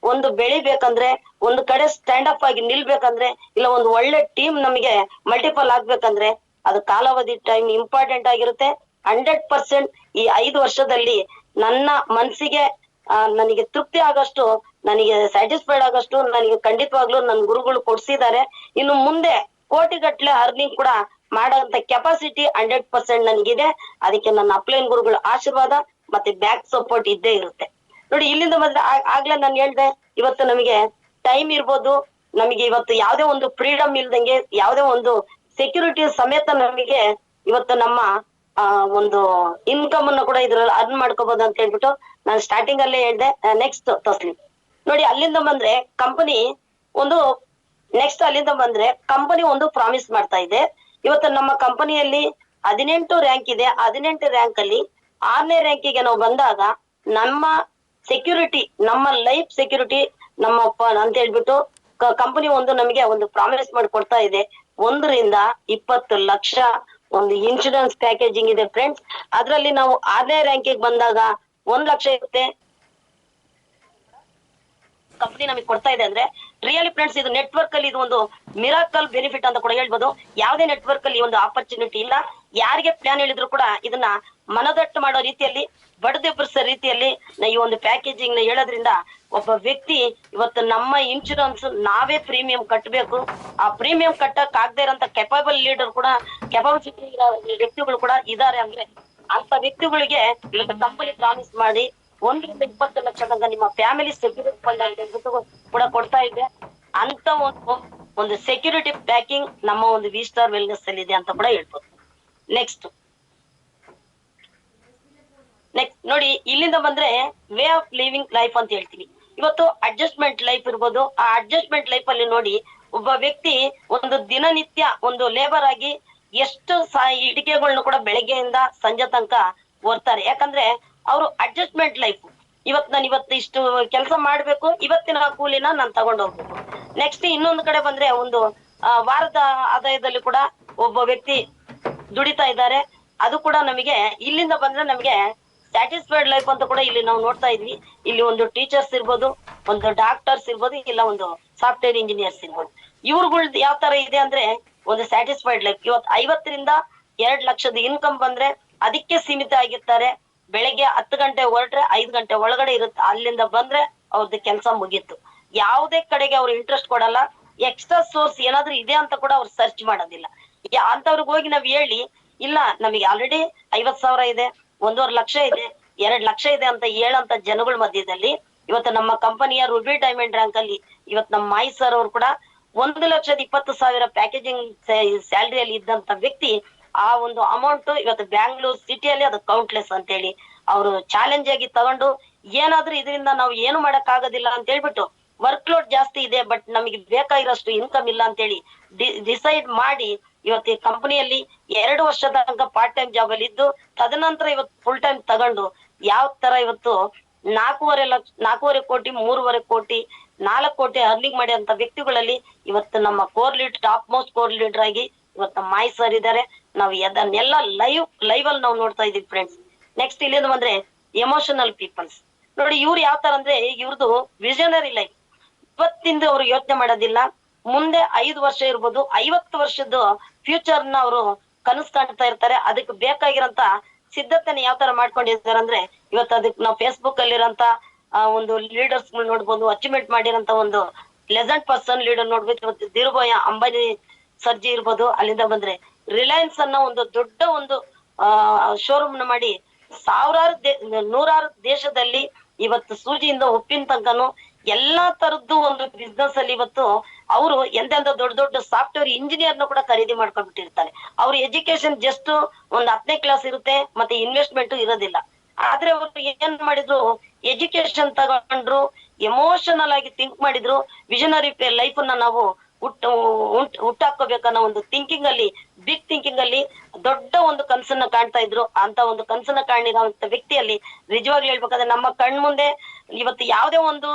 ಬೆಳಿಬೇಕಂದ್ರೆ, ಒಂದು ಕಡೆ ಸ್ಟ್ಯಾಂಡ್ ಅಪ್ ಆಗಿ ನಿಲ್ಬೇಕಂದ್ರೆ, ಇಲ್ಲ ಒಂದು ಒಳ್ಳೆ ಟೀಮ್ ನಮಗೆ ಮಲ್ಟಿಪಲ್ ಆಗ್ಬೇಕಂದ್ರೆ ಅದು ಕಾಲಾವಧಿ ಟೈಮ್ ಇಂಪಾರ್ಟೆಂಟ್ ಆಗಿರುತ್ತೆ. 100% ಈ 5 ವರ್ಷದಲ್ಲಿ ನನ್ನ ಮನಸ್ಸಿಗೆ ನನಗೆ ತೃಪ್ತಿ ಆಗಷ್ಟು, ನನಗೆ ಸ್ಯಾಟಿಸ್ಫೈಡ್ ಆಗಷ್ಟು ನನಗೆ ಖಂಡಿತವಾಗ್ಲೂ ನನ್ನ ಗುರುಗಳು ಕೊಡ್ಸಿದ್ದಾರೆ. ಇನ್ನು ಮುಂದೆ ಕೋಟಿಗಟ್ಲೆ ಅರ್ನಿಂಗ್ ಕೂಡ ಮಾಡೋಂತ ಕೆಪಾಸಿಟಿ 100% ನನಗಿದೆ. ಅದಕ್ಕೆ ನನ್ನ ಅಪ್ಲೈನ್ ಗುರುಗಳ ಆಶೀರ್ವಾದ ಮತ್ತೆ ಬ್ಯಾಕ್ ಸಪೋರ್ಟ್ ಇದ್ದೇ ಇರುತ್ತೆ. ನೋಡಿ, ಇಲ್ಲಿಂದ ಬಂದ್ರೆ ಆಗ್ಲೇ ನಾನು ಹೇಳ್ದೆ, ಇವತ್ತು ನಮಗೆ ಟೈಮ್ ಇರ್ಬೋದು, ನಮಗೆ ಇವತ್ತು ಯಾವ್ದೇ ಒಂದು ಫ್ರೀಡಮ್ ಇಲ್ದಂಗೆ, ಯಾವ್ದೇ ಒಂದು ಸೆಕ್ಯೂರಿಟಿ ಸಮೇತ ನಮಗೆ ಇವತ್ತು ನಮ್ಮ ಒಂದು ಇನ್ಕಮ್ ಅನ್ನು ಕೂಡ ಇದ್ರಲ್ಲಿ ಅರ್ನ್ ಮಾಡ್ಕೋಬಹುದು ಅಂತ ಹೇಳ್ಬಿಟ್ಟು ನಾನು ಸ್ಟಾರ್ಟಿಂಗ್ ಅಲ್ಲೇ ಹೇಳ್ದೆ. ನೆಕ್ಸ್ಟ್ ತಸ್ಲಿಂ ನೋಡಿ, ಅಲ್ಲಿಂದ ಬಂದ್ರೆ ಕಂಪನಿ ಒಂದು ಪ್ರಾಮಿಸ್ ಮಾಡ್ತಾ ಇದೆ. ಇವತ್ತು ನಮ್ಮ ಕಂಪನಿಯಲ್ಲಿ 18 ರ್ಯಾಂಕ್ ಇದೆ. 18 ರ್ಯಾಂಕ್ ಅಲ್ಲಿ 6ನೇ ರ್ಯಾಂಕಿಗೆ ನಾವು ಬಂದಾಗ ನಮ್ಮ ಸೆಕ್ಯೂರಿಟಿ, ನಮ್ಮ ಲೈಫ್ ಸೆಕ್ಯೂರಿಟಿ ಅಂತ ಹೇಳ್ಬಿಟ್ಟು ಕಂಪನಿ ನಮಗೆ ಒಂದು ಪ್ರಾಮಿಸ್ ಮಾಡಿ ಕೊಡ್ತಾ ಇದೆ. 1 ರಿಂದ 20 ಲಕ್ಷ ಒಂದು ಇನ್ಶೂರೆನ್ಸ್ ಪ್ಯಾಕೇಜಿಂಗ್ ಇದೆ ಫ್ರೆಂಡ್ಸ್. ಅದ್ರಲ್ಲಿ ನಾವು 6ನೇ ರ್ಯಾಂಕಿಗೆ ಬಂದಾಗ 1 ಲಕ್ಷ ಇರುತ್ತೆ ಕಂಪನಿ ನಮಗೆ ಕೊಡ್ತಾ ಇದೆ. ಅಂದ್ರೆ ರಿಯಲಿ ಫ್ರೆಂಡ್ಸ್, ಇದು ನೆಟ್ವರ್ಕ್ ಅಲ್ಲಿ ಇದು ಒಂದು ಮಿರಾಕಲ್ ಬೆನಿಫಿಟ್ ಅಂತ ಕೂಡ ಹೇಳ್ಬೋದು. ಯಾವುದೇ ನೆಟ್ವರ್ಕ್ ಅಲ್ಲಿ ಒಂದು ಆಪರ್ಚುನಿಟಿ ಇಲ್ಲ. ಯಾರಿಗೆ ಪ್ಲಾನ್ ಹೇಳಿದ್ರು ಕೂಡ ಇದನ್ನ ಮನದಟ್ಟು ಮಾಡೋ ರೀತಿಯಲ್ಲಿ, ಬಡದೆಬ್ಬರಿಸೋ ರೀತಿಯಲ್ಲಿ ಈ ಒಂದು ಪ್ಯಾಕೇಜಿಂಗ್ ನ ಹೇಳೋದ್ರಿಂದ ಒಬ್ಬ ವ್ಯಕ್ತಿ ಇವತ್ತು ನಮ್ಮ ಇನ್ಶೂರೆನ್ಸ್ ನಾವೇ ಪ್ರೀಮಿಯಂ ಕಟ್ಟಬೇಕು. ಆ ಪ್ರೀಮಿಯಂ ಕಟ್ಟಕ್ ಆಗದೆ ಇರೋಂತ ಕೆಪಬಲ್ ಲೀಡರ್ ಕೂಡ, ಕೆಪಾಸಿಟಿ ವ್ಯಕ್ತಿಗಳು ಕೂಡ ಇದಾರೆ. ಅಂದ್ರೆ ಅಂತ ವ್ಯಕ್ತಿಗಳಿಗೆ ಕಂಪನಿ ಪ್ರಾಮಿಸ್ ಮಾಡಿ 1 ರಿಂದ 20 ಲಕ್ಷ ತನಕ ನಿಮ್ಮ ಫ್ಯಾಮಿಲಿ ಸೆಕ್ಯೂರಿಟಿ ಫಂಡ್ ಕೂಡ ಕೊಡ್ತಾ ಇದೆ. ಅಂತ ಒಂದು ಸೆಕ್ಯೂರಿಟಿ ಪ್ಯಾಕಿಂಗ್ ನಮ್ಮ ಒಂದು ವಿ ಸ್ಟಾರ್ ವೆಲ್ನೆಸ್ ಅಲ್ಲಿ ಇದೆ ಅಂತ ಕೂಡ ಹೇಳ್ಬೋದು. ನೆಕ್ಸ್ಟ್ ನೋಡಿ, ಇಲ್ಲಿಂದ ಬಂದ್ರೆ ವೇ ಆಫ್ ಲಿವಿಂಗ್ ಲೈಫ್ ಅಂತ ಹೇಳ್ತೀವಿ. ಇವತ್ತು ಅಡ್ಜಸ್ಟ್ಮೆಂಟ್ ಲೈಫ್ ಇರ್ಬೋದು. ಆ ಅಡ್ಜಸ್ಟ್ಮೆಂಟ್ ಲೈಫ್ ಅಲ್ಲಿ ನೋಡಿ, ಒಬ್ಬ ವ್ಯಕ್ತಿ ಒಂದು ದಿನನಿತ್ಯ ಒಂದು ಲೇಬರ್ ಆಗಿ ಎಷ್ಟು ಇಡಿಕೆಗಳನ್ನ ಕೂಡ ಬೆಳಗ್ಗೆಯಿಂದ ಸಂಜೆ ತನಕ ಓದ್ತಾರೆ. ಯಾಕಂದ್ರೆ ಅವರು ಅಡ್ಜಸ್ಟ್ಮೆಂಟ್ ಲೈಫ್. ಇವತ್ತು ಇಷ್ಟು ಕೆಲಸ ಮಾಡ್ಬೇಕು, ಇವತ್ತಿನ ಕೂಲಿನ ನಾನು ತಗೊಂಡು ಹೋಗ್ಬೇಕು. ನೆಕ್ಸ್ಟ್ ಇನ್ನೊಂದು ಕಡೆ ಬಂದ್ರೆ ಒಂದು ವಾರದ ಆದಾಯದಲ್ಲಿ ಕೂಡ ಒಬ್ಬ ವ್ಯಕ್ತಿ ದುಡಿತಾ ಇದ್ದಾರೆ. ಅದು ಕೂಡ ನಮಗೆ ಇಲ್ಲಿಂದ ಬಂದ್ರೆ ನಮಗೆ ಸ್ಯಾಟಿಸ್ಫೈಡ್ ಲೈಫ್ ಅಂತ ಕೂಡ ಇಲ್ಲಿ ನಾವು ನೋಡ್ತಾ ಇದ್ವಿ. ಇಲ್ಲಿ ಒಂದು ಟೀಚರ್ಸ್ ಇರ್ಬೋದು, ಒಂದು ಡಾಕ್ಟರ್ಸ್ ಇರ್ಬೋದು, ಇಲ್ಲ ಒಂದು ಸಾಫ್ಟ್ವೇರ್ ಇಂಜಿನಿಯರ್ಸ್ ಇರ್ಬೋದು. ಇವ್ರುಗಳ್ದು ಯಾವ ತರ ಇದೆ ಅಂದ್ರೆ ಒಂದು ಸ್ಯಾಟಿಸ್ಫೈಡ್ ಲೈಫ್. ಇವತ್ತು 50ರಿಂದ 2 ಲಕ್ಷದ ಇನ್ಕಮ್ ಬಂದ್ರೆ ಅದಕ್ಕೆ ಸೀಮಿತ ಆಗಿರ್ತಾರೆ. ಬೆಳಿಗ್ಗೆ 10 ಗಂಟೆ ಹೊರಟ್ರೆ 5 ಗಂಟೆ ಒಳಗಡೆ ಇರುತ್ತೆ. ಅಲ್ಲಿಂದ ಬಂದ್ರೆ ಅವ್ರದ್ದು ಕೆಲಸ ಮುಗೀತು. ಯಾವುದೇ ಕಡೆಗೆ ಅವ್ರು ಇಂಟ್ರೆಸ್ಟ್ ಕೊಡಲ್ಲ. ಎಕ್ಸ್ಟ್ರಾ ಸೋರ್ಸ್ ಏನಾದ್ರೂ ಇದೆ ಅಂತ ಕೂಡ ಅವ್ರು ಸರ್ಚ್ ಮಾಡೋದಿಲ್ಲ. ಅಂತವ್ರಿಗೆ ಹೋಗಿ ನಾವ್ ಹೇಳಿ, ಇಲ್ಲ ನಮಗೆ ಆಲ್ರೆಡಿ 50,000 ಇದೆ, 1.5 ಲಕ್ಷ ಇದೆ, 2 ಲಕ್ಷ ಇದೆ ಅಂತ ಹೇಳಂತ ಜನಗಳ ಮಧ್ಯದಲ್ಲಿ ಇವತ್ತು ನಮ್ಮ ಕಂಪನಿಯ ರೂಬಿ ಡೈಮಂಡ್ ರ್ಯಾಂಕ್ ಅಲ್ಲಿ ಇವತ್ತು ನಮ್ಮ ಮಾಯಿ ಸರ್ ಅವರು ಕೂಡ 1,20,000 ಪ್ಯಾಕೇಜಿಂಗ್ ಸ್ಯಾಲರಿಯಲ್ಲಿ ಇದ್ದಂತ ವ್ಯಕ್ತಿ ಆ ಒಂದು ಅಮೌಂಟ್ ಇವತ್ತು ಬ್ಯಾಂಗ್ಳೂರ್ ಸಿಟಿಯಲ್ಲಿ ಅದು ಕೌಂಟ್ಲೆಸ್ ಅಂತ ಹೇಳಿ ಅವರು ಚಾಲೆಂಜ್ ಆಗಿ ತಗೊಂಡು, ಏನಾದ್ರೂ ಇದರಿಂದ ನಾವು ಏನು ಮಾಡಕ್ ಆಗೋದಿಲ್ಲ ಅಂತ ಹೇಳ್ಬಿಟ್ಟು, ವರ್ಕ್ ಲೋಡ್ ಜಾಸ್ತಿ ಇದೆ ಬಟ್ ನಮಗೆ ಬೇಕಾಗಿರೋಷ್ಟು ಇನ್ಕಮ್ ಇಲ್ಲ ಅಂತ ಹೇಳಿ ಡಿಸೈಡ್ ಮಾಡಿ ಇವತ್ತು ಈ ಕಂಪನಿಯಲ್ಲಿ 2 ವರ್ಷದ ತನಕ ಪಾರ್ಟ್ ಟೈಮ್ ಜಾಬ್ ಅಲ್ಲಿ ಇದ್ದು, ತದನಂತರ ಇವತ್ತು ಫುಲ್ ಟೈಮ್ ತಗೊಂಡು ಯಾವ ತರ ಇವತ್ತು 4.5 ಕೋಟಿ, 3.5 ಕೋಟಿ, 4 ಕೋಟಿ ಅರ್ನಿಂಗ್ ಮಾಡಿ ಅಂತ ವ್ಯಕ್ತಿಗಳಲ್ಲಿ ಇವತ್ತು ನಮ್ಮ core leader, top most core leader ಆಗಿ ಇವತ್ತು ನಮ್ಮ ಮಾಯಿ ಸರ್ ಇದ್ದಾರೆ. ನಾವು ಅದನ್ನೆಲ್ಲ ಲೈವ್ ಅಲ್ಲಿ ನಾವು ನೋಡ್ತಾ ಇದೀವಿ ಫ್ರೆಂಡ್ಸ್. ನೆಕ್ಸ್ಟ್ ಇಲ್ಲಿಂದ ಬಂದ್ರೆ ಎಮೋಷನಲ್ ಪೀಪಲ್ಸ್. ನೋಡಿ ಇವ್ರು ಯಾವ ತರ ಅಂದ್ರೆ ಇವ್ರದ್ದು ವಿಷನರಿ ಲೈಫ್. ಇವತ್ತಿಂದ ಅವ್ರು ಯೋಚನೆ ಮಾಡೋದಿಲ್ಲ, ಮುಂದೆ 5 ವರ್ಷ ಇರ್ಬೋದು, 50 ವರ್ಷದ ಫ್ಯೂಚರ್ ನ ಅವರು ಕನಸು ಕಾಣ್ತಾ ಇರ್ತಾರೆ. ಅದಕ್ಕೆ ಬೇಕಾಗಿರೋಂತ ಸಿದ್ಧತೆನ ಯಾವ ತರ ಮಾಡ್ಕೊಂಡಿರ್ತಾರೆ ಅಂದ್ರೆ ಇವತ್ತು ಅದಕ್ಕೆ ನಾವು ಫೇಸ್ಬುಕ್ ಅಲ್ಲಿರೋಂತ ಒಂದು ಲೀಡರ್ಸ್ ನೋಡ್ಬೋದು, ಅಚೀವ್ಮೆಂಟ್ ಮಾಡಿರೋಂತ ಒಂದು ಲೆಜೆಂಡ್ ಪರ್ಸನ್ ಲೀಡರ್ ನೋಡ್ಬೇಕು. ಇವತ್ತು ಧೀರುಭಾಯಿ ಅಂಬಾನಿ ಸರ್ಜಿ ಇರ್ಬೋದು. ಅಲ್ಲಿಂದ ಬಂದ್ರೆ ರಿಲಯನ್ಸ್ ಅನ್ನೋ ಒಂದು ದೊಡ್ಡ ಒಂದು ಶೋರೂಮ್ ನ ಮಾಡಿ ನೂರಾರು ದೇಶದಲ್ಲಿ ಇವತ್ತು ಸೂಜಿಯಿಂದ ಉಪ್ಪಿನ ತನಕನು ಎಲ್ಲಾ ತರದ್ದು ಒಂದು ಬಿಸ್ನೆಸ್ ಅಲ್ಲಿ ಇವತ್ತು ಅವರು ಎಂತೆಂತ ದೊಡ್ಡ ದೊಡ್ಡ ಸಾಫ್ಟ್ವೇರ್ ಇಂಜಿನಿಯರ್ ನ ಕೂಡ ಖರೀದಿ ಮಾಡ್ಕೊಂಡ್ಬಿಟ್ಟಿರ್ತಾರೆ. ಅವ್ರ ಎಜುಕೇಶನ್ ಜಸ್ಟ್ ಒಂದು 10ನೇ ಕ್ಲಾಸ್ ಇರುತ್ತೆ, ಮತ್ತೆ ಇನ್ವೆಸ್ಟ್ಮೆಂಟ್ ಇರೋದಿಲ್ಲ. ಆದ್ರೆ ಅವರು ಏನ್ ಮಾಡಿದ್ರು, ಎಜುಕೇಶನ್ ತಗೊಂಡ್ರು, ಎಮೋಷನಲ್ ಆಗಿ ಥಿಂಕ್ ಮಾಡಿದ್ರು, ವಿಷನರಿ ಲೈಫ್ ಅನ್ನ ನಾವು ಹುಟ್ಟಾಕೋಬೇಕನ್ನೋ ಒಂದು ಥಿಂಕಿಂಗ್ ಅಲ್ಲಿ, ಬಿಗ್ ಥಿಂಕಿಂಗ್ ಅಲ್ಲಿ ದೊಡ್ಡ ಒಂದು ಕನ್ಸನ್ನ ಕಾಣ್ತಾ ಇದ್ರು. ಅಂತ ಒಂದು ಕನ್ಸನ್ನ ಕಾಣಿರೋಂತ ವ್ಯಕ್ತಿಯಲ್ಲಿ ನಿಜವಾಗ್ಲೂ ಹೇಳ್ಬೇಕಂದ್ರೆ ನಮ್ಮ ಕಣ್ ಮುಂದೆ ಇವತ್ತು ಯಾವ್ದೇ ಒಂದು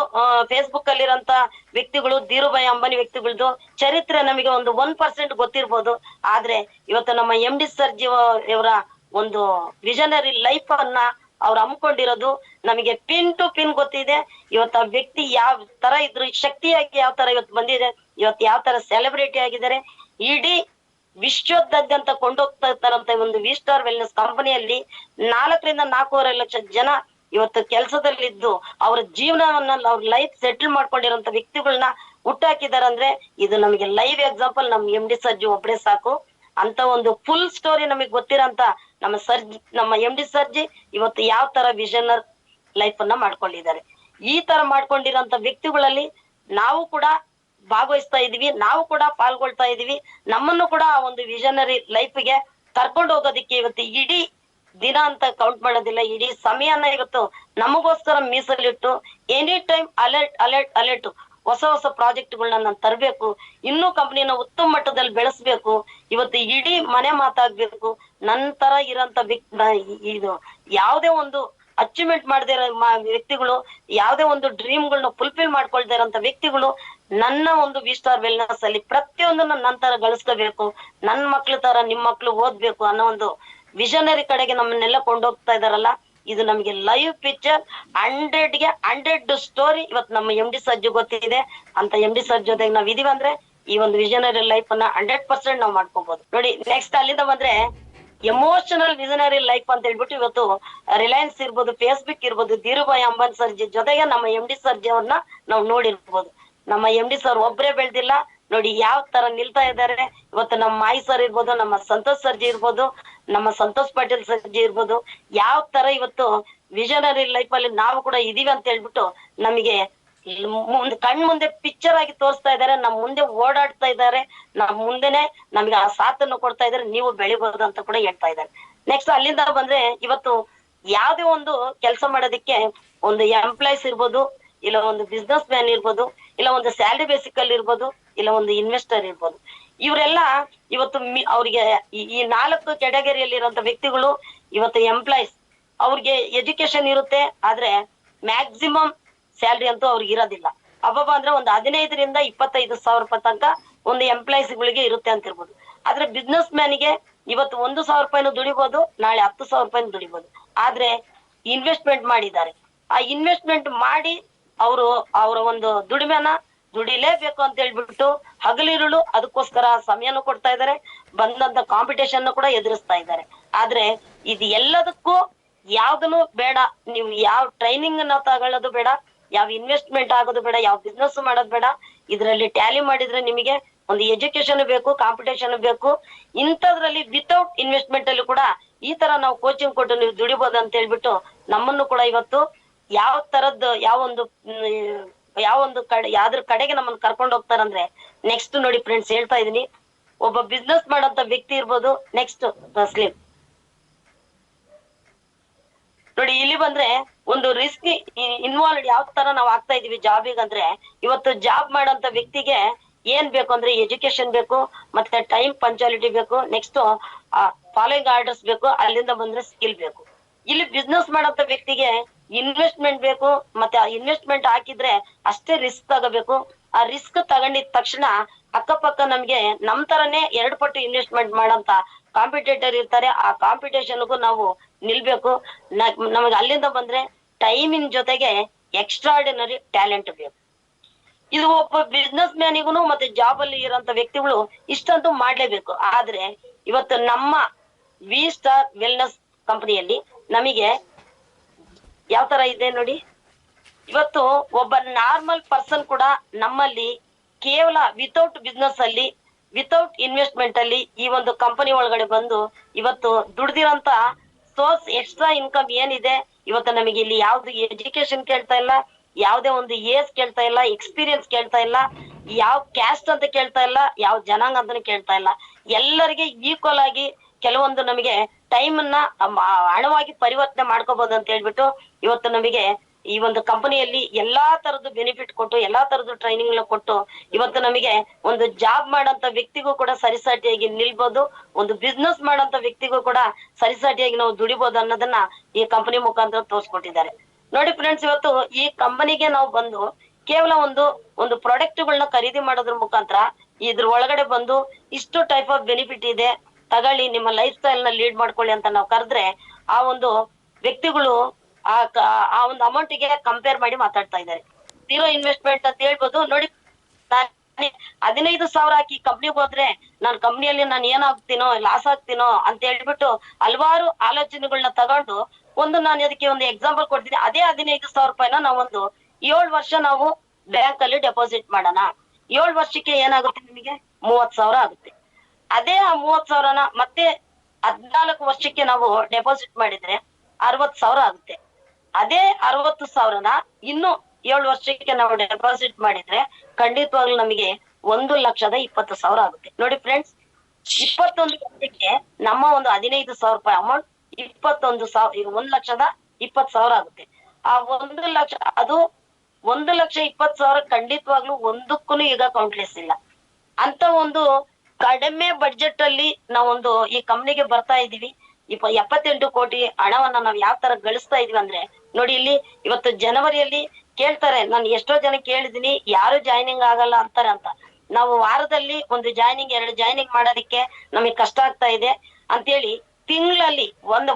ಫೇಸ್ಬುಕ್ ಅಲ್ಲಿರೋಂತ ವ್ಯಕ್ತಿಗಳು, ಧೀರುಭಾಯಿ ಅಂಬಾನಿ ವ್ಯಕ್ತಿಗಳದ್ದು ಚರಿತ್ರೆ ನಮಗೆ ಒಂದು 1% ಗೊತ್ತಿರ್ಬೋದು. ಆದ್ರೆ ಇವತ್ತು ನಮ್ಮ MD ಸರ್ಜಿ ಅವರ ಒಂದು ವಿಷನರಿ ಲೈಫ್ ಅನ್ನ ಅವ್ರು ಹಮ್ಮಿಕೊಂಡಿರೋದು ನಮಗೆ ಪಿನ್ ಟು ಪಿನ್ ಗೊತ್ತಿದೆ. ಇವತ್ತು ಆ ವ್ಯಕ್ತಿ ಯಾವ ತರ ಇದ್ರು, ಶಕ್ತಿಯಾಗಿ ಯಾವ ತರ ಇವತ್ತು ಬಂದಿದೆ, ಇವತ್ತು ಯಾವ ತರ ಸೆಲೆಬ್ರಿಟಿ ಆಗಿದ್ದಾರೆ, ಇಡೀ ವಿಶ್ವದಾದ್ಯಂತ ಕೊಂಡೋಗ್ತಾ ಇರ್ತಾರಂತ ಒಂದು ವಿ ಸ್ಟಾರ್ ವೆಲ್ನೆಸ್ ಕಂಪನಿಯಲ್ಲಿ 4ರಿಂದ 4.5 ಲಕ್ಷ ಜನ ಇವತ್ತು ಕೆಲಸದಲ್ಲಿದ್ದು ಅವ್ರ ಜೀವನವನ್ನ, ಅವ್ರ ಲೈಫ್ ಸೆಟಲ್ ಮಾಡ್ಕೊಂಡಿರೋಂತ ವ್ಯಕ್ತಿಗಳನ್ನ ಹುಟ್ಟಾಕಿದಾರೆ ಅಂದ್ರೆ ಇದು ನಮಗೆ ಲೈವ್ ಎಕ್ಸಾಂಪಲ್ ನಮ್ MD ಸರ್ಜಿ ಒಬ್ರೇ ಸಾಕು. ಅಂತ ಒಂದು ಫುಲ್ ಸ್ಟೋರಿ ನಮಗೆ ಗೊತ್ತಿರೋಂತ ನಮ್ಮ MD ಸರ್ಜಿ ಇವತ್ತು ಯಾವ ತರ ವಿಷನರ್ ಲೈಫ್ ಅನ್ನ ಮಾಡ್ಕೊಂಡಿದ್ದಾರೆ. ಈ ತರ ಮಾಡ್ಕೊಂಡಿರೋಂತ ವ್ಯಕ್ತಿಗಳಲ್ಲಿ ನಾವು ಕೂಡ ಭಾಗವಹಿಸ್ತಾ ಇದೀವಿ, ನಾವು ಕೂಡ ಪಾಲ್ಗೊಳ್ತಾ ಇದೀವಿ. ನಮ್ಮನ್ನು ಕೂಡ ಆ ಒಂದು ವಿಷನರಿ ಲೈಫ್ಗೆ ಕರ್ಕೊಂಡು ಹೋಗೋದಿಕ್ಕೆ ಇವತ್ತು ಇಡೀ ದಿನ ಅಂತ ಕೌಂಟ್ ಮಾಡೋದಿಲ್ಲ, ಇಡೀ ಸಮಯನ ಇವತ್ತು ನಮಗೋಸ್ಕರ ಮೀಸಲಿಟ್ಟು ಎನಿ ಟೈಮ್ ಅಲರ್ಟ್ ಹೊಸ ಪ್ರಾಜೆಕ್ಟ್ಗಳನ್ನ ನಾನು ತರಬೇಕು, ಇನ್ನೂ ಕಂಪನಿನ ಉತ್ತಮ ಮಟ್ಟದಲ್ಲಿ ಬೆಳೆಸ್ಬೇಕು, ಇವತ್ತು ಇಡೀ ಮನೆ ಮಾತಾಗ್ಬೇಕು. ನಂತರ ಇರೋಂತ ಇದು ಯಾವುದೇ ಒಂದು ಅಚೀವ್ಮೆಂಟ್ ಮಾಡದೇ ಇರೋ ವ್ಯಕ್ತಿಗಳು, ಯಾವುದೇ ಒಂದು ಡ್ರೀಮ್ಗಳನ್ನ ಫುಲ್ಫಿಲ್ ಮಾಡ್ಕೊಳ್ತಾ ಇರೋಂತ ವ್ಯಕ್ತಿಗಳು ನನ್ನ ಒಂದು ವಿ ಸ್ಟಾರ್ ವೆಲ್ನೆಸ್ ಅಲ್ಲಿ ಪ್ರತಿಯೊಂದನ್ನ ನನ್ನ ತರ ಗಳಿಸ್ಕೋಬೇಕು, ನನ್ನ ಮಕ್ಳ ತರ ನಿಮ್ ಮಕ್ಳು ಓದ್ಬೇಕು ಅನ್ನೋ ಒಂದು ವಿಷನರಿ ಕಡೆಗೆ ನಮ್ಮನ್ನೆಲ್ಲ ಕೊಂಡೋಗ್ತಾ ಇದಾರಲ್ಲ. ಇದು ನಮ್ಗೆ ಲೈವ್ ಪಿಕ್ಚರ್ 100ಗೆ 100 ಸ್ಟೋರಿ ಇವತ್ತು ನಮ್ಮ MD ಸರ್ಜಿ ಗೊತ್ತಿದೆ. ಅಂತ MD ಸರ್ಜಿ ಜೊತೆಗೆ ನಾವ್ ಇದೀವಿ ಅಂದ್ರೆ ಈ ಒಂದು ವಿಷನರಿ ಲೈಫ್ ಅನ್ನ 100% ನಾವ್ ಮಾಡ್ಕೋಬಹುದು. ನೋಡಿ ನೆಕ್ಸ್ಟ್ ಅಲ್ಲಿಂದ ಬಂದ್ರೆ ಎಮೋಷನಲ್ ವಿಷನರಿ ಲೈಫ್ ಅಂತ ಹೇಳ್ಬಿಟ್ಟು ಇವತ್ತು ರಿಲಯನ್ಸ್ ಇರ್ಬೋದು, ಫೇಸ್ಬುಕ್ ಇರ್ಬೋದು, ಧೀರುಭಾಯಿ ಅಂಬಾನಿ ಸರ್ಜಿ ಜೊತೆಗೆ ನಮ್ಮ MD ಸರ್ಜಿ ಅವ್ರನ್ನ ನಾವು ನೋಡಿರ್ಬೋದು. ನಮ್ಮ MD ಸರ್ ಒಬ್ರೇ ಬೆಳ್ದಿಲ್ಲ, ನೋಡಿ ಯಾವ ತರ ನಿಲ್ತಾ ಇದ್ದಾರೆ. ಇವತ್ತು ನಮ್ಮ ಮಾಯಿ ಸರ್ ಇರ್ಬೋದು, ನಮ್ಮ ಸಂತೋಷ್ ಸರ್ಜಿ ಇರ್ಬೋದು, ನಮ್ಮ ಸಂತೋಷ್ ಪಾಟೀಲ್ ಸರ್ಜಿ ಇರ್ಬೋದು, ಯಾವ ತರ ಇವತ್ತು ವಿಷನರಿ ಲೈಫ್ ಅಲ್ಲಿ ನಾವು ಕೂಡ ಇದೀವಿ ಅಂತ ಹೇಳ್ಬಿಟ್ಟು ನಮಗೆ ಕಣ್ ಮುಂದೆ ಪಿಕ್ಚರ್ ಆಗಿ ತೋರಿಸ್ತಾ ಇದ್ದಾರೆ, ನಮ್ ಮುಂದೆ ಓಡಾಡ್ತಾ ಇದ್ದಾರೆ, ನಮ್ ಮುಂದೆನೆ ನಮ್ಗೆ ಆ ಸಾಥನ್ನು ಕೊಡ್ತಾ ಇದ್ದಾರೆ, ನೀವು ಬೆಳಿಬಹುದು ಅಂತ ಕೂಡ ಹೇಳ್ತಾ ಇದ್ದಾರೆ. ನೆಕ್ಸ್ಟ್ ಅಲ್ಲಿಂದ ಬಂದ್ರೆ ಇವತ್ತು ಯಾವ್ದೇ ಒಂದು ಕೆಲಸ ಮಾಡೋದಕ್ಕೆ ಒಂದು ಎಂಪ್ಲಾಯ್ಸ್ ಇರ್ಬೋದು, ಇಲ್ಲ ಒಂದು ಬಿಸ್ನೆಸ್ ಮ್ಯಾನ್ ಇರ್ಬೋದು, ಇಲ್ಲ ಒಂದು ಸ್ಯಾಲರಿ ಬೇಸಿಕ್ ಅಲ್ಲಿ ಇರ್ಬೋದು, ಇಲ್ಲ ಒಂದು ಇನ್ವೆಸ್ಟರ್ ಇರ್ಬೋದು. ಇವರೆಲ್ಲ ಇವತ್ತು ಅವ್ರಿಗೆ ಈ 4 ಕ್ಯಾಟಗರಿಯಲ್ಲಿ ಇರುವಂತ ವ್ಯಕ್ತಿಗಳು ಇವತ್ತು ಎಂಪ್ಲಾಯ್ಸ್. ಅವ್ರಿಗೆ ಎಜುಕೇಶನ್ ಇರುತ್ತೆ, ಆದ್ರೆ ಮ್ಯಾಕ್ಸಿಮಮ್ ಸ್ಯಾಲ್ರಿ ಅಂತೂ ಅವ್ರಿಗೆ ಇರೋದಿಲ್ಲ. ಅಬ್ಬಬ್ಬ ಅಂದ್ರೆ ಒಂದು 15ರಿಂದ 25,000 ರೂಪಾಯಿ ತನಕ ಒಂದು ಎಂಪ್ಲಾಯ್ಸ್ ಗಳಿಗೆ ಇರುತ್ತೆ ಅಂತ ಇರ್ಬೋದು. ಆದ್ರೆ ಬಿಸ್ನೆಸ್ ಮ್ಯಾನಿಗೆ ಇವತ್ತು 1,000 ರೂಪಾಯಿನೂ ದುಡಿಬಹುದು, ನಾಳೆ 10,000 ರೂಪಾಯಿನೂ ದುಡಿಬಹುದು. ಆದ್ರೆ ಇನ್ವೆಸ್ಟ್ಮೆಂಟ್ ಮಾಡಿದ್ದಾರೆ. ಆ ಇನ್ವೆಸ್ಟ್ಮೆಂಟ್ ಮಾಡಿ ಅವರು ಅವರ ಒಂದು ದುಡಿಮೆನ ದುಡಿಲೇಬೇಕು ಅಂತ ಹೇಳ್ಬಿಟ್ಟು ಹಗಲಿರುಳು ಅದಕ್ಕೋಸ್ಕರ ಸಮಯನೂ ಕೊಡ್ತಾ ಇದ್ದಾರೆ, ಬಂದಂತ ಕಾಂಪಿಟೇಷನ್ ಕೂಡ ಎದುರಿಸ್ತಾ ಇದ್ದಾರೆ. ಆದ್ರೆ ಇದು ಎಲ್ಲದಕ್ಕೂ ಯಾವ್ದನು ಬೇಡ, ನೀವು ಯಾವ ಟ್ರೈನಿಂಗ್ ನ ತಗೊಳ್ಳೋದು ಬೇಡ, ಯಾವ ಇನ್ವೆಸ್ಟ್ಮೆಂಟ್ ಆಗೋದು ಬೇಡ, ಯಾವ ಬಿಸ್ನೆಸ್ ಮಾಡೋದು ಬೇಡ. ಇದರಲ್ಲಿ ಟ್ಯಾಲಿ ಮಾಡಿದ್ರೆ ನಿಮಗೆ ಒಂದು ಎಜುಕೇಶನ್ ಬೇಕು, ಕಾಂಪಿಟೇಷನ್ ಬೇಕು. ಇಂಥದ್ರಲ್ಲಿ ವಿತೌಟ್ ಇನ್ವೆಸ್ಟ್ಮೆಂಟ್ ಅಲ್ಲಿ ಕೂಡ ಈ ತರ ನಾವು ಕೋಚಿಂಗ್ ಕೊಟ್ಟು ನೀವು ದುಡಿಬಹುದು ಅಂತ ಹೇಳ್ಬಿಟ್ಟು ನಮ್ಮನ್ನು ಕೂಡ ಇವತ್ತು ಯಾವ ತರದ್ದು ಯಾವೊಂದು ಕಡೆ ಯಾವ್ದ್ರ ಕಡೆಗೆ ನಮ್ಮನ್ನು ಕರ್ಕೊಂಡು ಹೋಗ್ತಾರಂದ್ರೆ, ನೆಕ್ಸ್ಟ್ ನೋಡಿ ಫ್ರೆಂಡ್ಸ್ ಹೇಳ್ತಾ ಇದೀನಿ, ಒಬ್ಬ ಬಿಸ್ನೆಸ್ ಮಾಡಂತ ವ್ಯಕ್ತಿ ಇರ್ಬೋದು. ನೆಕ್ಸ್ಟ್ ತಸ್ಲೀಂ ನೋಡಿ, ಇಲ್ಲಿ ಬಂದ್ರೆ ಒಂದು ರಿಸ್ಕ್ ಇನ್ವಾಲ್ವ್ ಯಾವ ತರ ನಾವು ಆಗ್ತಾ ಇದೀವಿ ಜಾಬಿಗೆ ಅಂದ್ರೆ, ಇವತ್ತು ಜಾಬ್ ಮಾಡಂತ ವ್ಯಕ್ತಿಗೆ ಏನ್ ಬೇಕು ಅಂದ್ರೆ ಎಜುಕೇಶನ್ ಬೇಕು, ಮತ್ತೆ ಟೈಮ್ ಪಂಚುಯಾಲಿಟಿ ಬೇಕು, ನೆಕ್ಸ್ಟ್ ಫಾಲೋಯಿಂಗ್ ಆರ್ಡರ್ಸ್ ಬೇಕು, ಅಲ್ಲಿಂದ ಬಂದ್ರೆ ಸ್ಕಿಲ್ ಬೇಕು. ಇಲ್ಲಿ ಬಿಸ್ನೆಸ್ ಮಾಡಂತ ವ್ಯಕ್ತಿಗೆ ಇನ್ವೆಸ್ಟ್ಮೆಂಟ್ ಬೇಕು, ಮತ್ತೆ ಆ ಇನ್ವೆಸ್ಟ್ಮೆಂಟ್ ಹಾಕಿದ್ರೆ ಅಷ್ಟೇ ರಿಸ್ಕ್ ತಗೋಬೇಕು. ಆ ರಿಸ್ಕ್ ತಗೊಂಡಿದ ತಕ್ಷಣ ಅಕ್ಕಪಕ್ಕ ನಮ್ಗೆ ನಮ್ ತರನೇ 2 ಪಟ್ಟು ಇನ್ವೆಸ್ಟ್ಮೆಂಟ್ ಮಾಡಂತ ಕಾಂಪಿಟೇಟರ್ ಇರ್ತಾರೆ. ಆ ಕಾಂಪಿಟೇಷನ್ಗೂ ನಾವು ನಿಲ್ಬೇಕು. ನಮಗೆ ಅಲ್ಲಿಂದ ಬಂದ್ರೆ ಟೈಮಿನ ಜೊತೆಗೆ ಎಕ್ಸ್ಟ್ರಾರ್ಡಿನರಿ ಟ್ಯಾಲೆಂಟ್ ಬೇಕು. ಇದು ಒಬ್ಬ ಬಿಸ್ನೆಸ್ ಮ್ಯಾನಿಗೂ ಮತ್ತೆ ಜಾಬ್ ಅಲ್ಲಿ ಇರೋಂತ ವ್ಯಕ್ತಿಗಳು ಇಷ್ಟಂತೂ ಮಾಡ್ಲೇಬೇಕು. ಆದ್ರೆ ಇವತ್ತು ನಮ್ಮ ವಿ ಸ್ಟಾರ್ ವೆಲ್ನೆಸ್ ಕಂಪನಿಯಲ್ಲಿ ನಮಗೆ ಯಾವ ತರ ಇದೆ ನೋಡಿ, ಇವತ್ತು ಒಬ್ಬ ನಾರ್ಮಲ್ ಪರ್ಸನ್ ಕೂಡ ನಮ್ಮಲ್ಲಿ ಕೇವಲ ವಿತೌಟ್ ಬಿಸ್ನೆಸ್ ಅಲ್ಲಿ, ವಿತೌಟ್ ಇನ್ವೆಸ್ಟ್ಮೆಂಟ್ ಅಲ್ಲಿ ಈ ಒಂದು ಕಂಪನಿ ಒಳಗಡೆ ಬಂದು ಇವತ್ತು ದುಡ್ದಿರಂತ ಸೋರ್ಸ್ ಎಕ್ಸ್ಟ್ರಾ ಇನ್ಕಮ್ ಏನಿದೆ, ಇವತ್ತು ನಮಗೆ ಇಲ್ಲಿ ಯಾವ್ದು ಎಜುಕೇಶನ್ ಕೇಳ್ತಾ ಇಲ್ಲ, ಯಾವ್ದೇ ಒಂದು ಏಜ್ ಕೇಳ್ತಾ ಇಲ್ಲ, ಎಕ್ಸ್ಪೀರಿಯನ್ಸ್ ಕೇಳ್ತಾ ಇಲ್ಲ, ಯಾವ ಕ್ಯಾಸ್ಟ್ ಅಂತ ಕೇಳ್ತಾ ಇಲ್ಲ, ಯಾವ ಜನಾಂಗ ಅಂತಾನು ಕೇಳ್ತಾ ಇಲ್ಲ. ಎಲ್ಲರಿಗೆ ಈಕ್ವಲ್ ಆಗಿ ಕೆಲವೊಂದು ನಮಗೆ ಟೈಮ್ ಅನ್ನ ಹಣವಾಗಿ ಪರಿವರ್ತನೆ ಮಾಡ್ಕೋಬಹುದು ಅಂತ ಹೇಳ್ಬಿಟ್ಟು ಇವತ್ತು ನಮಗೆ ಈ ಒಂದು ಕಂಪನಿಯಲ್ಲಿ ಎಲ್ಲಾ ತರದ್ದು ಬೆನಿಫಿಟ್ ಕೊಟ್ಟು, ಎಲ್ಲಾ ತರದ್ದು ಟ್ರೈನಿಂಗ್ ಕೊಟ್ಟು ಇವತ್ತು ನಮಗೆ ಒಂದು ಜಾಬ್ ಮಾಡಂತ ವ್ಯಕ್ತಿಗೂ ಕೂಡ ಸರಿಸಾಟಿಯಾಗಿ ನಿಲ್ಬಹುದು, ಒಂದು ಬಿಸ್ನೆಸ್ ಮಾಡಂತ ವ್ಯಕ್ತಿಗೂ ಕೂಡ ಸರಿಸಾಟಿಯಾಗಿ ನಾವು ದುಡಿಬಹುದು ಅನ್ನೋದನ್ನ ಈ ಕಂಪನಿ ಮುಖಾಂತರ ತೋರಿಸ್ಕೊಟ್ಟಿದ್ದಾರೆ. ನೋಡಿ ಫ್ರೆಂಡ್ಸ್, ಇವತ್ತು ಈ ಕಂಪನಿಗೆ ನಾವು ಬಂದು ಕೇವಲ ಒಂದು ಪ್ರಾಡಕ್ಟ್ ಗಳನ್ನ ಖರೀದಿ ಮಾಡೋದ್ರ ಮುಖಾಂತರ ಇದ್ರ ಒಳಗಡೆ ಬಂದು ಇಷ್ಟು ಟೈಪ್ ಆಫ್ ಬೆನಿಫಿಟ್ ಇದೆ, ತಗೊಳ್ಳಿ, ನಿಮ್ಮ ಲೈಫ್ ಸ್ಟೈಲ್ ನ ಲೀಡ್ ಮಾಡ್ಕೊಳ್ಳಿ ಅಂತ ನಾವು ಕರೆದ್ರೆ ಆ ಒಂದು ವ್ಯಕ್ತಿಗಳು ಆ ಒಂದು ಅಮೌಂಟ್ ಗೆ ಕಂಪೇರ್ ಮಾಡಿ ಮಾತಾಡ್ತಾ ಇದ್ದಾರೆ. ಜೀರೋ ಇನ್ವೆಸ್ಟ್ಮೆಂಟ್ ಅಂತ ಹೇಳ್ಬೋದು. ನೋಡಿ, 15,000 ಹಾಕಿ ಕಂಪ್ನಿಗೆ ಹೋದ್ರೆ ನಾನು ಕಂಪ್ನಿಯಲ್ಲಿ ನಾನು ಏನಾಗ್ತೀನೋ ಲಾಸ್ ಆಗ್ತೀನೋ ಅಂತ ಹೇಳ್ಬಿಟ್ಟು ಹಲವಾರು ಆಲೋಚನೆಗಳನ್ನ ತಗೊಂಡು ನಾನು ಅದಕ್ಕೆ ಒಂದು ಎಕ್ಸಾಂಪಲ್ ಕೊಡ್ತೀನಿ. ಅದೇ 15,000 ರೂಪಾಯಿನ ನಾವೊಂದು 7 ವರ್ಷ ನಾವು ಬ್ಯಾಂಕ್ ಅಲ್ಲಿ ಡೆಪಾಸಿಟ್ ಮಾಡೋಣ. 7 ವರ್ಷಕ್ಕೆ ಏನಾಗುತ್ತೆ, ನಿಮಗೆ 30,000 ಆಗುತ್ತೆ. ಅದೇ ಆ 30,000ನ ಮತ್ತೆ 14 ವರ್ಷಕ್ಕೆ ನಾವು ಡೆಪಾಸಿಟ್ ಮಾಡಿದ್ರೆ 60,000 ಆಗುತ್ತೆ. ಅದೇ 60,000ನ ಇನ್ನು 7 ವರ್ಷಕ್ಕೆ ನಾವು ಡೆಪಾಸಿಟ್ ಮಾಡಿದ್ರೆ ಖಂಡಿತವಾಗ್ಲೂ ನಮಗೆ 1,20,000 ಆಗುತ್ತೆ. ನೋಡಿ ಫ್ರೆಂಡ್ಸ್, 21 ವರ್ಷಕ್ಕೆ ನಮ್ಮ ಒಂದು 15,000 ರೂಪಾಯಿ ಅಮೌಂಟ್ 1,20,000 ಆಗುತ್ತೆ. ಆ 1 ಲಕ್ಷ, ಅದು 1,20,000 ಖಂಡಿತವಾಗ್ಲೂ ಒಂದಕ್ಕೂ ಈಗ ಕೌಂಟ್ಲೆಸ್ ಇಲ್ಲ. ಅಂತ ಒಂದು ಕಡಿಮೆ ಬಡ್ಜೆಟ್ ಅಲ್ಲಿ ನಾವೊಂದು ಈ ಕಂಪ್ನಿಗೆ ಬರ್ತಾ ಇದೀವಿ. 78 ಕೋಟಿ ಹಣವನ್ನ ನಾವು ಯಾವ ತರ ಗಳಿಸ್ತಾ ಇದೀವಿ ಅಂದ್ರೆ, ನೋಡಿ ಇಲ್ಲಿ ಇವತ್ತು ಜನವರಿಯಲ್ಲಿ ಕೇಳ್ತಾರೆ, ನಾನು ಎಷ್ಟೋ ಜನ ಕೇಳಿದೀನಿ ಯಾರು ಜಾಯ್ನಿಂಗ್ ಆಗಲ್ಲ ಅಂತಾರೆ ಅಂತ. ನಾವು ವಾರದಲ್ಲಿ ಒಂದು ಜಾಯ್ನಿಂಗ್ 2 ಜಾಯ್ನಿಂಗ್ ಮಾಡೋದಕ್ಕೆ ನಮಗೆ ಕಷ್ಟ ಆಗ್ತಾ ಇದೆ ಅಂತೇಳಿ ತಿಂಗಳಲ್ಲಿ ಒಂದು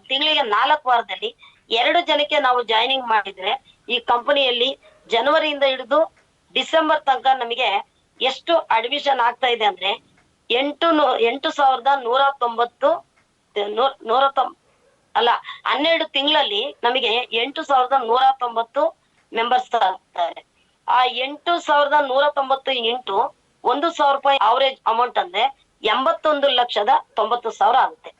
ತಿಂಗಳಿಗೆ 4 ವಾರದಲ್ಲಿ 2 ಜನಕ್ಕೆ ನಾವು ಜಾಯ್ನಿಂಗ್ ಮಾಡಿದ್ರೆ ಈ ಕಂಪನಿಯಲ್ಲಿ ಜನವರಿಯಿಂದ ಹಿಡಿದು ಡಿಸೆಂಬರ್ ತನಕ ನಮಗೆ ಎಷ್ಟು ಅಡ್ಮಿಷನ್ ಆಗ್ತಾ ಇದೆ ಅಂದ್ರೆ 12 ತಿಂಗಳಲ್ಲಿ ನಮಗೆ 8,190 ಮೆಂಬರ್ಸ್ ಆಗ್ತಾರೆ. ಆ 8,190 ಇಂಟು 1,000 ರೂಪಾಯಿ ಅವರೇಜ್ ಅಮೌಂಟ್ ಅಂದ್ರೆ 81,90,000 ಆಗುತ್ತೆ.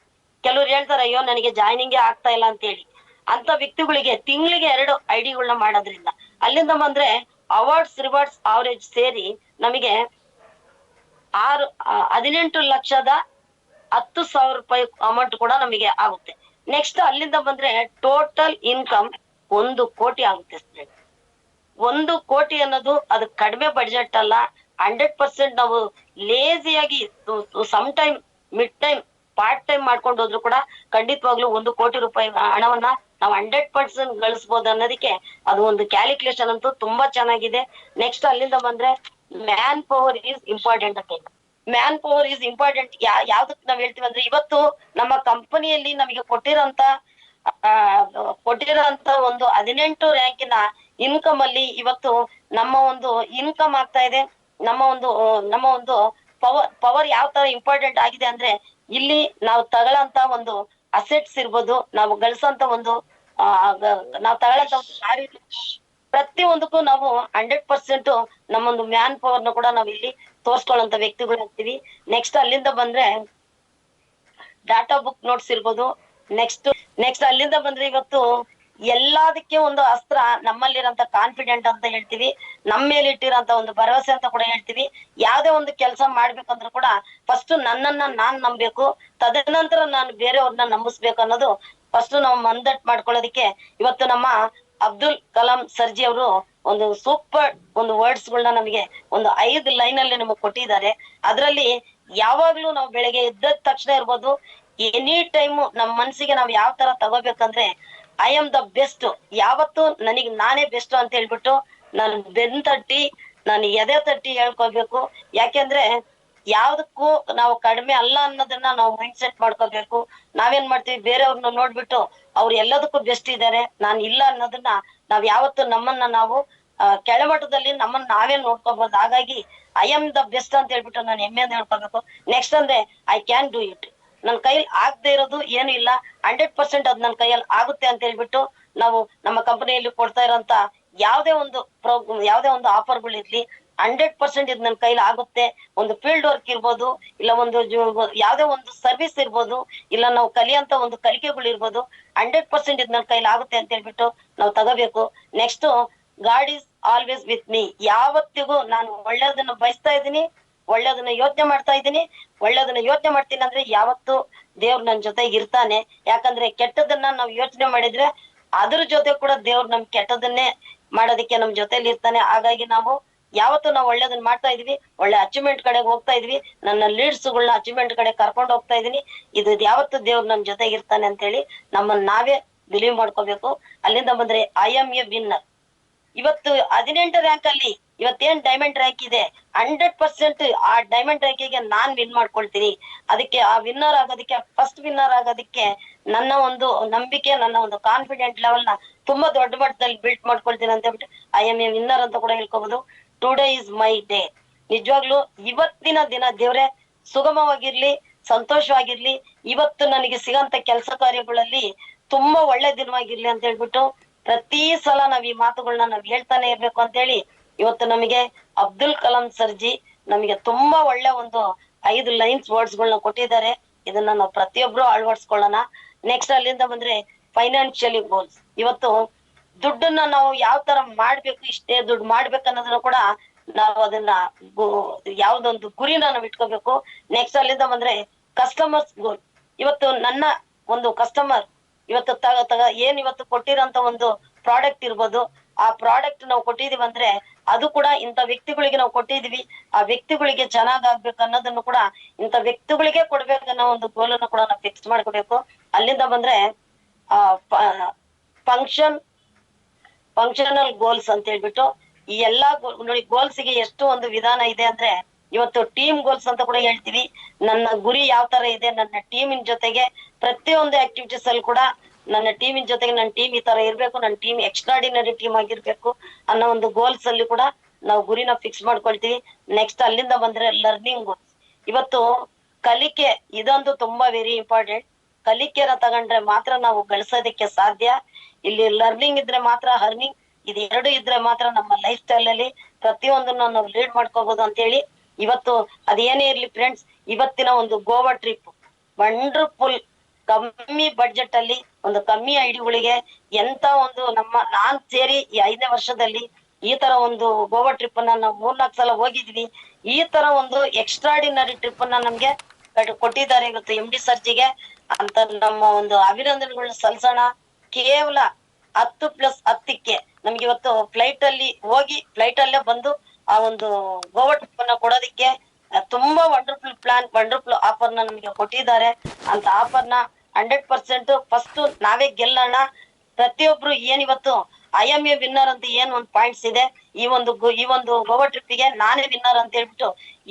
ಕೆಲವ್ರು ಹೇಳ್ತಾರೆ, ಅಯ್ಯೋ ನನಗೆ ಜಾಯ್ನಿಂಗ್ ಆಗ್ತಾ ಇಲ್ಲ ಅಂತ ಹೇಳಿ. ಅಂತ ವ್ಯಕ್ತಿಗಳಿಗೆ ತಿಂಗಳಿಗೆ 2 ಐಡಿಗಳನ್ನ ಮಾಡೋದ್ರಿಂದ ಅಲ್ಲಿಂದ ಬಂದ್ರೆ ಅವಾರ್ಡ್ಸ್ ರಿವಾರ್ಡ್ಸ್ ಅವರೇಜ್ ಸೇರಿ ನಮಗೆ 18,10,000 ರೂಪಾಯಿ ಅಮೌಂಟ್ ಕೂಡ ನಮಗೆ ಆಗುತ್ತೆ. ನೆಕ್ಸ್ಟ್ ಅಲ್ಲಿಂದ ಬಂದ್ರೆ ಟೋಟಲ್ ಇನ್ಕಮ್ 1 ಕೋಟಿ ಆಗುತ್ತೆ. 1 ಕೋಟಿ ಅನ್ನೋದು ಅದು ಕಡಿಮೆ ಬಡ್ಜೆಟ್ ಅಲ್ಲ. 100% ನಾವು ಲೇಸಿಯಾಗಿ some time, mid time, part time ಮಾಡ್ಕೊಂಡು ಹೋದ್ರು ಕೂಡ ಖಂಡಿತವಾಗ್ಲೂ 1 ಕೋಟಿ ರೂಪಾಯಿ ಹಣವನ್ನ ನಾವು 100% ಗಳಿಸಬಹುದು ಅನ್ನೋದಕ್ಕೆ ಅದು ಒಂದು ಕ್ಯಾಲ್ಕುಲೇಷನ್ ಅಂತೂ ತುಂಬಾ ಚೆನ್ನಾಗಿದೆ. ನೆಕ್ಸ್ಟ್ ಅಲ್ಲಿಂದ ಬಂದ್ರೆ ಮ್ಯಾನ್ ಪವರ್ ಈಸ್ ಇಂಪಾರ್ಟೆಂಟ್ ಅಂತ. ಮ್ಯಾನ್ ಪವರ್ ಈಸ್ ಇಂಪಾರ್ಟೆಂಟ್ ಯಾವ್ದಕ್ ನಾವ್ ಹೇಳ್ತೀವಿ ಅಂದ್ರೆ, ಇವತ್ತು ನಮ್ಮ ಕಂಪನಿಯಲ್ಲಿ ನಮಗೆ ಕೊಟ್ಟಿರೋಂತ ಕೊಟ್ಟಿರೋಂತ ಒಂದು 18 ರ್ಯಾಂಕಿನ ಇನ್ಕಮ್ ಅಲ್ಲಿ ಇವತ್ತು ನಮ್ಮ ಒಂದು ಇನ್ಕಮ್ ಆಗ್ತಾ ಇದೆ. ನಮ್ಮ ಒಂದು ಪವರ್ ಯಾವ ತರ ಇಂಪಾರ್ಟೆಂಟ್ ಆಗಿದೆ ಅಂದ್ರೆ ಇಲ್ಲಿ ನಾವು ತಗೊಳ್ಳಂತ ಒಂದು ಅಸೆಟ್ಸ್ ಇರ್ಬೋದು, ನಾವು ಗಳಿಸಂತ ಒಂದು ನಾವು ತಗೊಳ್ಳಂತ ಒಂದು ಪ್ರತಿ ಒಂದಕ್ಕೂ ನಾವು 100% ನಮ್ಮೊಂದು ಮ್ಯಾನ್ ಪವರ್ ನ ಕೂಡ ನಾವ್ ಇಲ್ಲಿ ತೋರ್ಸ್ಕೊಳ್ಳೋಂತ ವ್ಯಕ್ತಿಗಳು ಆಗ್ತೀವಿ. ನೆಕ್ಸ್ಟ್ ಅಲ್ಲಿಂದ ಬಂದ್ರೆ ಡಾಟಾ ಬುಕ್ ನೋಟ್ಸ್ ಇರ್ಬೋದು. ನೆಕ್ಸ್ಟ್ ಅಲ್ಲಿಂದ ಬಂದ್ರೆ ಇವತ್ತು ಎಲ್ಲದಕ್ಕೆ ಒಂದು ಅಸ್ತ್ರ ನಮ್ಮಲ್ಲಿರಂತ ಕಾನ್ಫಿಡೆಂಟ್ ಅಂತ ಹೇಳ್ತೀವಿ, ನಮ್ಮ ಮೇಲೆ ಇಟ್ಟಿರೋಂತ ಒಂದು ಭರವಸೆ ಅಂತ ಕೂಡ ಹೇಳ್ತೀವಿ. ಯಾವ್ದೇ ಒಂದು ಕೆಲಸ ಮಾಡ್ಬೇಕಂದ್ರೂ ಕೂಡ ಫಸ್ಟ್ ನನ್ನನ್ನ ನಾನ್ ನಂಬೇಕು, ತದನಂತರ ನಾನು ಬೇರೆಯವ್ರನ್ನ ನಂಬಿಸ್ಬೇಕು ಅನ್ನೋದು ಫಸ್ಟ್ ನಾವು ಮಂದಟ್ ಮಾಡ್ಕೊಳ್ಳೋದಿಕ್ಕೆ ಇವತ್ತು ನಮ್ಮ ಅಬ್ದುಲ್ ಕಲಾಂ ಸರ್ಜಿ ಅವರು ಒಂದು ಸೂಪರ್ ಒಂದು ವರ್ಡ್ಸ್ ಗಳನ್ನ ನಮಗೆ ಒಂದು 5 ಲೈನ್ ಅಲ್ಲಿ ನಮಗೆ ಕೊಟ್ಟಿದ್ದಾರೆ. ಅದರಲ್ಲಿ ಯಾವಾಗ್ಲೂ ನಾವು ಬೆಳಗ್ಗೆ ಎದ್ದ ತಕ್ಷಣ ಇರ್ಬೋದು, ಎನಿ ಟೈಮ್ ನಮ್ ಮನ್ಸಿಗೆ ನಾವ್ ಯಾವ ತರ ತಗೋಬೇಕಂದ್ರೆ ಐ ಆಮ್ ದ ಬೆಸ್ಟ್, ಯಾವತ್ತು ನನಗ್ ನಾನೇ ಬೆಸ್ಟ್ ಅಂತ ಹೇಳ್ಬಿಟ್ಟು ನಾನು ಬೆನ್ ತಟ್ಟಿ ನಾನು ಎದೆ ತಟ್ಟಿ ಹೇಳ್ಕೋಬೇಕು. ಯಾಕೆಂದ್ರೆ ಯಾವ್ದಕ್ಕೂ ನಾವು ಕಡಿಮೆ ಅಲ್ಲ ಅನ್ನೋದನ್ನ ನಾವು ಮೈಂಡ್ ಸೆಟ್ ಮಾಡ್ಕೋಬೇಕು. ನಾವೇನ್ ಮಾಡ್ತೀವಿ, ಬೇರೆಯವ್ರನ್ನ ನೋಡ್ಬಿಟ್ಟು ಅವ್ರು ಎಲ್ಲದಕ್ಕೂ ಬೆಸ್ಟ್ ಇದ್ದಾರೆ, ನಾನ್ ಇಲ್ಲ ಅನ್ನೋದನ್ನ ನಾವ್ ಯಾವತ್ತು ನಮ್ಮನ್ನ ನಾವು ಕೆಳಮಟ್ಟದಲ್ಲಿ ನಮ್ಮನ್ನ ನಾವೇ ನೋಡ್ಕೋಬಹುದು. ಹಾಗಾಗಿ ಐ ಆಮ್ ದ ಬೆಸ್ಟ್ ಅಂತ ಹೇಳ್ಬಿಟ್ಟು ನಾನು ಹೆಮ್ಮೆಯಿಂದ ಹೇಳ್ಕೋಬೇಕು. ನೆಕ್ಸ್ಟ್ ಅಂದ್ರೆ ಐ ಕ್ಯಾನ್ ಡೂ ಇಟ್, ನನ್ ಕೈಯಲ್ಲಿ ಆಗದೆ ಇರೋದು ಏನು ಇಲ್ಲ, 100% ಅದ್ ನನ್ ಕೈಯಲ್ಲಿ ಆಗುತ್ತೆ ಅಂತ ಹೇಳ್ಬಿಟ್ಟು ನಾವು ನಮ್ಮ ಕಂಪನಿಯಲ್ಲಿ ಕೊಡ್ತಾ ಇರೋಂತ ಯಾವ್ದೇ ಒಂದು ಆಫರ್ಗಳಿರ್ಲಿ 100% ಇದು ನನ್ನ ಕೈಲಿ ಆಗುತ್ತೆ. ಒಂದು ಫೀಲ್ಡ್ ವರ್ಕ್ ಇರ್ಬೋದು, ಇಲ್ಲ ಒಂದು ಯಾವ್ದೇ ಒಂದು ಸರ್ವಿಸ್ ಇರ್ಬೋದು, ಇಲ್ಲ ನಾವು ಕಲಿಯಂತ ಒಂದು ಕಲಿಕೆಗಳು ಇರ್ಬೋದು, 100% ಇದು ನನ್ನ ಕೈಲಿ ಆಗುತ್ತೆ ಅಂತ ಹೇಳ್ಬಿಟ್ಟು ನಾವು ತಗೋಬೇಕು. Next god is always with me, ಯಾವತ್ತಿಗೂ ನಾನು ಒಳ್ಳೇದನ್ನ ಬಯಸ್ತಾ ಇದ್ದೀನಿ, ಒಳ್ಳೇದನ್ನ ಯೋಚನೆ ಮಾಡ್ತೀನಿ ಅಂದ್ರೆ ಯಾವತ್ತು ದೇವ್ರು ನನ್ ಜೊತೆಗೆ ಇರ್ತಾನೆ. ಯಾಕಂದ್ರೆ ಕೆಟ್ಟದನ್ನ ನಾವು ಯೋಚನೆ ಮಾಡಿದ್ರೆ ಅದ್ರ ಜೊತೆ ಕೂಡ ದೇವ್ರು ನಮ್ ಕೆಟ್ಟದನ್ನೇ ಮಾಡೋದಕ್ಕೆ ನಮ್ ಜೊತೆಲಿ ಇರ್ತಾನೆ. ಹಾಗಾಗಿ ನಾವು ಯಾವತ್ತು ನಾವು ಒಳ್ಳೇದನ್ನ ಮಾಡ್ತಾ ಇದೀವಿ, ಒಳ್ಳೆ ಅಚೀವ್ಮೆಂಟ್ ಕಡೆ ಹೋಗ್ತಾ ಇದೀವಿ, ನನ್ನ ಲೀಡ್ಸ್ಗಳನ್ನ ಅಚೀವ್ಮೆಂಟ್ ಕಡೆ ಕರ್ಕೊಂಡು ಹೋಗ್ತಾ ಇದೀನಿ, ಇದು ಯಾವತ್ತು ದೇವ್ರು ನಮ್ ಜೊತೆಗೆ ಇರ್ತಾನೆ ಅಂತ ಹೇಳಿ ನಮ್ಮನ್ನ ನಾವೇ ಬಿಲೀವ್ ಮಾಡ್ಕೋಬೇಕು. ಅಲ್ಲಿಂದ ಬಂದ್ರೆ ಐ ಆಮ್ ಎ ವಿನ್ನರ್. ಇವತ್ತು 18 ರ್ಯಾಂಕ್ ಅಲ್ಲಿ ಇವತ್ತೇನ್ ಡೈಮಂಡ್ ರ್ಯಾಂಕ್ ಇದೆ, 100% ಆ ಡೈಮಂಡ್ ರ್ಯಾಂಕಿಗೆ ನಾನ್ ವಿನ್ ಮಾಡ್ಕೊಳ್ತೀನಿ. ಅದಕ್ಕೆ ಆ ವಿನ್ನರ್ ಆಗೋದಕ್ಕೆ, ಫಸ್ಟ್ ವಿನ್ನರ್ ಆಗೋದಕ್ಕೆ ನನ್ನ ಒಂದು ನಂಬಿಕೆ, ನನ್ನ ಒಂದು ಕಾನ್ಫಿಡೆಂಟ್ ಲೆವೆಲ್ ನ ತುಂಬಾ ದೊಡ್ಡ ಮಟ್ಟದಲ್ಲಿ ಬಿಲ್ಟ್ ಮಾಡ್ಕೊಳ್ತೀನಿ ಅಂತ ಹೇಳ್ಬಿಟ್ಟು ಐ ಎಮ್ ಎ ವಿನ್ನರ್ ಅಂತ ಕೂಡ ಹೇಳ್ಕೋಬಹುದು. Today is my day. ನಿಜವಾಗ್ಲು ಇವತ್ತಿನ ದಿನ ದೇವ್ರೆ ಸುಗಮವಾಗಿರ್ಲಿ, ಸಂತೋಷವಾಗಿರ್ಲಿ, ಇವತ್ತು ನನಗೆ ಸಿಗಂತ ಕೆಲಸ ಕಾರ್ಯಗಳಲ್ಲಿ ತುಂಬಾ ಒಳ್ಳೆ ದಿನವಾಗಿರ್ಲಿ ಅಂತ ಹೇಳ್ಬಿಟ್ಟು ಪ್ರತಿ ಸಲ ನಾವ್ ಈ ಮಾತುಗಳನ್ನ ನಾವ್ ಹೇಳ್ತಾನೆ ಇರ್ಬೇಕು ಅಂತ ಹೇಳಿ ಇವತ್ತು ನಮಗೆ ಅಬ್ದುಲ್ ಕಲಾಂ ಸರ್ಜಿ ನಮಗೆ ತುಂಬಾ ಒಳ್ಳೆ ಒಂದು 5 ಲೈನ್ಸ್ ವರ್ಡ್ಸ್ ಗಳನ್ನ ಕೊಟ್ಟಿದ್ದಾರೆ. ಇದನ್ನ ನಾವು ಪ್ರತಿಯೊಬ್ರು ಅಳವಡಿಸ್ಕೊಳ್ಳೋಣ. ನೆಕ್ಸ್ಟ್ ಅಲ್ಲಿಂದ ಬಂದ್ರೆ ಫೈನಾನ್ಷಿಯಲಿ ಗೋಲ್ಸ್. ಇವತ್ತು ದುಡ್ಡನ್ನ ನಾವು ಯಾವ ತರ ಮಾಡ್ಬೇಕು, ಇಷ್ಟೇ ದುಡ್ಡು ಮಾಡ್ಬೇಕು ಅನ್ನೋದನ್ನ ಕೂಡ ನಾವು ಅದನ್ನ ಯಾವ್ದೊಂದು ಗುರಿನ ನಾವು ಇಟ್ಕೋಬೇಕು. ನೆಕ್ಸ್ಟ್ ಅಲ್ಲಿಂದ ಬಂದ್ರೆ ಕಸ್ಟಮರ್ಸ್ ಗೋಲ್. ಇವತ್ತು ನನ್ನ ಒಂದು ಕಸ್ಟಮರ್ ಇವತ್ತು ಏನ್ ಇವತ್ತು ಕೊಟ್ಟಿರೋಂತ ಒಂದು ಪ್ರಾಡಕ್ಟ್ ಇರ್ಬೋದು, ಆ ಪ್ರಾಡಕ್ಟ್ ನಾವು ಕೊಟ್ಟಿದೀವಿ ಅಂದ್ರೆ ಅದು ಕೂಡ ಇಂಥ ವ್ಯಕ್ತಿಗಳಿಗೆ ನಾವು ಕೊಟ್ಟಿದೀವಿ, ಆ ವ್ಯಕ್ತಿಗಳಿಗೆ ಚೆನ್ನಾಗ್ ಆಗ್ಬೇಕು ಅನ್ನೋದನ್ನು ಕೂಡ ಇಂಥ ವ್ಯಕ್ತಿಗಳಿಗೆ ಕೊಡ್ಬೇಕನ್ನೋ ಒಂದು ಗೋಲನ್ನು ಕೂಡ ನಾವು ಫಿಕ್ಸ್ ಮಾಡ್ಕೋಬೇಕು. ಅಲ್ಲಿಂದ ಬಂದ್ರೆ ಫಂಕ್ಷನಲ್ ಗೋಲ್ಸ್ ಅಂತ ಹೇಳ್ಬಿಟ್ಟು ಈ ಎಲ್ಲಾ ನೋಡಿ ಗೋಲ್ಸ್ ಗೆ ಎಷ್ಟು ಒಂದು ವಿಧಾನ ಇದೆ ಅಂದ್ರೆ ಇವತ್ತು ಟೀಮ್ ಗೋಲ್ಸ್ ಅಂತ ಕೂಡ ಹೇಳ್ತೀವಿ. ನನ್ನ ಗುರಿ ಯಾವ ತರ ಇದೆ, ನನ್ನ ಟೀಮಿನ ಜೊತೆಗೆ ಪ್ರತಿಯೊಂದು ಆಕ್ಟಿವಿಟೀಸ್ ಅಲ್ಲಿ ಕೂಡ ನನ್ನ ಟೀಮಿನ ಜೊತೆಗೆ ನನ್ನ ಟೀಮ್ ಈ ತರ ಇರ್ಬೇಕು, ನನ್ನ ಟೀಮ್ ಎಕ್ಸ್ಟ್ರಾಡಿನರಿ ಟೀಮ್ ಆಗಿರ್ಬೇಕು ಅನ್ನೋ ಒಂದು ಗೋಲ್ಸ್ ಅಲ್ಲಿ ಕೂಡ ನಾವು ಗುರಿನ ಫಿಕ್ಸ್ ಮಾಡ್ಕೊಳ್ತೀವಿ. ನೆಕ್ಸ್ಟ್ ಅಲ್ಲಿಂದ ಬಂದ್ರೆ ಲರ್ನಿಂಗ್ ಗೋಲ್ಸ್. ಇವತ್ತು ಕಲಿಕೆ ಇದೊಂದು ತುಂಬಾ ವೆರಿ ಇಂಪಾರ್ಟೆಂಟ್. ಕಲಿಕೆನ ತಗೊಂಡ್ರೆ ಮಾತ್ರ ನಾವು ಗಳಿಸೋದಕ್ಕೆ ಸಾಧ್ಯ. ಇಲ್ಲಿ ಲರ್ನಿಂಗ್ ಇದ್ರೆ ಮಾತ್ರ ಅರ್ನಿಂಗ್, ಇದು ಎರಡು ಇದ್ರೆ ಮಾತ್ರ ನಮ್ಮ ಲೈಫ್ ಸ್ಟೈಲ್ ಅಲ್ಲಿ ಪ್ರತಿಯೊಂದನ್ನು ನಾವು ಲೀಡ್ ಮಾಡ್ಕೋಬಹುದು ಅಂತ ಹೇಳಿ ಇವತ್ತು ಅದೇನೇ ಇರ್ಲಿ ಫ್ರೆಂಡ್ಸ್, ಇವತ್ತಿನ ಒಂದು ಗೋವಾ ಟ್ರಿಪ್ ವಂಡರ್ಫುಲ್, ಕಮ್ಮಿ ಬಡ್ಜೆಟ್ ಅಲ್ಲಿ ಒಂದು ಕಮ್ಮಿ ಐಡಿಗಳಿಗೆ ಎಂತ ಒಂದು ನಾನ್ ಸೇರಿ ಈ 5ನೇ ವರ್ಷದಲ್ಲಿ ಈ ತರ ಒಂದು ಗೋವಾ ಟ್ರಿಪ್ ಅನ್ನ ನಾವು 3-4 ಸಲ ಹೋಗಿದ್ವಿ. ಈ ತರ ಒಂದು ಎಕ್ಸ್ಟ್ರಾಡಿನರಿ ಟ್ರಿಪ್ ಅನ್ನ ನಮ್ಗೆ ಕೊಟ್ಟಿದ್ದಾರೆ ಇವತ್ತು ಎಂ ಡಿ ಸರ್ಜಿಗೆ ಅಂತ ನಮ್ಮ ಒಂದು ಅಭಿನಂದನೆಗಳನ್ನ ಸಲ್ಸೋಣ. ಕೇವಲ 10+10ಕ್ಕೆ ನಮ್ಗೆ ಇವತ್ತು ಫ್ಲೈಟ್ ಅಲ್ಲಿ ಹೋಗಿ ಫ್ಲೈಟ್ ಅಲ್ಲೇ ಬಂದು ಆ ಒಂದು ಗೋವಾ ಟ್ರಿಪ್ ಅನ್ನ ಕೊಡೋದಿಕ್ಕೆ ತುಂಬಾ ವಂಡರ್ಫುಲ್ ಪ್ಲಾನ್, ವಂಡರ್ಫುಲ್ ಆಫರ್ ನ ನಮ್ಗೆ ಕೊಟ್ಟಿದ್ದಾರೆ. ಅಂತ ಆಫರ್ ನ 100% ಫಸ್ಟ್ ನಾವೇ ಗೆಲ್ಲೋಣ. ಪ್ರತಿಯೊಬ್ರು ಏನ್ ಇವತ್ತು ಐ ಎಂ ಎ ವಿನ್ನರ್ ಅಂತ ಏನ್ ಒಂದ್ ಪಾಯಿಂಟ್ಸ್ ಇದೆ, ಈ ಒಂದು ಗೋವಾ ಟ್ರಿಪ್ಗೆ ನಾನೇ ವಿನ್ನರ್ ಅಂತ ಹೇಳ್ಬಿಟ್ಟು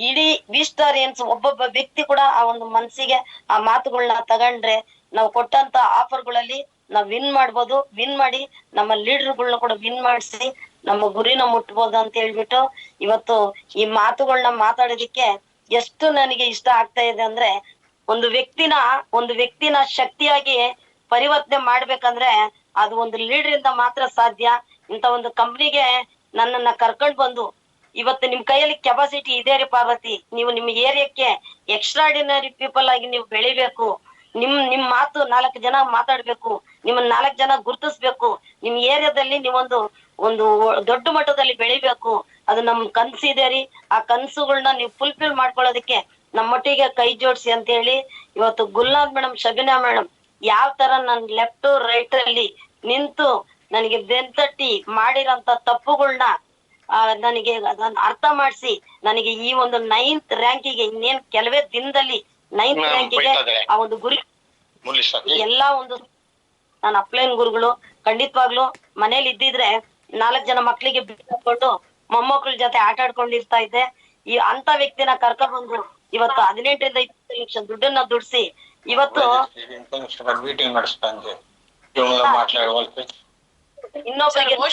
ಇಡೀ ವಿಸ್ಟಾರಿಯನ್ಸ್ ಒಬ್ಬೊಬ್ಬ ವ್ಯಕ್ತಿ ಕೂಡ ಆ ಒಂದು ಮನ್ಸಿಗೆ ಆ ಮಾತುಗಳನ್ನ ತಗೊಂಡ್ರೆ ನಾವು ಕೊಟ್ಟಂತ ಆಫರ್ಗಳಲ್ಲಿ ನಾವ್ ವಿನ್ ಮಾಡ್ಬೋದು, ವಿನ್ ಮಾಡಿ ನಮ್ಮ ಲೀಡರ್ಗಳನ್ನ ಕೂಡ ವಿನ್ ಮಾಡಿಸಿ ನಮ್ಮ ಗುರಿನ ಮುಟ್ಬೋದು ಅಂತ ಹೇಳ್ಬಿಟ್ಟು ಇವತ್ತು ಈ ಮಾತುಗಳನ್ನ ಮಾತಾಡೋದಿಕ್ಕೆ ಎಷ್ಟು ನನಗೆ ಇಷ್ಟ ಆಗ್ತಾ ಇದೆ ಅಂದ್ರೆ, ಒಂದು ವ್ಯಕ್ತಿನ ಶಕ್ತಿಯಾಗಿ ಪರಿವರ್ತನೆ ಮಾಡ್ಬೇಕಂದ್ರೆ ಅದು ಒಂದು ಲೀಡರ್ ಇಂದ ಮಾತ್ರ ಸಾಧ್ಯ. ಇಂತ ಒಂದು ಕಂಪ್ನಿಗೆ ನನ್ನನ್ನ ಕರ್ಕೊಂಡ್ ಬಂದು ಇವತ್ತು ನಿಮ್ ಕೈಯಲ್ಲಿ ಕೆಪಾಸಿಟಿ ಇದೆ ರೀ ಪಾರ್ವತಿ, ನೀವು ನಿಮ್ ಏರಿಯಾಕ್ಕೆ ಎಕ್ಸ್ಟ್ರಾಡಿನರಿ ಪೀಪಲ್ ಆಗಿ ನೀವು ಬೆಳಿಬೇಕು, ನಿಮ್ ಮಾತು 4 ಜನ ಮಾತಾಡ್ಬೇಕು, ನಿಮ್ಮನ್ನ 4 ಜನ ಗುರ್ತಿಸ್ಬೇಕು, ನಿಮ್ ಏರಿಯಾದಲ್ಲಿ ಒಂದು ದೊಡ್ಡ ಮಟ್ಟದಲ್ಲಿ ಬೆಳಿಬೇಕು, ಅದು ನಮ್ ಕನ್ಸಿದೆ ರೀ. ಆ ಕನ್ಸುಗಳನ್ನ ನೀವು ಫುಲ್ಫಿಲ್ ಮಾಡ್ಕೊಳ್ಳೋದಕ್ಕೆ ನಮ್ಮೊಟ್ಟಿಗೆ ಕೈ ಜೋಡಿಸಿ ಅಂತ ಹೇಳಿ ಇವತ್ತು ಗುಲ್ನಾಥ್ ಮೇಡಮ್, ಶಬೀನಾ ಮೇಡಮ್ ಯಾವ ತರ ನನ್ ಲೆಫ್ಟ್ ರೈಟ್ ಅಲ್ಲಿ ನಿಂತು ನನಗೆ ಬೆನ್ತಟ್ಟಿ ಮಾಡಿರೋಂತ ತಪ್ಪುಗಳನ್ನ ನನಗೆ ಅರ್ಥ ಮಾಡಿಸಿ ನನಗೆ ಈ ಒಂದು 9th ರ್ಯಾಂಕಿಗೆ ಇನ್ನೇನ್ ಕೆಲವೇ ದಿನದಲ್ಲಿ 9th ರ್ಯಾಂಕಿಗೆ ಆ ಒಂದು ಗುರಿ ಎಲ್ಲಾ ಒಂದು ನನ್ನ ಅಪ್ಲೈನ್ ಗುರುಗಳು ಖಂಡಿತವಾಗ್ಲು ಮನೇಲಿ ಇದ್ದಿದ್ರೆ 4 ಜನ ಮಕ್ಳಿಗೆ ಬಿಟ್ಕೊಂಡು ಮೊಮ್ಮಕ್ಳ ಜೊತೆ ಆಟ ಆಡ್ಕೊಂಡಿರ್ತಾ ಇದ್ದೆ. ಈ ಅಂತ ವ್ಯಕ್ತಿನ ಕರ್ಕೊಂಡ್ಬಂದು ಇವತ್ತು 18 ರಿಂದ 20 ಲಕ್ಷ ದುಡ್ಡನ್ನ ದುಡ್ಸಿ ಇವತ್ತು ಇನ್ನೊಬ್ಬರಿಗೆ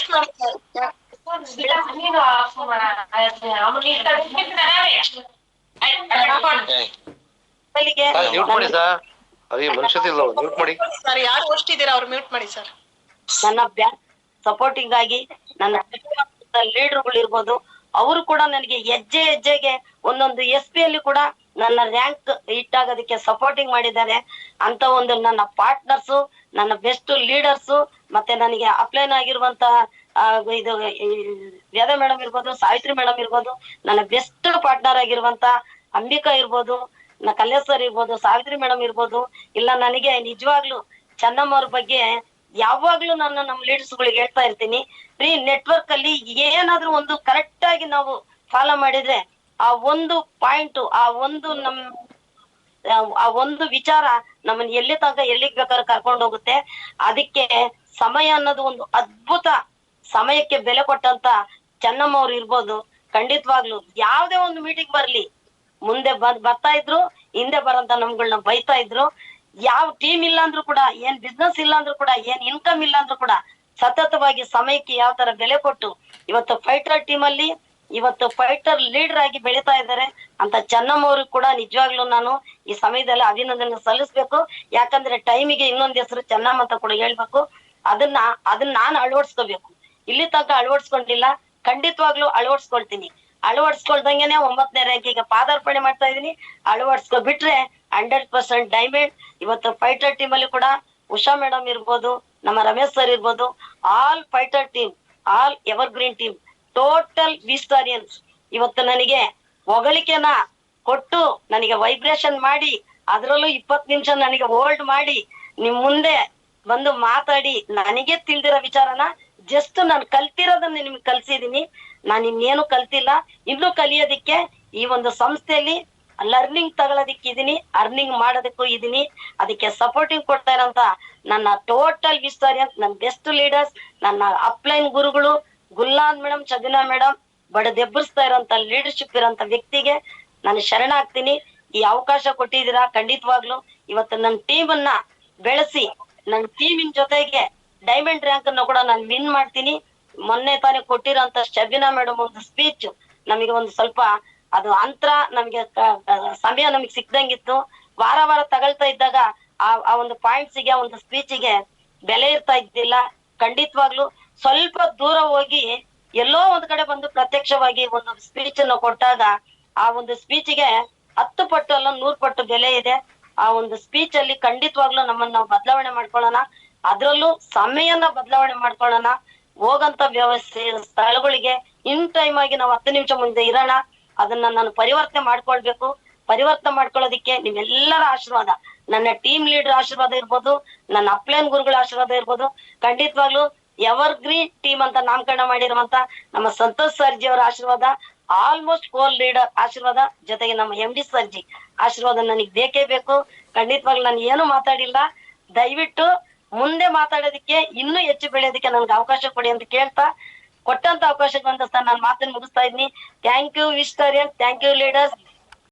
ನನ್ನ ಸಪೋರ್ಟಿಂಗ್ ಆಗಿ ನನ್ನ ಲೀಡರ್ಗಳು ಇರ್ಬೋದು, ಅವರು ಕೂಡ ನನಗೆ ಹೆಜ್ಜೆ ಹೆಜ್ಜೆಗೆ ಒಂದೊಂದು SP ಅಲ್ಲಿ ಕೂಡ ನನ್ನ ರ್ಯಾಂಕ್ ಹಿಟ್ ಆಗೋದಕ್ಕೆ ಸಪೋರ್ಟಿಂಗ್ ಮಾಡಿದ್ದಾರೆ. ಅಂತ ಒಂದು ನನ್ನ ಪಾರ್ಟ್ನರ್ಸು, ನನ್ನ ಬೆಸ್ಟ್ ಲೀಡರ್ಸು, ಮತ್ತೆ ನನಗೆ ಅಪ್ಲೈನ್ ಆಗಿರುವಂತ ಇದು ವೇದ ಮೇಡಮ್ ಇರ್ಬೋದು, ಸಾವಿತ್ರಿ ಮೇಡಮ್ ಇರ್ಬೋದು, ನನ್ನ ಬೆಸ್ಟ್ ಪಾರ್ಟ್ನರ್ ಆಗಿರುವಂತ ಅಂಬಿಕಾ ಇರ್ಬೋದು, ಕಲ್ಯಾಣ್ ಸರ್ ಇರ್ಬೋದು, ಸಾವಿತ್ರಿ ಮೇಡಮ್ ಇರ್ಬೋದು, ಇಲ್ಲ ನನಗೆ ನಿಜವಾಗ್ಲು ಚೆನ್ನಮ್ಮ ಅವ್ರ ಬಗ್ಗೆ ಯಾವಾಗ್ಲೂ ನಾನು ನಮ್ಮ ಲೀಡರ್ಸ್ ಗಳಿಗೆ ಹೇಳ್ತಾ ಇರ್ತೀನಿ ರೀ, ನೆಟ್ವರ್ಕ್ ಅಲ್ಲಿ ಏನಾದ್ರೂ ಒಂದು ಕರೆಕ್ಟ್ ಆಗಿ ನಾವು ಫಾಲೋ ಮಾಡಿದ್ರೆ ಆ ಒಂದು ಪಾಯಿಂಟ್, ಆ ಒಂದು ವಿಚಾರ ನಮ್ಮನ್ನ ಎಲ್ಲಿಗೆ ಬೇಕಾದ್ರೆ ಕರ್ಕೊಂಡು ಹೋಗುತ್ತೆ. ಅದಕ್ಕೆ ಸಮಯ ಅನ್ನೋದು ಒಂದು ಅದ್ಭುತ, ಸಮಯಕ್ಕೆ ಬೆಲೆ ಕೊಟ್ಟಂತ ಚೆನ್ನಮ್ಮ ಅವ್ರು ಇರ್ಬೋದು. ಖಂಡಿತವಾಗ್ಲು ಯಾವ್ದೇ ಒಂದು ಮೀಟಿಂಗ್ ಬರ್ಲಿ ಮುಂದೆ ಬರ್ತಾ ಇದ್ರು, ಹಿಂದೆ ಬರಂತ ನಮ್ಗಳನ್ನ ಬೈತಾ ಇದ್ರು. ಯಾವ ಟೀಮ್ ಇಲ್ಲ ಅಂದ್ರೂ ಕೂಡ, ಏನ್ ಬಿಸ್ನೆಸ್ ಇಲ್ಲ ಅಂದ್ರೂ ಕೂಡ, ಏನ್ ಇನ್ಕಮ್ ಇಲ್ಲ ಅಂದ್ರೂ ಕೂಡ ಸತತವಾಗಿ ಸಮಯಕ್ಕೆ ಯಾವ ತರ ಬೆಲೆ ಕೊಟ್ಟು ಇವತ್ತು ಫೈಟರ್ ಟೀಮ್ ಅಲ್ಲಿ ಇವತ್ತು ಫೈಟರ್ ಲೀಡರ್ ಆಗಿ ಬೆಳೀತಾ ಇದ್ದಾರೆ ಅಂತ ಚೆನ್ನಮ್ಮ ಅವ್ರಿಗೆ ಕೂಡ ನಿಜವಾಗ್ಲೂ ನಾನು ಈ ಸಮಯದಲ್ಲಿ ಅಭಿನಂದನೆ ಸಲ್ಲಿಸ್ಬೇಕು. ಯಾಕಂದ್ರೆ ಟೈಮಿಗೆ ಇನ್ನೊಂದ್ ಹೆಸರು ಚೆನ್ನಮ್ಮ ಅಂತ ಕೂಡ ಹೇಳ್ಬೇಕು. ಅದನ್ನ ನಾನು ಅಳವಡಿಸ್ಕೋಬೇಕು. ಇಲ್ಲಿ ತನಕ ಅಳವಡಿಸ್ಕೊಂಡಿಲ್ಲ, ಖಂಡಿತವಾಗ್ಲೂ ಅಳವಡಿಸ್ಕೊಳ್ತೀನಿ. ಅಳವಡಿಸ್ಕೊಳ್ದಂಗೆನೆ 9ನೇ ರ್ಯಾಂಕಿಗೆ ಪಾದಾರ್ಪಣೆ ಮಾಡ್ತಾ ಇದೀನಿ. ಅಳವಡಿಸ್ಕೊಬಿಟ್ರೆ 100% ಡೈಮಂಡ್. ಇವತ್ತು ಫೈಟರ್ ಟೀಮ್ ಅಲ್ಲಿ ಕೂಡ ಉಷಾ ಮೇಡಮ್ ಇರ್ಬೋದು, ನಮ್ಮ ರಮೇಶ್ ಸರ್ ಇರ್ಬೋದು, all fighter team, all evergreen team, total ವಿಸ್ಟಾರಿಯನ್ಸ್ ಇವತ್ತು ನನಗೆ ಹೊಗಳಿಕೆನ ಕೊಟ್ಟು ನನಗೆ ವೈಬ್ರೇಷನ್ ಮಾಡಿ ಅದ್ರಲ್ಲೂ 20 ನಿಮಿಷ ನನಗೆ ಹೋಲ್ಡ್ ಮಾಡಿ ನಿಮ್ ಮುಂದೆ ಬಂದು ಮಾತಾಡಿ ನನಗೆ ತಿಳಿದಿರೋ ವಿಚಾರನ ಜಸ್ಟ್ ನಾನು ಕಲ್ತಿರೋದನ್ನ ನಿಮ್ಗೆ ಕಲ್ಸಿದೀನಿ. ನಾನು ಇನ್ನೇನು ಕಲ್ತಿಲ್ಲ, ಇನ್ನು ಕಲಿಯೋದಿಕ್ಕೆ ಈ ಒಂದು ಸಂಸ್ಥೆಯಲ್ಲಿ ಲರ್ನಿಂಗ್ ತಗೊಳೋದಿಕ್ಕೆ ಇದೀನಿ, ಅರ್ನಿಂಗ್ ಮಾಡೋದಕ್ಕೂ ಇದೀನಿ. ಅದಕ್ಕೆ ಸಪೋರ್ಟಿಂಗ್ ಕೊಡ್ತಾ ಇರೋಂತ ನನ್ನ ಟೋಟಲ್ ವಿಸ್ಟಾರಿಯನ್ಸ್, ನನ್ನ ಬೆಸ್ಟ್ ಲೀಡರ್ಸ್, ನನ್ನ ಅಪ್ಲೈನ್ ಗುರುಗಳು ಗುಲ್ನಾಥ್ ಮೇಡಮ್, ಶಬೀನಾ ಮೇಡಮ್, ಬಡದೆಬ್ಬರಿಸ್ತಾ ಇರೋಂತ ಲೀಡರ್ಶಿಪ್ ಇರೋಂತ ವ್ಯಕ್ತಿಗೆ ನಾನು ಶರಣಾಗ್ತೀನಿ. ಈ ಅವಕಾಶ ಕೊಟ್ಟಿದ್ದೀರಾ. ಖಂಡಿತವಾಗ್ಲು ಇವತ್ತು ನನ್ನ ಟೀಮ್ ಅನ್ನ ಬೆಳೆಸಿ ನನ್ನ ಟೀಮಿನ ಜೊತೆಗೆ ಡೈಮಂಡ್ ರ್ಯಾಂಕ್ ಅನ್ನು ಕೂಡ ನಾನು ವಿನ್ ಮಾಡ್ತೀನಿ. ಮೊನ್ನೆ ತಾನೇ ಕೊಟ್ಟಿರೋಂತ ಶಬೀನಾ ಮೇಡಮ್ ಒಂದು ಸ್ಪೀಚ್ ನಮಗೆ ಒಂದು ಸ್ವಲ್ಪ ಅದು ಅಂತರ ನಮ್ಗೆ ಸಮಯ ನಮಗ್ ಸಿಕ್ದಂಗಿತ್ತು. ವಾರ ತಗೊಳ್ತಾ ಇದ್ದಾಗ ಆ ಒಂದು ಪಾಯಿಂಟ್ಸಿಗೆ, ಒಂದು ಸ್ಪೀಚಿಗೆ ಬೆಲೆ ಇರ್ತಾ ಇದ್ದಿಲ್ಲ. ಖಂಡಿತವಾಗ್ಲು ಸ್ವಲ್ಪ ದೂರ ಹೋಗಿ ಎಲ್ಲೋ ಒಂದ್ ಕಡೆ ಬಂದು ಪ್ರತ್ಯಕ್ಷವಾಗಿ ಒಂದು ಸ್ಪೀಚ್ ಅನ್ನು ಕೊಟ್ಟಾಗ ಆ ಒಂದು ಸ್ಪೀಚ್ಗೆ 10 ಪಟ್ಟು ಅಲ್ಲ 100 ಪಟ್ಟು ಬೆಲೆ ಇದೆ. ಆ ಒಂದು ಸ್ಪೀಚ್ ಅಲ್ಲಿ ಖಂಡಿತವಾಗ್ಲೂ ನಮ್ಮನ್ನ ನಾವು ಬದಲಾವಣೆ ಮಾಡ್ಕೊಳ್ಳೋಣ, ಅದ್ರಲ್ಲೂ ಸಮಯನ ಬದಲಾವಣೆ ಮಾಡ್ಕೊಳ್ಳೋಣ. ಹೋಗಂತ ವ್ಯವಸ್ಥೆ ಸ್ಥಳಗಳಿಗೆ ಇನ್ ಟೈಮ್ ಆಗಿ ನಾವು 10 ನಿಮಿಷ ಮುಂದೆ ಇರೋಣ. ಅದನ್ನ ನಾನು ಪರಿವರ್ತನೆ ಮಾಡ್ಕೊಳ್ಬೇಕು. ಪರಿವರ್ತನೆ ಮಾಡ್ಕೊಳ್ಳೋದಿಕ್ಕೆ ನಿಮ್ಮೆಲ್ಲರ ಆಶೀರ್ವಾದ, ನನ್ನ ಟೀಮ್ ಲೀಡರ್ ಆಶೀರ್ವಾದ ಇರ್ಬೋದು, ನನ್ನ ಅಪ್ಲೈನ್ ಗುರುಗಳ ಆಶೀರ್ವಾದ ಇರ್ಬೋದು. ಖಂಡಿತವಾಗ್ಲು ಎವರ್ ಗ್ರೀನ್ ಟೀಮ್ ಅಂತ ನಾಮಕರಣ ಮಾಡಿರುವಂತ ನಮ್ಮ ಸಂತೋಷ್ ಸರ್ಜಿ ಅವರ ಆಶೀರ್ವಾದ, ಆಲ್ಮೋಸ್ಟ್ ಕೋಲ್ ಲೀಡರ್ ಆಶೀರ್ವಾದ, ಜೊತೆಗೆ ನಮ್ಮ MD ಸರ್ಜಿ ಆಶೀರ್ವಾದ ನನಗೆ ಬೇಕೇ ಬೇಕು. ಖಂಡಿತವಾಗ್ಲು ನಾನು ಏನು ಮಾತಾಡಿಲ್ಲ. ದಯವಿಟ್ಟು ಮುಂದೆ ಮಾತಾಡೋದಕ್ಕೆ ಇನ್ನೂ ಹೆಚ್ಚು ಬೆಳೆಯೋದಕ್ಕೆ ನನ್ಗೆ ಅವಕಾಶ ಕೊಡಿ ಅಂತ ಕೇಳ್ತಾ, ಕೊಟ್ಟಂತ ಅವಕಾಶಕ್ಕೆ ಬಂದಸ್ತ ನಾನು ಮಾತನ್ನು ಮುಗಿಸ್ತಾ ಇದ್ದೀನಿ. Thank you Vistarian, thank you leaders.